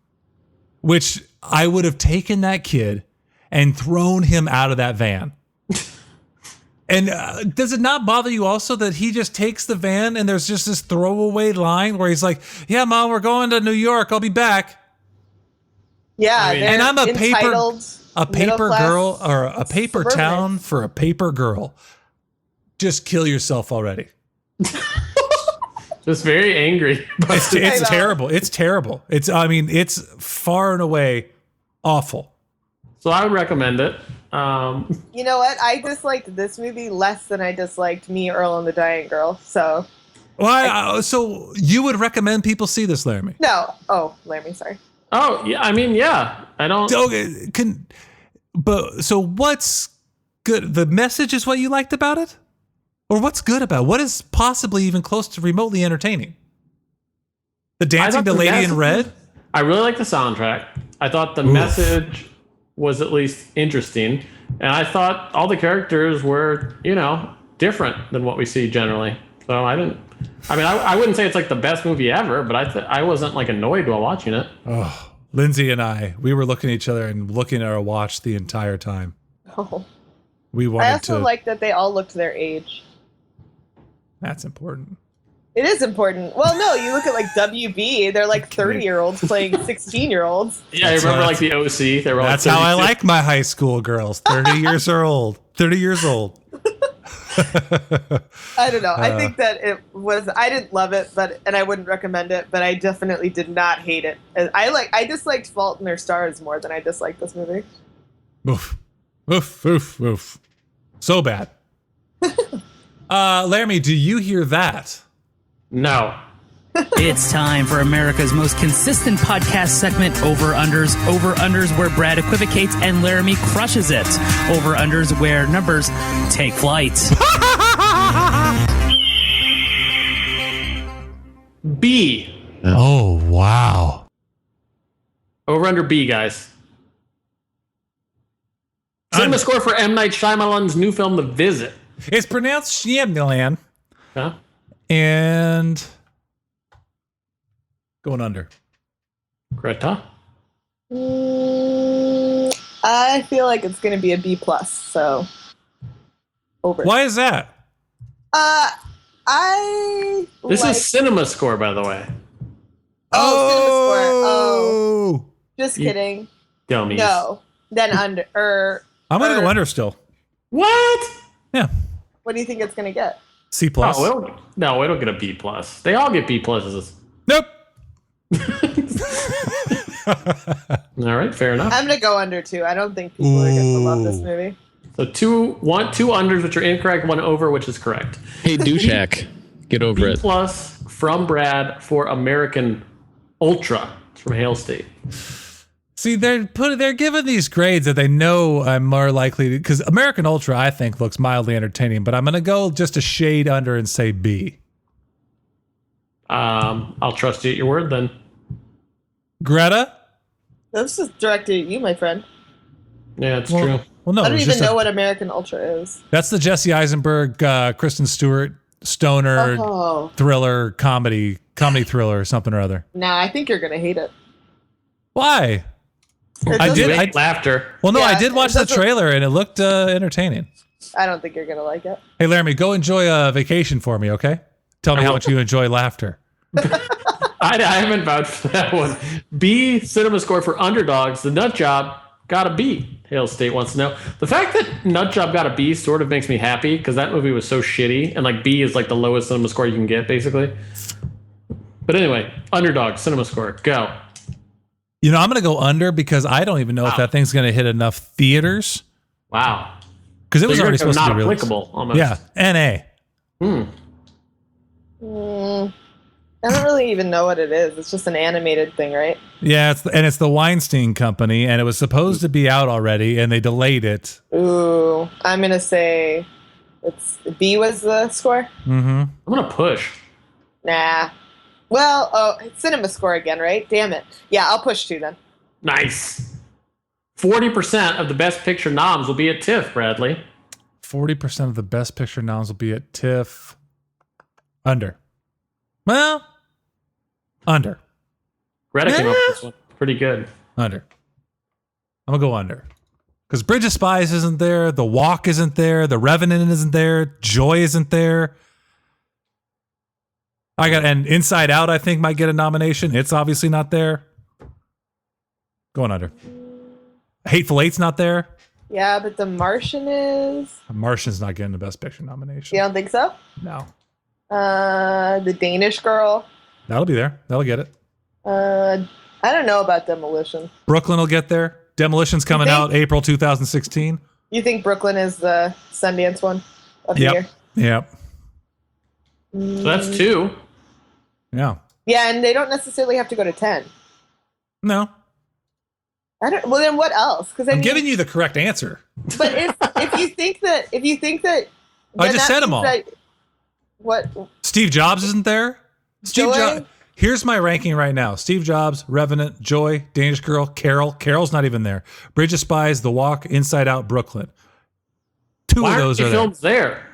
which I would have taken that kid and thrown him out of that van. And does it not bother you also that he just takes the van and there's just this throwaway line where he's like, yeah, Mom, we're going to New York. I'll be back. Yeah, and I'm a paper girl, or a paper town for a paper girl. Just kill yourself already. Just very angry. It's terrible. It's terrible. It's far and away awful. So I would recommend it. You know what? I disliked this movie less than I disliked Me, Earl, and the Dying Girl. So. So you would recommend people see this, Laramie? No. Oh, Laramie, sorry. Oh, yeah. I mean, yeah. I don't. Okay, so what's good? The message is what you liked about it? Or what's good about it? What is possibly even close to remotely entertaining? The dancing the lady in red? I really like the soundtrack. I thought the message was at least interesting. And I thought all the characters were, different than what we see generally. So I wouldn't say it's like the best movie ever, but I wasn't like annoyed while watching it. Oh, Lindsay and we were looking at each other and looking at our watch the entire time. Oh. I also like that they all looked their age. That's important. It is important. Well, no, you look at like WB, they're like 30-year-olds playing 16-year-olds. Yeah, I remember like the OC. They were that's like how I like my high school girls. 30 years old. 30 years old. I don't know. I think that I didn't love it, and I wouldn't recommend it, but I definitely did not hate it. I disliked Fault in Their Stars more than I disliked this movie. Oof. Oof, oof, oof. So bad. Laramie, do you hear that? No. It's time for America's most consistent podcast segment, Over-Unders. Over-Unders, where Brad equivocates and Laramie crushes it. Over-Unders, where numbers take flight. B. Oh, wow. Over-under B, guys. Cinema score for M. Night Shyamalan's new film, The Visit. It's pronounced Shyamalan. Huh? And going under. Greta? I feel like it's going to be a B+, so over. Why is that? This is Cinema Score, by the way. Oh, Cinema Score. Oh. Just kidding. Dummies. No. Then under. I'm going to go under still. What? Yeah. What do you think it's going to get? C+. Oh, it'll get a B+. They all get B+. Nope. All right, fair enough. I'm going to go under too. I don't think people are going to love this movie. So two unders, which are incorrect, one over, which is correct. Hey, douchak, get over it. B+ from Brad for American Ultra. It's from Hale State. See, they're giving these grades that they know I'm more likely to, because American Ultra, I think, looks mildly entertaining, but I'm going to go just a shade under and say B. I'll trust you at your word then. Greta? This is directed at you, my friend. Yeah, it's true. Well, no, I don't even know what American Ultra is. That's the Jesse Eisenberg, Kristen Stewart, stoner thriller, comedy thriller or something or other. Nah, I think you're going to hate it. Why? I did laughter. Well, no, I did watch the trailer and it looked entertaining. I don't think you're going to like it. Hey, Laramie, go enjoy a vacation for me, okay? Tell me how much you enjoy laughter. I haven't vouched for that one. B, Cinema Score for Underdogs. The Nut Job got a B. Hale State wants to know. The fact that Nut Job got a B sort of makes me happy because that movie was so shitty. And like B is like the lowest cinema score you can get, basically. But anyway, Underdogs, Cinema Score, go. You know, I'm going to go under because I don't even know if that thing's going to hit enough theaters. Wow. Because it was already supposed to be released. Not applicable, almost. Yeah, NA. I don't really even know what it is. It's just an animated thing, right? Yeah, it's the Weinstein Company, and it was supposed to be out already, and they delayed it. Ooh, I'm going to say B was the score? Mm-hmm. I'm going to push. Nah. Well, it's Cinema Score again, right? Damn it. Yeah, I'll push 2 then. Nice. 40% of the Best Picture noms will be at TIFF, Bradley. 40% of the Best Picture noms will be at TIFF. Under. Well, under. Greta came up with this one. Pretty good. Under. I'm going to go under. Because Bridge of Spies isn't there. The Walk isn't there. The Revenant isn't there. Joy isn't there. And Inside Out, I think, might get a nomination. It's obviously not there. Going under. Hateful Eight's not there. Yeah, but The Martian is. The Martian's not getting the Best Picture nomination. You don't think so? No. The Danish Girl. That'll be there. That'll get it. I don't know about Demolition. Brooklyn will get there. Demolition's coming out April 2016. You think Brooklyn is the Sundance one of the year? Yep. So that's 2. Yeah. Yeah, and they don't necessarily have to go to 10. No. Well, then what else? Because I'm giving you the correct answer. But if you think that I just said them all. What? Steve Jobs isn't there. Steve Jobs. Here's my ranking right now: Steve Jobs, Revenant, Joy, Danish Girl, Carol. Carol's not even there. Bridge of Spies, The Walk, Inside Out, Brooklyn. Two of those are films there.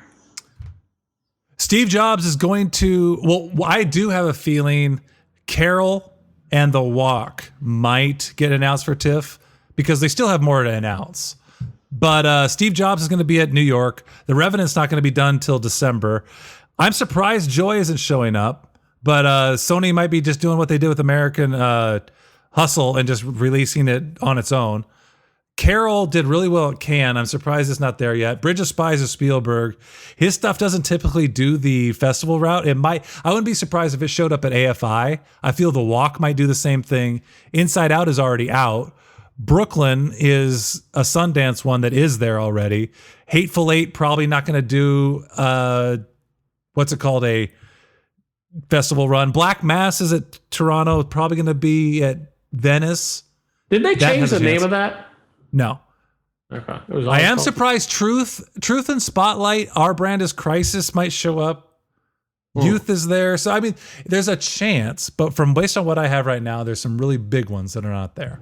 Steve Jobs is going to. Well, I do have a feeling Carol and The Walk might get announced for TIFF because they still have more to announce. But Steve Jobs is going to be at New York. The Revenant's not going to be done till December. I'm surprised Joy isn't showing up, but Sony might be just doing what they did with American Hustle and just releasing it on its own. Carol did really well at Cannes. I'm surprised it's not there yet. Bridge of Spies is Spielberg. His stuff doesn't typically do the festival route. It might. I wouldn't be surprised if it showed up at AFI. I feel The Walk might do the same thing. Inside Out is already out. Brooklyn is a Sundance one that is there already. Hateful Eight probably not going to do what's it called, a festival run. Black Mass is at Toronto. Probably going to be at Venice. Did they change the name of that? No. Okay. I am surprised Truth and Spotlight, Our Brand is Crisis might show up. Youth is there. So, I mean, there's a chance, but based on what I have right now, there's some really big ones that are not there.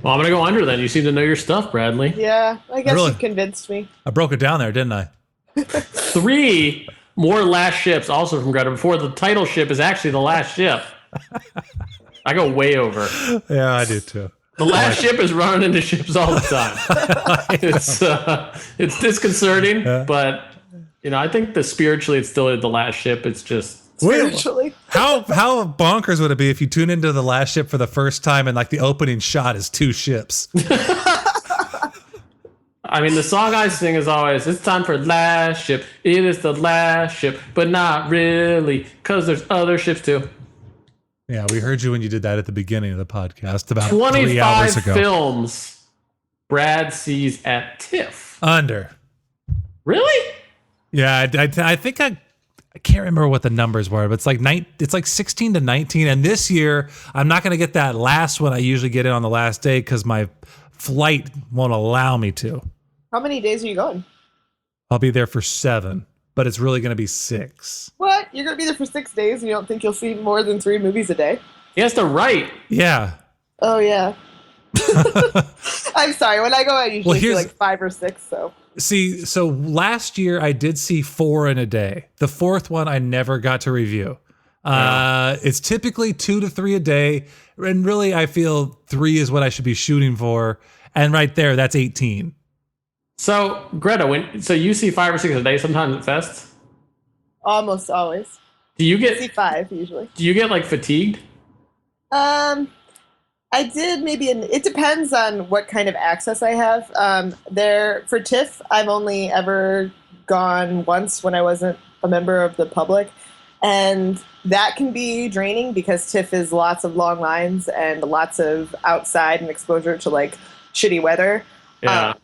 Well, I'm going to go under then. You seem to know your stuff, Bradley. Yeah, I guess you convinced me. I broke it down there, didn't I? 3 more last ships also from Greta before the title ship is actually the last ship. I go way over. Yeah, I do too. The last ship is running into ships all the time. It's disconcerting, but I think that spiritually it's still the last ship. It's just spiritually. How bonkers would it be if you tune into The Last Ship for the first time and like the opening shot is 2 ships? I mean, the song I sing is always, it's time for last ship. It is the last ship, but not really, because there's other ships too. Yeah, we heard you when you did that at the beginning of the podcast about 3 hours ago. 25 films Brad sees at TIFF. Under. Really? Yeah, I think I can't remember what the numbers were, but it's like 16 to 19. And this year, I'm not going to get that last one I usually get in on the last day because my flight won't allow me to. How many days are you going? I'll be there for 7. But it's really going to be 6. What? You're going to be there for 6 days and you don't think you'll see more than 3 movies a day? He has to write. Yeah. Oh, yeah. I'm sorry. When I go, I usually see like 5 or 6. So last year I did see 4 in a day. The 4th one I never got to review. It's typically 2 to 3 a day. And really, I feel 3 is what I should be shooting for. And right there, that's 18. So, Greta, so you see 5 or 6 a day sometimes at Fest? Almost always. Do you get... I see 5 usually. Do you get, like, fatigued? I did maybe... It depends on what kind of access I have. For TIFF, I've only ever gone once when I wasn't a member of the public. And that can be draining because TIFF is lots of long lines and lots of outside and exposure to, like, shitty weather. Yeah.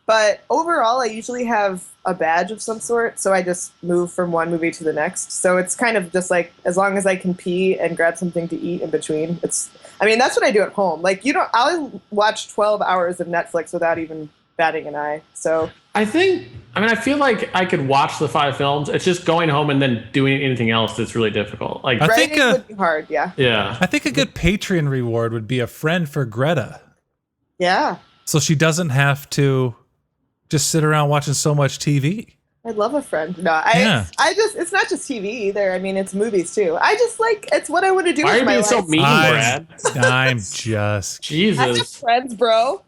But overall, I usually have a badge of some sort, so I just move from one movie to the next. So it's kind of just like, as long as I can pee and grab something to eat in between, that's what I do at home. Like, I'll watch 12 hours of Netflix without even batting an eye. So I feel like I could watch the 5 films. It's just going home and then doing anything else that's really difficult. Like, I think it would be hard, yeah. Yeah. I think a good Patreon reward would be a friend for Greta. Yeah. So she doesn't have to just sit around watching so much TV. I'd love a friend. No, it's not just TV either. I mean, it's movies too. It's what I want to do. Why are with you my being life. so mean, Brad? I'm just Jesus. I have friends, bro.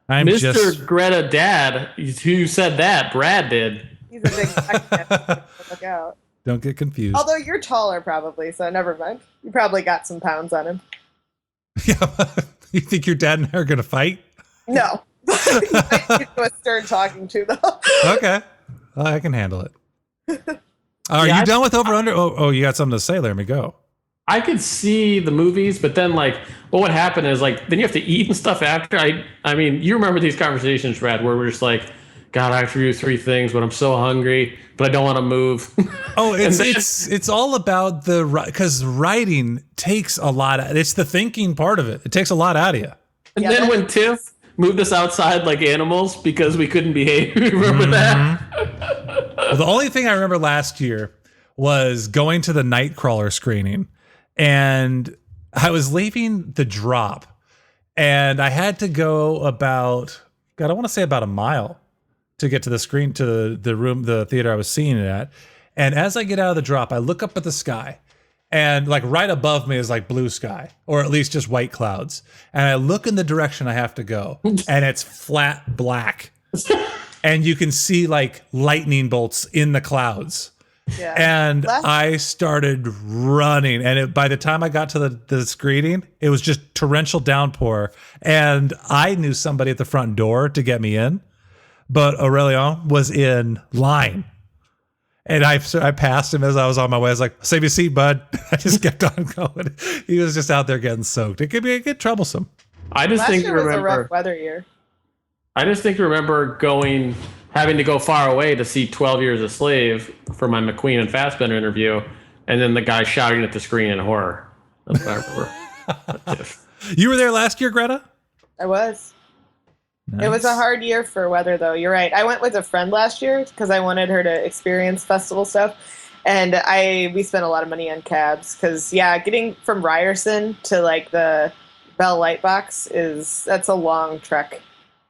Mr. Greta Dad, who said that? Brad did. He's a big fan. Look out. Don't get confused. Although you're taller, probably, so never mind. You probably got some pounds on him. Yeah, you think your dad and I are gonna fight? No. You might need a stern talking to though. Okay, I can handle it. Are you done with Over Under? Oh, you got something to say? Let me go. I could see the movies, but then what would happen is then you have to eat and stuff after. I mean, you remember these conversations, Brad, where we're just like, God, I have to do 3 things, but I'm so hungry, but I don't want to move. Oh, it's all about because writing takes a lot. It's the thinking part of it. It takes a lot out of you. And then when TIFF moved us outside like animals because we couldn't behave. Remember that? Well, the only thing I remember last year was going to the Nightcrawler screening, and I was leaving the drop, and I had to go about, God, I want to say about a mile to get to the screen, to the room, the theater I was seeing it at. And as I get out of the drop, I look up at the sky, and like right above me is like blue sky, or at least just white clouds. And I look in the direction I have to go, and it's flat black. And you can see like lightning bolts in the clouds. Yeah. And I started running. And by the time I got to the screening, it was just torrential downpour. And I knew somebody at the front door to get me in. But Aurelian was in line. And I passed him as I was on my way. I was like, save your seat, bud. I just kept on going. He was just out there getting soaked. It could get troublesome. I just think Last year was a rough weather year. I just think remember having to go far away to see 12 Years a Slave for my McQueen and Fassbender interview, and then the guy shouting at the screen in horror. That's what I remember. You were there last year, Greta? I was. Nice. It was a hard year for weather, though. You're right. I went with a friend last year because I wanted her to experience festival stuff. And we spent a lot of money on cabs because, getting from Ryerson to like the Bell Lightbox that's a long trek.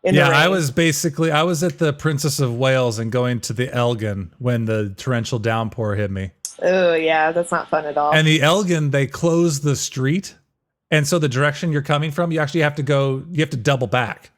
I was at the Princess of Wales and going to the Elgin when the torrential downpour hit me. Oh, yeah, that's not fun at all. And the Elgin, they closed the street. And so the direction you're coming from, you actually have to double back.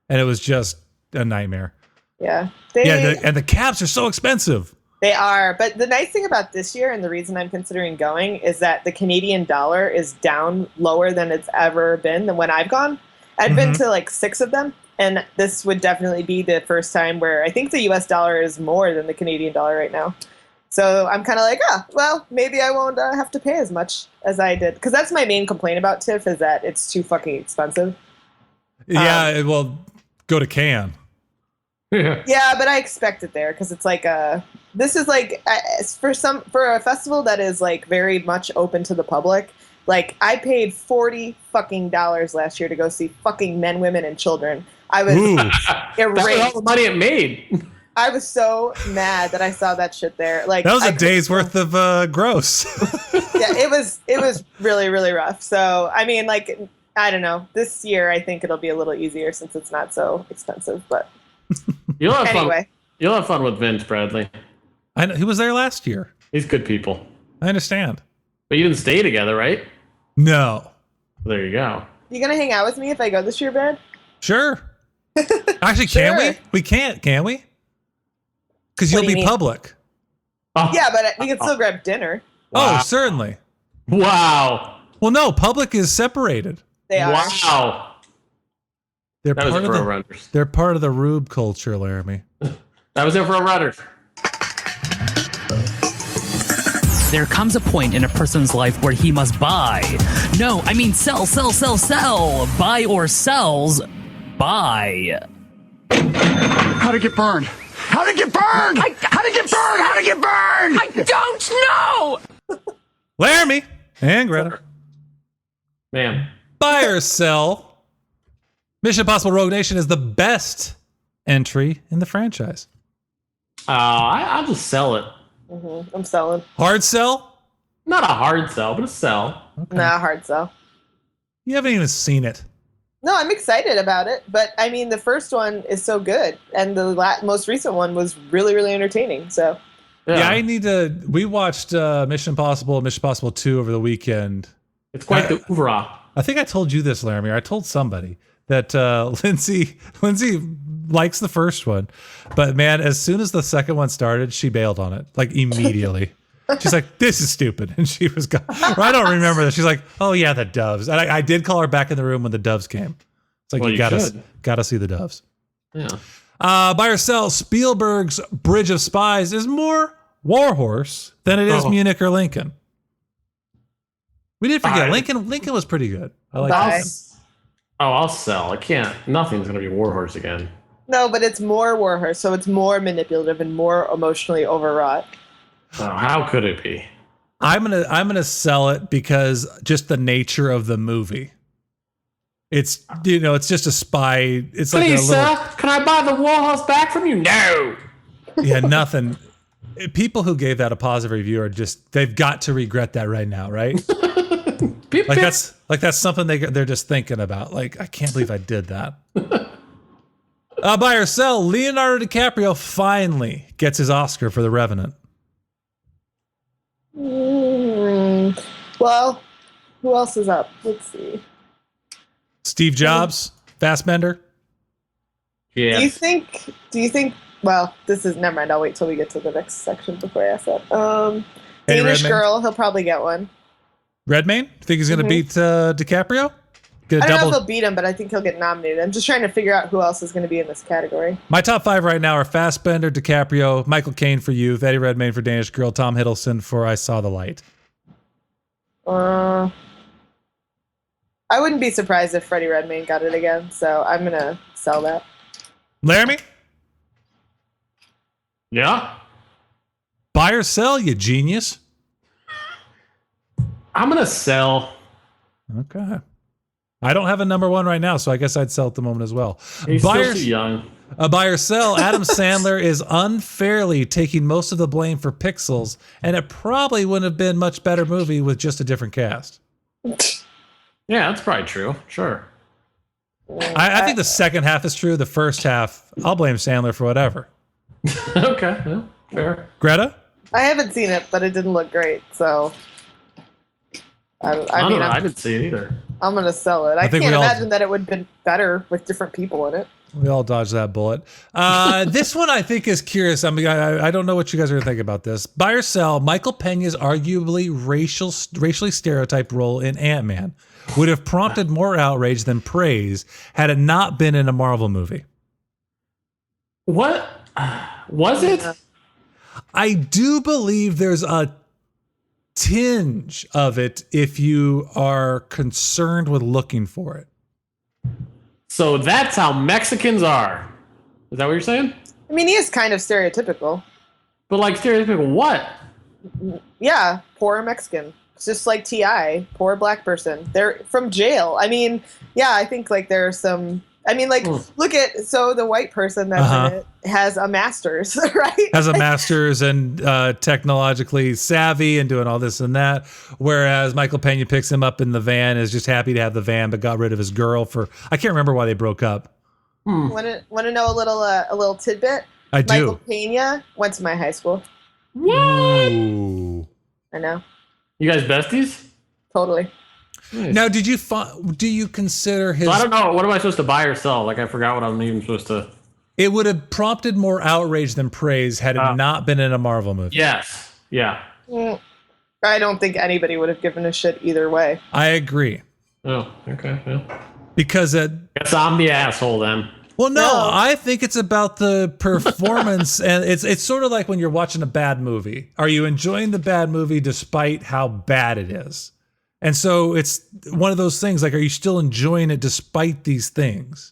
And it was just a nightmare. Yeah. And the cabs are so expensive. They are. But the nice thing about this year, and the reason I'm considering going, is that the Canadian dollar is down lower than it's ever been than when I've gone. I've been to like 6 of them. And this would definitely be the first time where I think the US dollar is more than the Canadian dollar right now. So I'm kind of like, maybe I won't have to pay as much as I did. Because that's my main complaint about TIFF is that it's too fucking expensive. Yeah, go to Cannes. Yeah, but I expect it there because it's like this is like for a festival that is like very much open to the public. Like I paid $40 fucking last year to go see fucking Men, Women, and Children. I was That was all the money it made. I was so mad that I saw that shit there. Like that was a day's worth of gross. Yeah, it was really, really rough. So I mean, like I don't know. This year I think it'll be a little easier since it's not so expensive. But you'll have anyway. fun. You'll have fun with Vince Bradley. I know he was there last year. He's good people. I understand. But you didn't stay together, right? No. There you go. You gonna hang out with me if I go this year, Brad? Sure. Actually, can we? We can't, can we? Because you'll be public. Oh. Yeah, but we can still grab dinner. Wow. Oh, certainly. Wow. Well, no, public is separated. They are. Wow. They're part of the Rube culture, Laramie. That was it for a rudder. There comes a point in a person's life where he must buy. No, I mean sell. Buy or sells. Buy. How'd it get burned? How'd it get burned? How'd it get burned? How'd it get burned? I don't know! Laramie and Greta. Man. Buy or sell. Mission Impossible Rogue Nation is the best entry in the franchise. I'll just sell it. Mm-hmm. I'm selling. Hard sell? Not a hard sell, but a sell. Okay. Nah, hard sell. You haven't even seen it. No, I'm excited about it, but I mean, the first one is so good, and the most recent one was really, really entertaining. So, yeah, we watched Mission Impossible and Mission Impossible 2 over the weekend. It's quite the oeuvre. I think I told you this, Laramie, or I told somebody that Lindsay likes the first one, but man, as soon as the second one started, she bailed on it like immediately. She's like, "This is stupid," and she was gone. Or I don't remember that. She's like, "Oh yeah, the doves." And I did call her back in the room when the doves came. It's like, you gotta see the doves. Yeah. Buy or sell. Spielberg's Bridge of Spies is more Warhorse than it is Munich or Lincoln. We did forget Lincoln. Lincoln was pretty good. I like that. I'll sell. I can't. Nothing's gonna be Warhorse again. No, but it's more Warhorse, so it's more manipulative and more emotionally overwrought. Oh, how could it be? I'm gonna sell it because just the nature of the movie. It's it's just a spy. It's like Please, sir, can I buy the Warhorse back from you? No. Yeah, nothing. People who gave that a positive review are they've got to regret that right now, right? That's something they're just thinking about. Like, I can't believe I did that. Buy or sell, Leonardo DiCaprio finally gets his Oscar for The Revenant. Well, who else is up? Let's see. Steve Jobs, Fassbender. Yeah. Do you think, well, this is, never mind. I'll wait till we get to the next section before I ask that. Danish Girl, he'll probably get one. Redmayne? Think he's going to beat DiCaprio? I don't know if he'll beat him, but I think he'll get nominated. I'm just trying to figure out who else is going to be in this category. My top 5 right now are Fassbender, DiCaprio, Michael Caine for Youth, Eddie Redmayne for Danish Girl, Tom Hiddleston for I Saw the Light. I wouldn't be surprised if Freddie Redmayne got it again, so I'm going to sell that. Laramie? Yeah? Buy or sell, you genius? I'm going to sell. Okay. I don't have a number 1 right now, so I guess I'd sell at the moment as well. He's still too young. Buy or sell, Adam Sandler is unfairly taking most of the blame for Pixels, and it probably wouldn't have been a much better movie with just a different cast. Yeah, that's probably true. Sure. I think the second half is true. The first half, I'll blame Sandler for whatever. Okay, yeah, fair. Greta? I haven't seen it, but it didn't look great, so... I mean, I didn't see it either. I'm going to sell it. I can't imagine that it would have been better with different people in it. We all dodged that bullet. This one I think is curious. I mean, I don't know what you guys are going to think about this. Buy or sell, Michael Pena's arguably racially stereotyped role in Ant-Man would have prompted more outrage than praise had it not been in a Marvel movie. What? Was it? I do believe there's a tinge of it if you are concerned with looking for it. So that's how Mexicans are. Is that what you're saying? I mean, he is kind of stereotypical. But like stereotypical what? Yeah, poor Mexican. It's just like T.I., poor black person. They're from jail. I mean, yeah, I think like there are some... I mean, like, look at, so the white person that's in it has a master's, right? Has a master's and technologically savvy and doing all this and that. Whereas Michael Pena picks him up in the van, is just happy to have the van, but got rid of his girl for, I can't remember why they broke up. Want to know a little tidbit? I do. Michael Pena went to my high school. What? Ooh. I know. You guys besties? Totally. Nice. Now, do you consider his... So I don't know. What am I supposed to buy or sell? Like, I forgot what I'm even supposed to... It would have prompted more outrage than praise had it not been in a Marvel movie. Yes. Yeah. I don't think anybody would have given a shit either way. I agree. Oh, okay. Yeah. Because guess I'm the asshole then. Well, no, I think it's about the performance, and it's sort of like when you're watching a bad movie. Are you enjoying the bad movie despite how bad it is? And so it's one of those things, like, are you still enjoying it despite these things?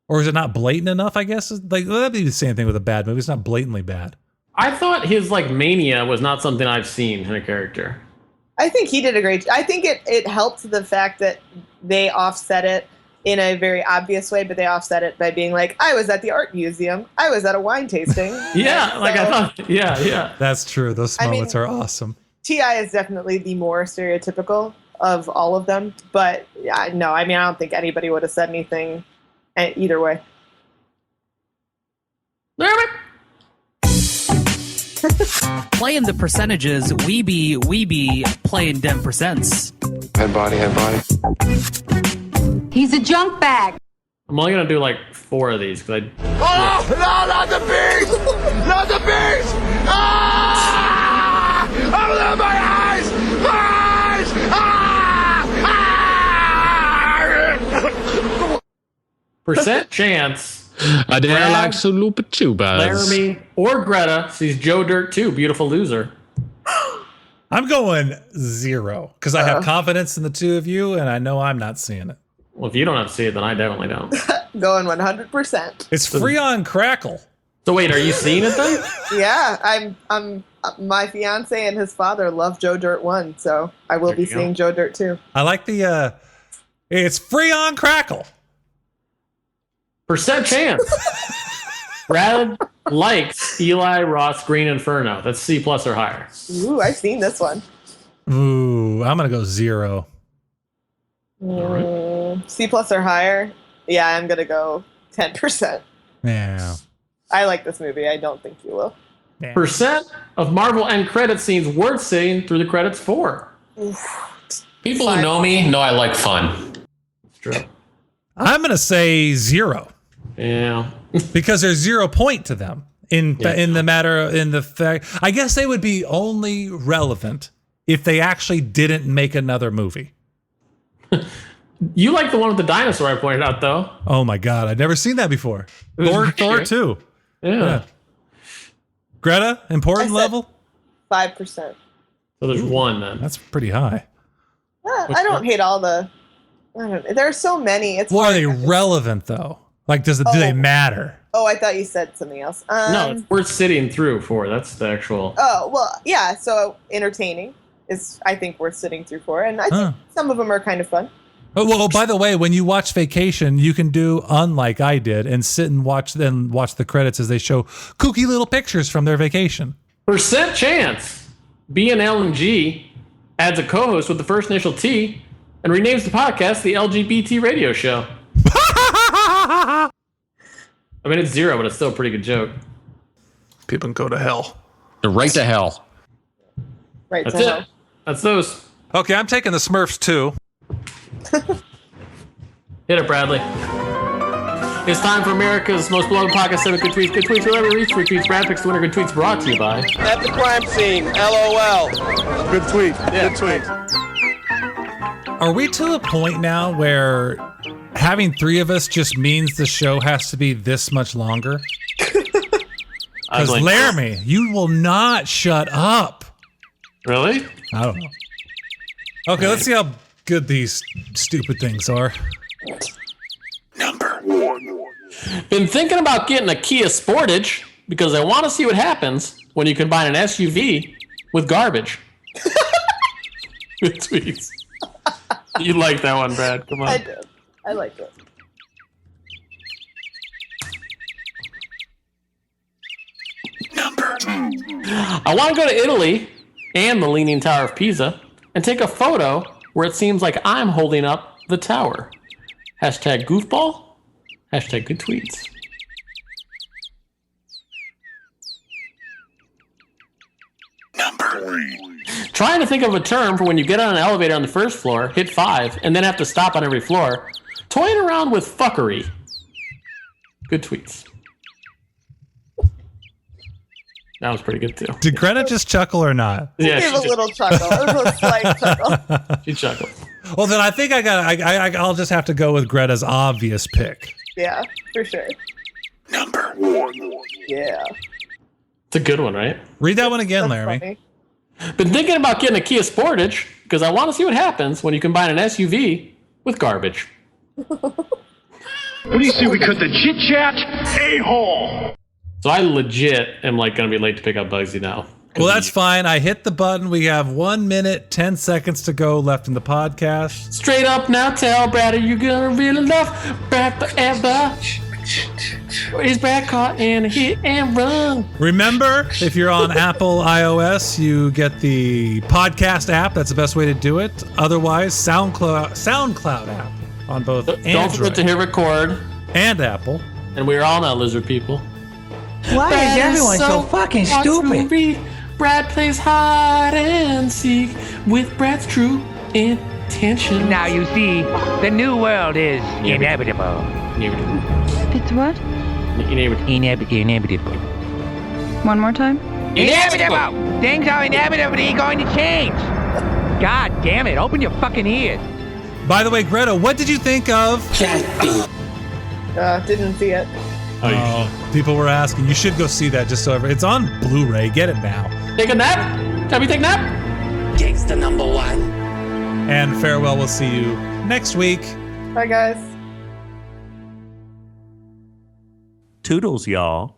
Or is it not blatant enough, I guess? Like, that'd be the same thing with a bad movie. It's not blatantly bad. I thought his, like, mania was not something I've seen in a character. I think he did a great job. I think it helped the fact that they offset it in a very obvious way, but they offset it by being like, I was at the art museum. I was at a wine tasting. Yeah, like I thought. Yeah. That's true. Those moments are awesome. T.I. is definitely the more stereotypical of all of them, but yeah, no, I mean, I don't think anybody would have said anything either way. Playing the percentages, we be playing them percents. Head body. He's a junk bag. I'm only gonna do like 4 of these because Oh, no, not the beast! Not the beast! Ah! Open up my eyes! My eyes! Ah! percent chance. I did Brad, like Sulupa Chubas. Laramie or Greta sees Joe Dirt 2, Beautiful Loser. I'm going 0 because I have confidence in the two of you, and I know I'm not seeing it. Well, if you don't have to see it, then I definitely don't. Going 100%. It's free on Crackle. So wait, are you seeing it then? Yeah, I'm my fiance and his father love Joe Dirt 1, so I will be seeing Joe Dirt 2. I like the It's free on Crackle. Percent chance. Brad likes Eli Roth's Green Inferno. That's C+ or higher. Ooh, I've seen this one. Ooh, I'm gonna go 0. C+ or higher? Yeah, I'm gonna go 10%. Yeah. I like this movie. I don't think you will. Yeah. Percent of Marvel end credit scenes worth sitting through the credits for. People who know me know I like fun. It's true. I'm gonna say 0. Yeah. Because there's 0 point to them in the fact. I guess they would be only relevant if they actually didn't make another movie. You like the one with the dinosaur I pointed out, though. Oh my God, I'd never seen that before. Thor 2. Yeah. Greta, important level? 5%. So there's 1 then. That's pretty high. I don't hate all the. There are so many. It's Well, are they relevant though? Like, do they matter? Oh, I thought you said something else. No, it's worth sitting through for. That's the actual. Oh, well, yeah. So entertaining is, I think, worth sitting through for. And I think some of them are kind of fun. Oh, well, by the way, when you watch Vacation, you can do unlike I did and sit and watch the credits as they show kooky little pictures from their vacation. Percent chance. BNL&G adds a co-host with the first initial T and renames the podcast the LGBT Radio Show. I mean, it's 0, but it's still a pretty good joke. People can go to hell. Right to hell. Right That's to it. hell. That's those. Okay, I'm taking the Smurfs too. Hit it, Bradley. It's time for America's most beloved podcast, 7 Good Tweets. Good Tweets, whoever reads tweets. Brad picks the winner. Good Tweets brought to you by... At the crime scene, LOL. Good tweet. Yeah. Good tweet. Are we to the point now where having 3 of us just means the show has to be this much longer? Because Laramie, you will not shut up. Really? I don't know. Okay, let's see how good these stupid things are. Number 1. Been thinking about getting a Kia Sportage because I want to see what happens when you combine an SUV with garbage. Good tweets. You like that one, Brad. Come on. I did. I like it. Number 2. I want to go to Italy and the Leaning Tower of Pisa and take a photo where it seems like I'm holding up the tower. Hashtag goofball. Hashtag good tweets. Number 3. Trying to think of a term for when you get on an elevator on the first floor, hit 5, and then have to stop on every floor. Toying around with fuckery. Good tweets. That was pretty good too. Did Greta just chuckle or not? Yeah, Give a little chuckle. It was a slight chuckle. She chuckled. Well, then I think I'll just have to go with Greta's obvious pick. Yeah, for sure. Number 1. Yeah. It's a good one, right? Read that one again, That's Laramie. funny. Been thinking about getting a Kia Sportage because I want to see what happens when you combine an SUV with garbage. What do you say we cut the chit chat? A-hole. So I legit am like going to be late to pick up Bugsy now. Well, that's fine. I hit the button. We have 1 minute, 10 seconds to go left in the podcast. Straight up now, tell Brad, are you going to really love Brad forever? Or is Brad caught in a hit and run? Remember, if you're on Apple iOS, you get the podcast app. That's the best way to do it. Otherwise, SoundCloud app on both Don't Android forget to hit record. and Apple. And we are all now lizard people. Why is everyone so fucking stupid? Brad plays hide and seek with Brad's true intention. Now you see, the new world is inevitable. It's what? Inevitable. One more time? Inevitable! Things are inevitably going to change. God damn it, open your fucking ears. By the way, Greta, what did you think of? Didn't see it. Oh, people were asking. You should go see that just so it's on Blu-ray. Get it now. Take a nap? Have you take a nap? Gangsta number 1. And farewell. We'll see you next week. Bye, guys. Toodles, y'all.